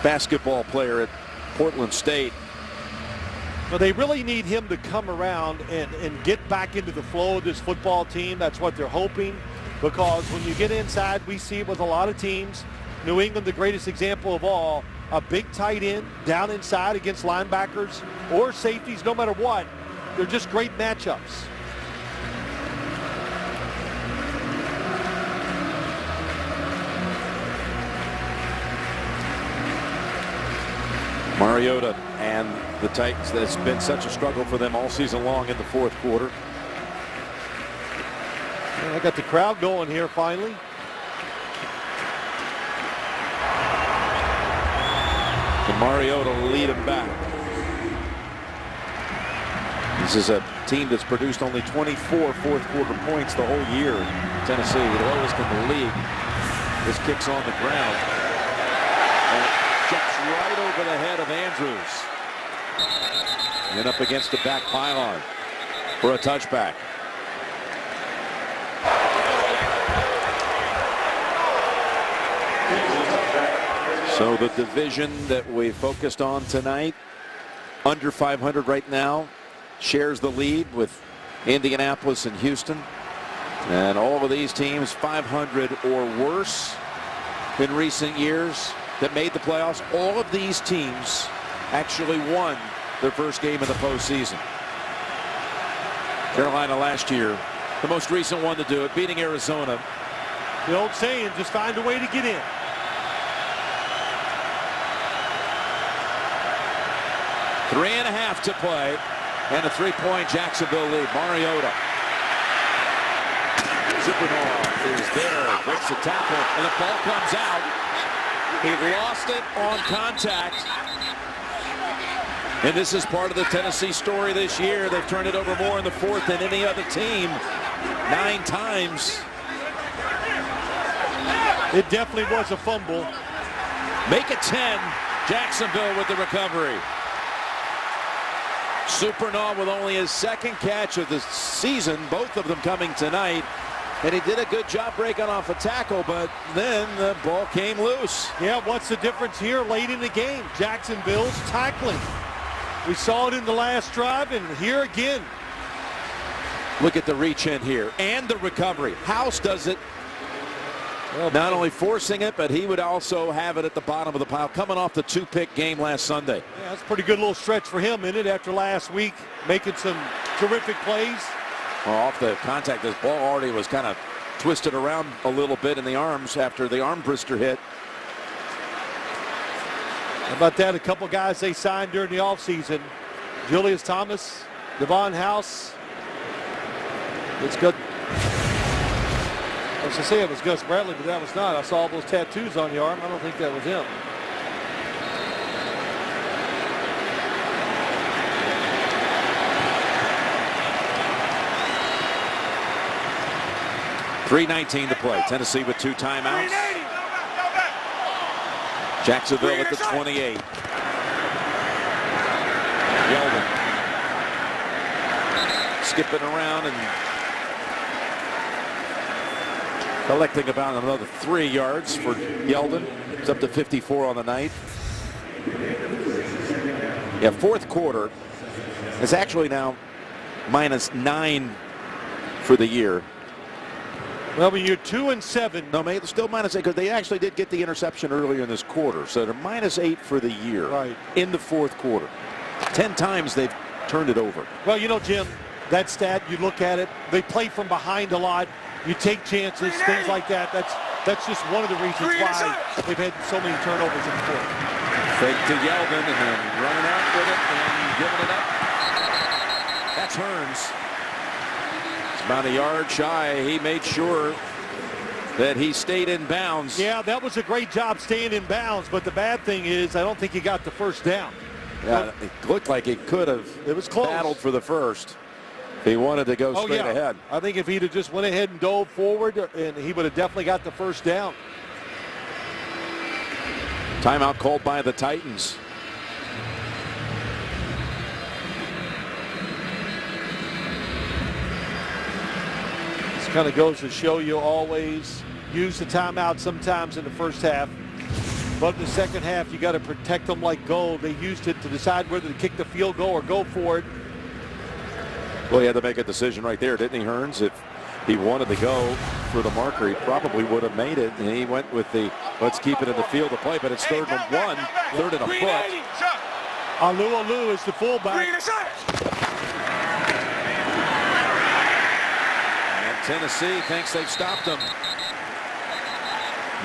basketball player at Portland State. Well, they really need him to come around and get back into the flow of this football team. That's what they're hoping, because when you get inside, we see it with a lot of teams. New England, the greatest example of all, a big tight end down inside against linebackers or safeties, no matter what. They're just great matchups. Mariota and the Titans, that's been such a struggle for them all season long in the fourth quarter. And I got the crowd going here finally. And Mariota lead him back. This is a team that's produced only 24 fourth quarter points the whole year. Tennessee, the lowest in the league. This kick's on the ground. And it jumps right over the head of Andrews. And up against the back pylon for a touchback. So the division that we focused on tonight, under 500 right now, shares the lead with Indianapolis and Houston. And all of these teams 500 or worse in recent years that made the playoffs. All of these teams actually won their first game of the postseason. Carolina last year, the most recent one to do it, beating Arizona. The old saying, just find a way to get in. Three and a half to play, and a 3-point Jacksonville lead. Mariota. Supernova is there, breaks the tackle, and the ball comes out. He lost it on contact. And this is part of the Tennessee story this year. They've turned it over more in the fourth than any other team, 9 times. It definitely was a fumble. Make it 10. Jacksonville with the recovery. Supernova with only his second catch of the season, both of them coming tonight. And he did a good job breaking off a tackle, but then the ball came loose. Yeah, what's the difference here late in the game? Jacksonville's tackling. We saw it in the last drive, and here again. Look at the reach in here and the recovery. House does it. Well, not only forcing it, but he would also have it at the bottom of the pile, coming off the 2-pick game last Sunday. Yeah, that's a pretty good little stretch for him, isn't it, after last week, making some terrific plays. Well, off the contact, this ball already was kind of twisted around a little bit in the arms after the arm brister hit. How about that? A couple guys they signed during the offseason. Julius Thomas, Devon House. It's good. I was going to say it was Gus Bradley, but that was not. I saw all those tattoos on the arm. I don't think that was him. .319 to play. Tennessee with 2 timeouts. Jacksonville at the 28. Yeldon skipping around and collecting about another 3 yards for Yeldon. It's up to 54 on the night. Yeah, fourth quarter is actually now -9 for the year. Well, when you're 2-7. No, man, still -8 because they actually did get the interception earlier in this quarter. So they're -8 for the year in the fourth quarter. 10 times they've turned it over. Well, you know, Jim, that stat, you look at it, they play from behind a lot. You take chances, things like that. that's just one of the reasons why they've had so many turnovers in the fourth. Fake to Yeldon and then running out with it and giving it up. That's Hearns. It's about a yard shy. He made sure that he stayed in bounds. Yeah, that was a great job staying in bounds, but the bad thing is I don't think he got the first down. Yeah, it looked like he could have battled for the first. He wanted to go straight ahead. I think if he'd have just went ahead and dove forward, and he would have definitely got the first down. Timeout called by the Titans. This kind of goes to show you always use the timeout sometimes in the first half. But in the second half, you got to protect them like gold. They used it to decide whether to kick the field goal or go for it. Well, he had to make a decision right there, didn't he, Hearns? If he wanted to go for the marker, he probably would have made it. And he went with the, let's keep it in the field of play, but it's third and 1, third and a foot. Alu is the fullback. And Tennessee thinks they've stopped him.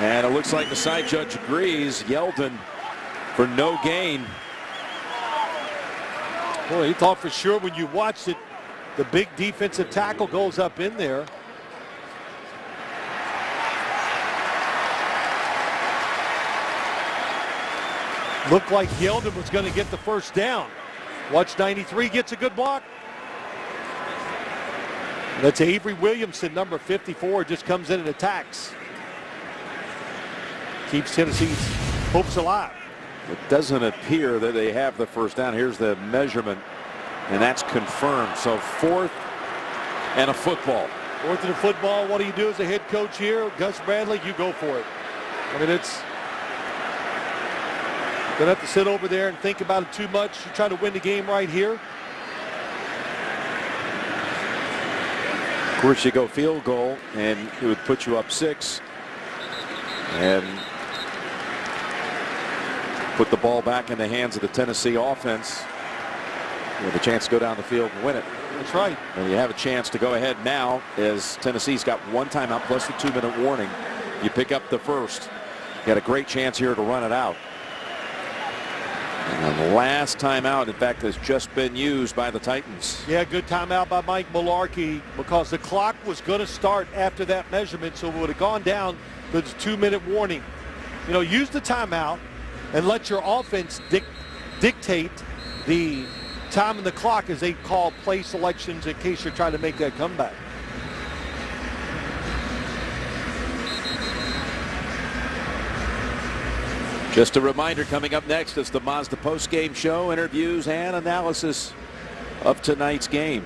And it looks like the side judge agrees. Yeldon for no gain. Boy, he thought for sure when you watched it, the big defensive tackle goes up in there. Looked like Yeldon was going to get the first down. Watch 93 gets a good block. That's Avery Williamson, number 54, just comes in and attacks. Keeps Tennessee's hopes alive. It doesn't appear that they have the first down. Here's the measurement, and that's confirmed. So 4th and a football. 4th and a football. What do you do as a head coach here? Gus Bradley, you go for it. I mean, it's going to have to sit over there and think about it too much. You're trying to win the game right here. Of course, you go field goal, and it would put you up 6. And put the ball back in the hands of the Tennessee offense with a chance to go down the field and win it. That's right. And you have a chance to go ahead now as Tennessee's got 1 timeout plus the 2-minute warning. You pick up the first. You got a great chance here to run it out. And the last timeout, in fact, has just been used by the Titans. Yeah, good timeout by Mike Mularkey because the clock was going to start after that measurement, so it would have gone down to the 2-minute warning. You know, use the timeout and let your offense dictate the time and the clock as they call play selections in case you're trying to make that comeback. Just a reminder, coming up next is the Mazda postgame show, interviews and analysis of tonight's game.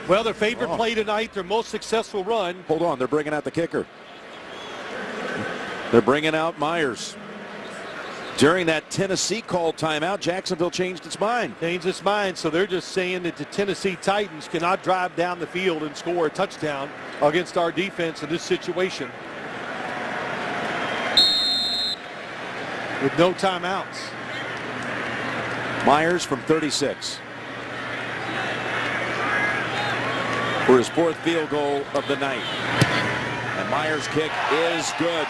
Well, their favorite play tonight, their most successful run. Hold on, they're bringing out the kicker. They're bringing out Myers. During that Tennessee called timeout, Jacksonville changed its mind. So they're just saying that the Tennessee Titans cannot drive down the field and score a touchdown against our defense in this situation. With no timeouts. Myers from 36. For his 4th field goal of the night. And Myers' kick is good.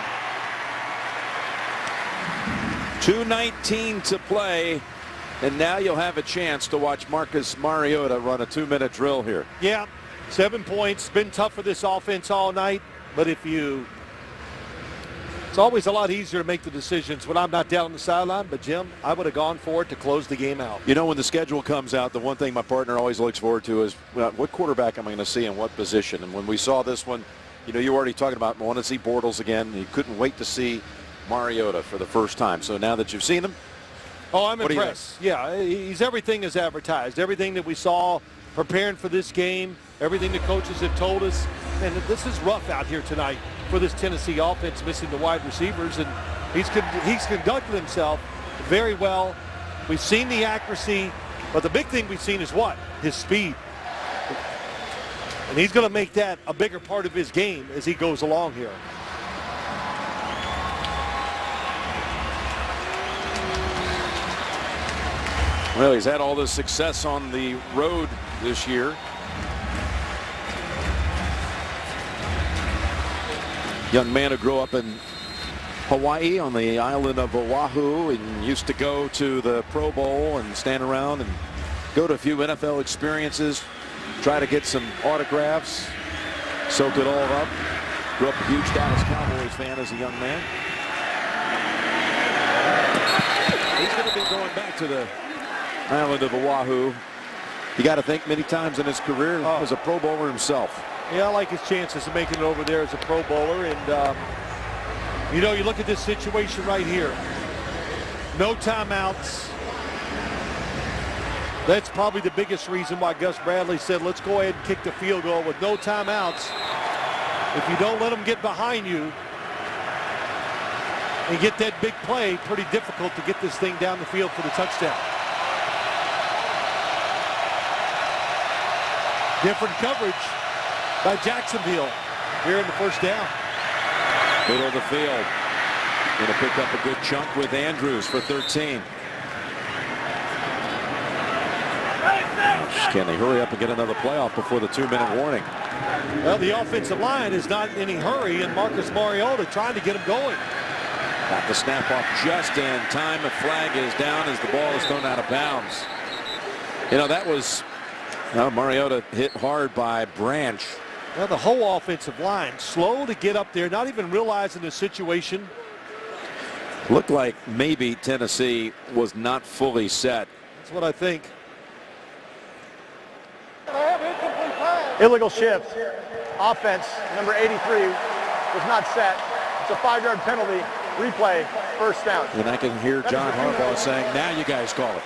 2:19 to play, and now you'll have a chance to watch Marcus Mariota run a 2-minute drill here. Yeah, 7 points. Been tough for this offense all night, but it's always a lot easier to make the decisions when I'm not down on the sideline. But, Jim, I would have gone for it to close the game out. You know, when the schedule comes out, the one thing my partner always looks forward to is what quarterback am I going to see in what position? And when we saw this one, you know, you were already talking about, I want to see Bortles again. You couldn't wait to see Mariota for the first time. So now that you've seen him, oh, I'm impressed. Yeah, he's everything as advertised. Everything that we saw preparing for this game, everything the coaches have told us. And this is rough out here tonight for this Tennessee offense, missing the wide receivers. And he's conducted himself very well. We've seen the accuracy, but the big thing we've seen is what? His speed. And he's going to make that a bigger part of his game as he goes along here. Well, he's had all this success on the road this year. Young man who grew up in Hawaii, on the island of Oahu, and used to go to the Pro Bowl and stand around and go to a few NFL experiences, try to get some autographs, soak it all up. Grew up a huge Dallas Cowboys fan as a young man. He's going to be going back to the island of Oahu. You got to think many times in his career as a Pro Bowler himself. Yeah, I like his chances of making it over there as a Pro Bowler. And, you know, you look at this situation right here. No timeouts. That's probably the biggest reason why Gus Bradley said, let's go ahead and kick the field goal with no timeouts. If you don't let them get behind you and get that big play, pretty difficult to get this thing down the field for the touchdown. Different coverage by Jacksonville here in the first down. Middle of the field. Going to pick up a good chunk with Andrews for 13. Can they hurry up and get another playoff before the 2-minute warning? Well, the offensive line is not in any hurry, and Marcus Mariota trying to get him going. Got the snap off just in time. A flag is down as the ball is thrown out of bounds. You know, that was Mariota hit hard by Branch. Well, the whole offensive line slow to get up there, not even realizing the situation. Looked like maybe Tennessee was not fully set. That's what I think. Illegal shift. Offense, number 83, was not set. It's a 5-yard penalty. Replay, first down. And I can hear John Harbaugh saying, now you guys call it.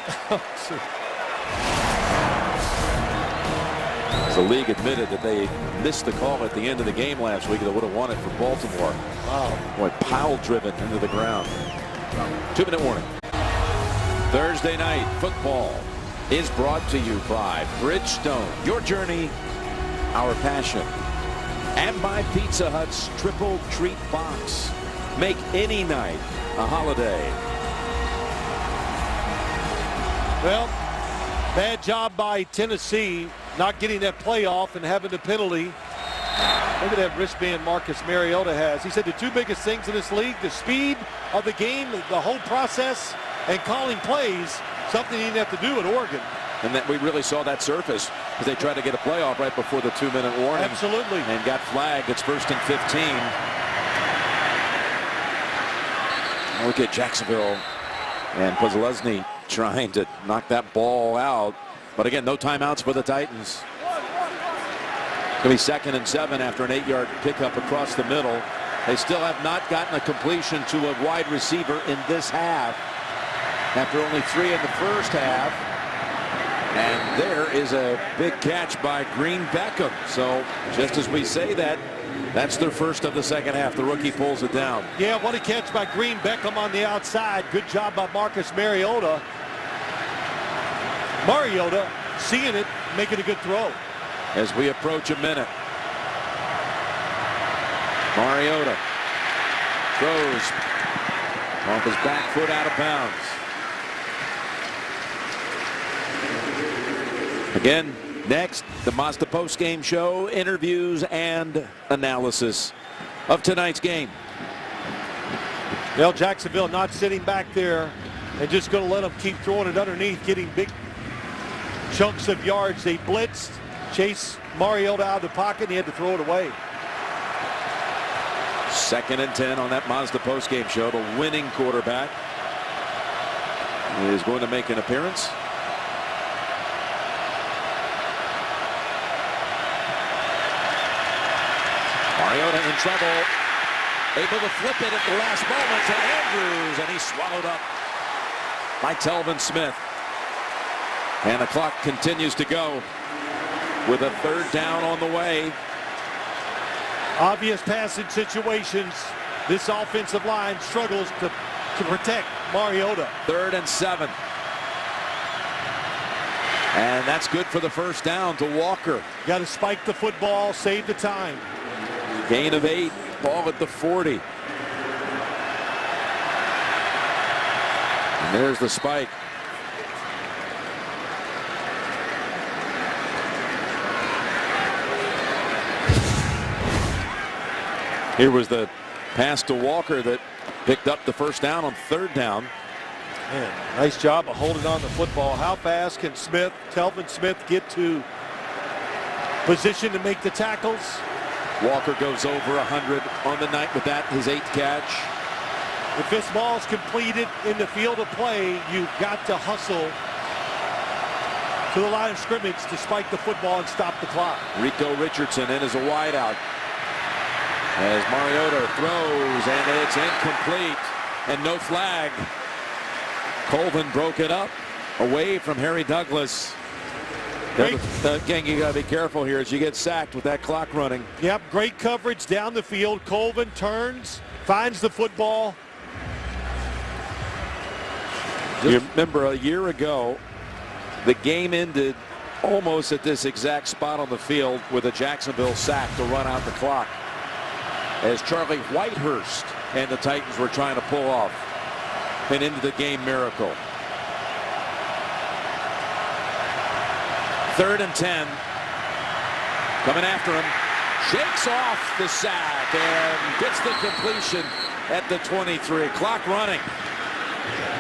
The league admitted that they missed the call at the end of the game last week that would have won it for Baltimore. Wow. Boy, pile driven into the ground. 2-minute warning. Thursday night football is brought to you by Bridgestone. Your journey, our passion. And by Pizza Hut's Triple Treat Box. Make any night a holiday. Well, bad job by Tennessee not getting that playoff and having the penalty. Look at that wristband Marcus Mariota has. He said the two biggest things in this league, the speed of the game, the whole process, and calling plays, something he didn't have to do at Oregon. And that we really saw that surface as they tried to get a playoff right before the 2-minute warning. Absolutely. And got flagged. It's 1st and 15. Look at Jacksonville and Postlesny trying to knock that ball out. But again, no timeouts for the Titans. It's going to be 2nd and 7 after an 8-yard pickup across the middle. They still have not gotten a completion to a wide receiver in this half after only 3 in the first half. And there is a big catch by Green Beckham. So just as we say that, that's their first of the second half. The rookie pulls it down. Yeah, what a catch by Green Beckham on the outside. Good job by Marcus Mariota. Mariota seeing it, making a good throw. As we approach a minute. Mariota throws off his back foot out of bounds. Again, next, the Mazda post-game show, interviews and analysis of tonight's game. Well, Jacksonville not sitting back there and just going to let them keep throwing it underneath, getting big chunks of yards. They blitzed, chased Mariota out of the pocket, and he had to throw it away. 2nd and 10 on that Mazda post-game show. The winning quarterback is going to make an appearance. Mariota in trouble, able to flip it at the last moment to Andrews, and he's swallowed up by Telvin Smith. And the clock continues to go with a 3rd down on the way. Obvious passing situations. This offensive line struggles to protect Mariota. 3rd and 7. And that's good for the first down to Walker. Got to spike the football, save the time. Gain of 8, ball at the 40. And there's the spike. Here was the pass to Walker that picked up the first down on 3rd down. Man, nice job of holding on the football. How fast can Telvin Smith get to position to make the tackles? Walker goes over 100 on the night with that, his 8th catch. If this ball is completed in the field of play, you've got to hustle to the line of scrimmage to spike the football and stop the clock. Rico Richardson in as a wideout. As Mariota throws, and it's incomplete, and no flag. Colvin broke it up away from Harry Douglas. Again, you got to be careful here as you get sacked with that clock running. Yep, great coverage down the field. Colvin turns, finds the football. You remember a year ago, the game ended almost at this exact spot on the field with a Jacksonville sack to run out the clock, as Charlie Whitehurst and the Titans were trying to pull off an into the game miracle. 3rd and 10. Coming after him. Shakes off the sack and gets the completion at the 23. Clock running.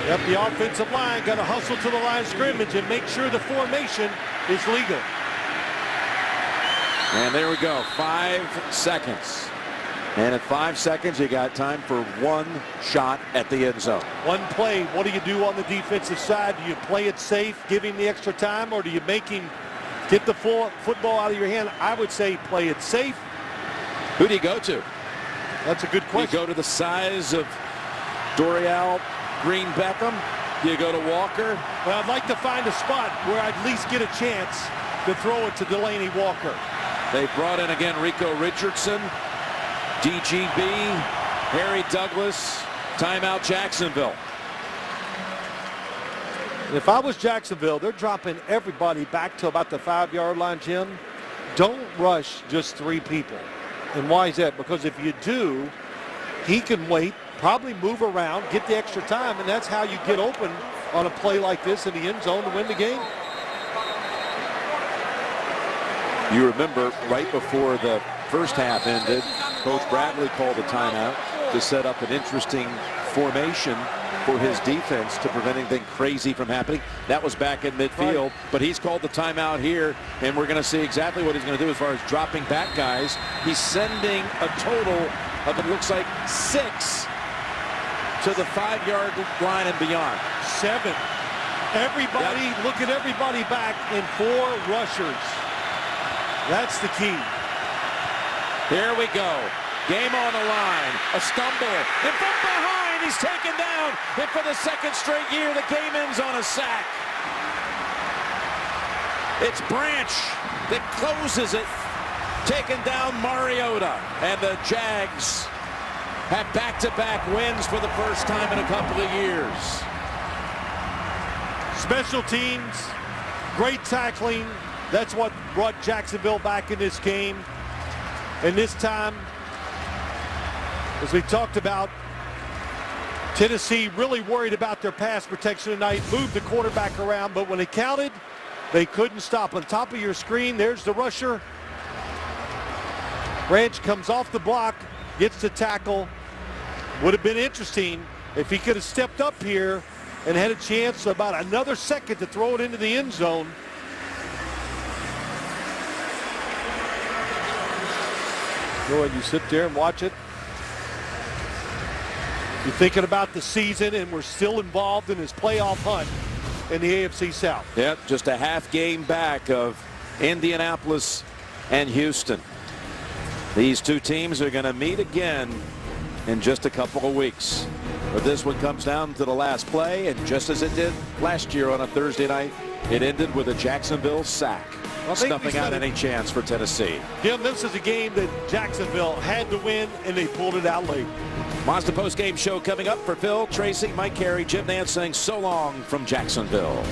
Yep, the offensive line got to hustle to the line of scrimmage and make sure the formation is legal. And there we go. 5 seconds. And at 5 seconds, you got time for 1 shot at the end zone. One play. What do you do on the defensive side? Do you play it safe, give him the extra time, or do you make him get the football out of your hand? I would say play it safe. Who do you go to? That's a good question. Do you go to the size of Dorial Green Beckham? Do you go to Walker? Well, I'd like to find a spot where I'd at least get a chance to throw it to Delaney Walker. They brought in again Rico Richardson, DGB, Harry Douglas, timeout Jacksonville. If I was Jacksonville, they're dropping everybody back to about the 5-yard line, Jim. Don't rush just 3 people. And why is that? Because if you do, he can wait, probably move around, get the extra time, and that's how you get open on a play like this in the end zone to win the game. You remember right before the first half ended, Coach Bradley called a timeout to set up an interesting formation for his defense to prevent anything crazy from happening. That was back in midfield, right. But he's called the timeout here, and we're going to see exactly what he's going to do as far as dropping back guys. He's sending a total of, it looks like, 6 to the 5-yard line and beyond. 7. Everybody, yep. Look at everybody back in 4 rushers. That's the key. Here we go. Game on the line. A stumble. And from behind, he's taken down. And for the 2nd straight year, the game ends on a sack. It's Branch that closes it. Taking down Mariota. And the Jags have back-to-back wins for the first time in a couple of years. Special teams, great tackling. That's what brought Jacksonville back in this game. And this time, as we talked about, Tennessee really worried about their pass protection tonight, moved the quarterback around, but when it counted, they couldn't stop. On top of your screen, there's the rusher. Branch comes off the block, gets the tackle. Would have been interesting if he could have stepped up here and had a chance about another second to throw it into the end zone. Go ahead, you sit there and watch it. You're thinking about the season, and we're still involved in this playoff hunt in the AFC South. Yep, just a half game back of Indianapolis and Houston. These 2 teams are going to meet again in just a couple of weeks. But this one comes down to the last play, and just as it did last year on a Thursday night, it ended with a Jacksonville sack, snuffing out any chance for Tennessee. Jim, this is a game that Jacksonville had to win, and they pulled it out late. Mazda post-game show coming up for Phil, Tracy, Mike Carey, Jim Nance saying so long from Jacksonville.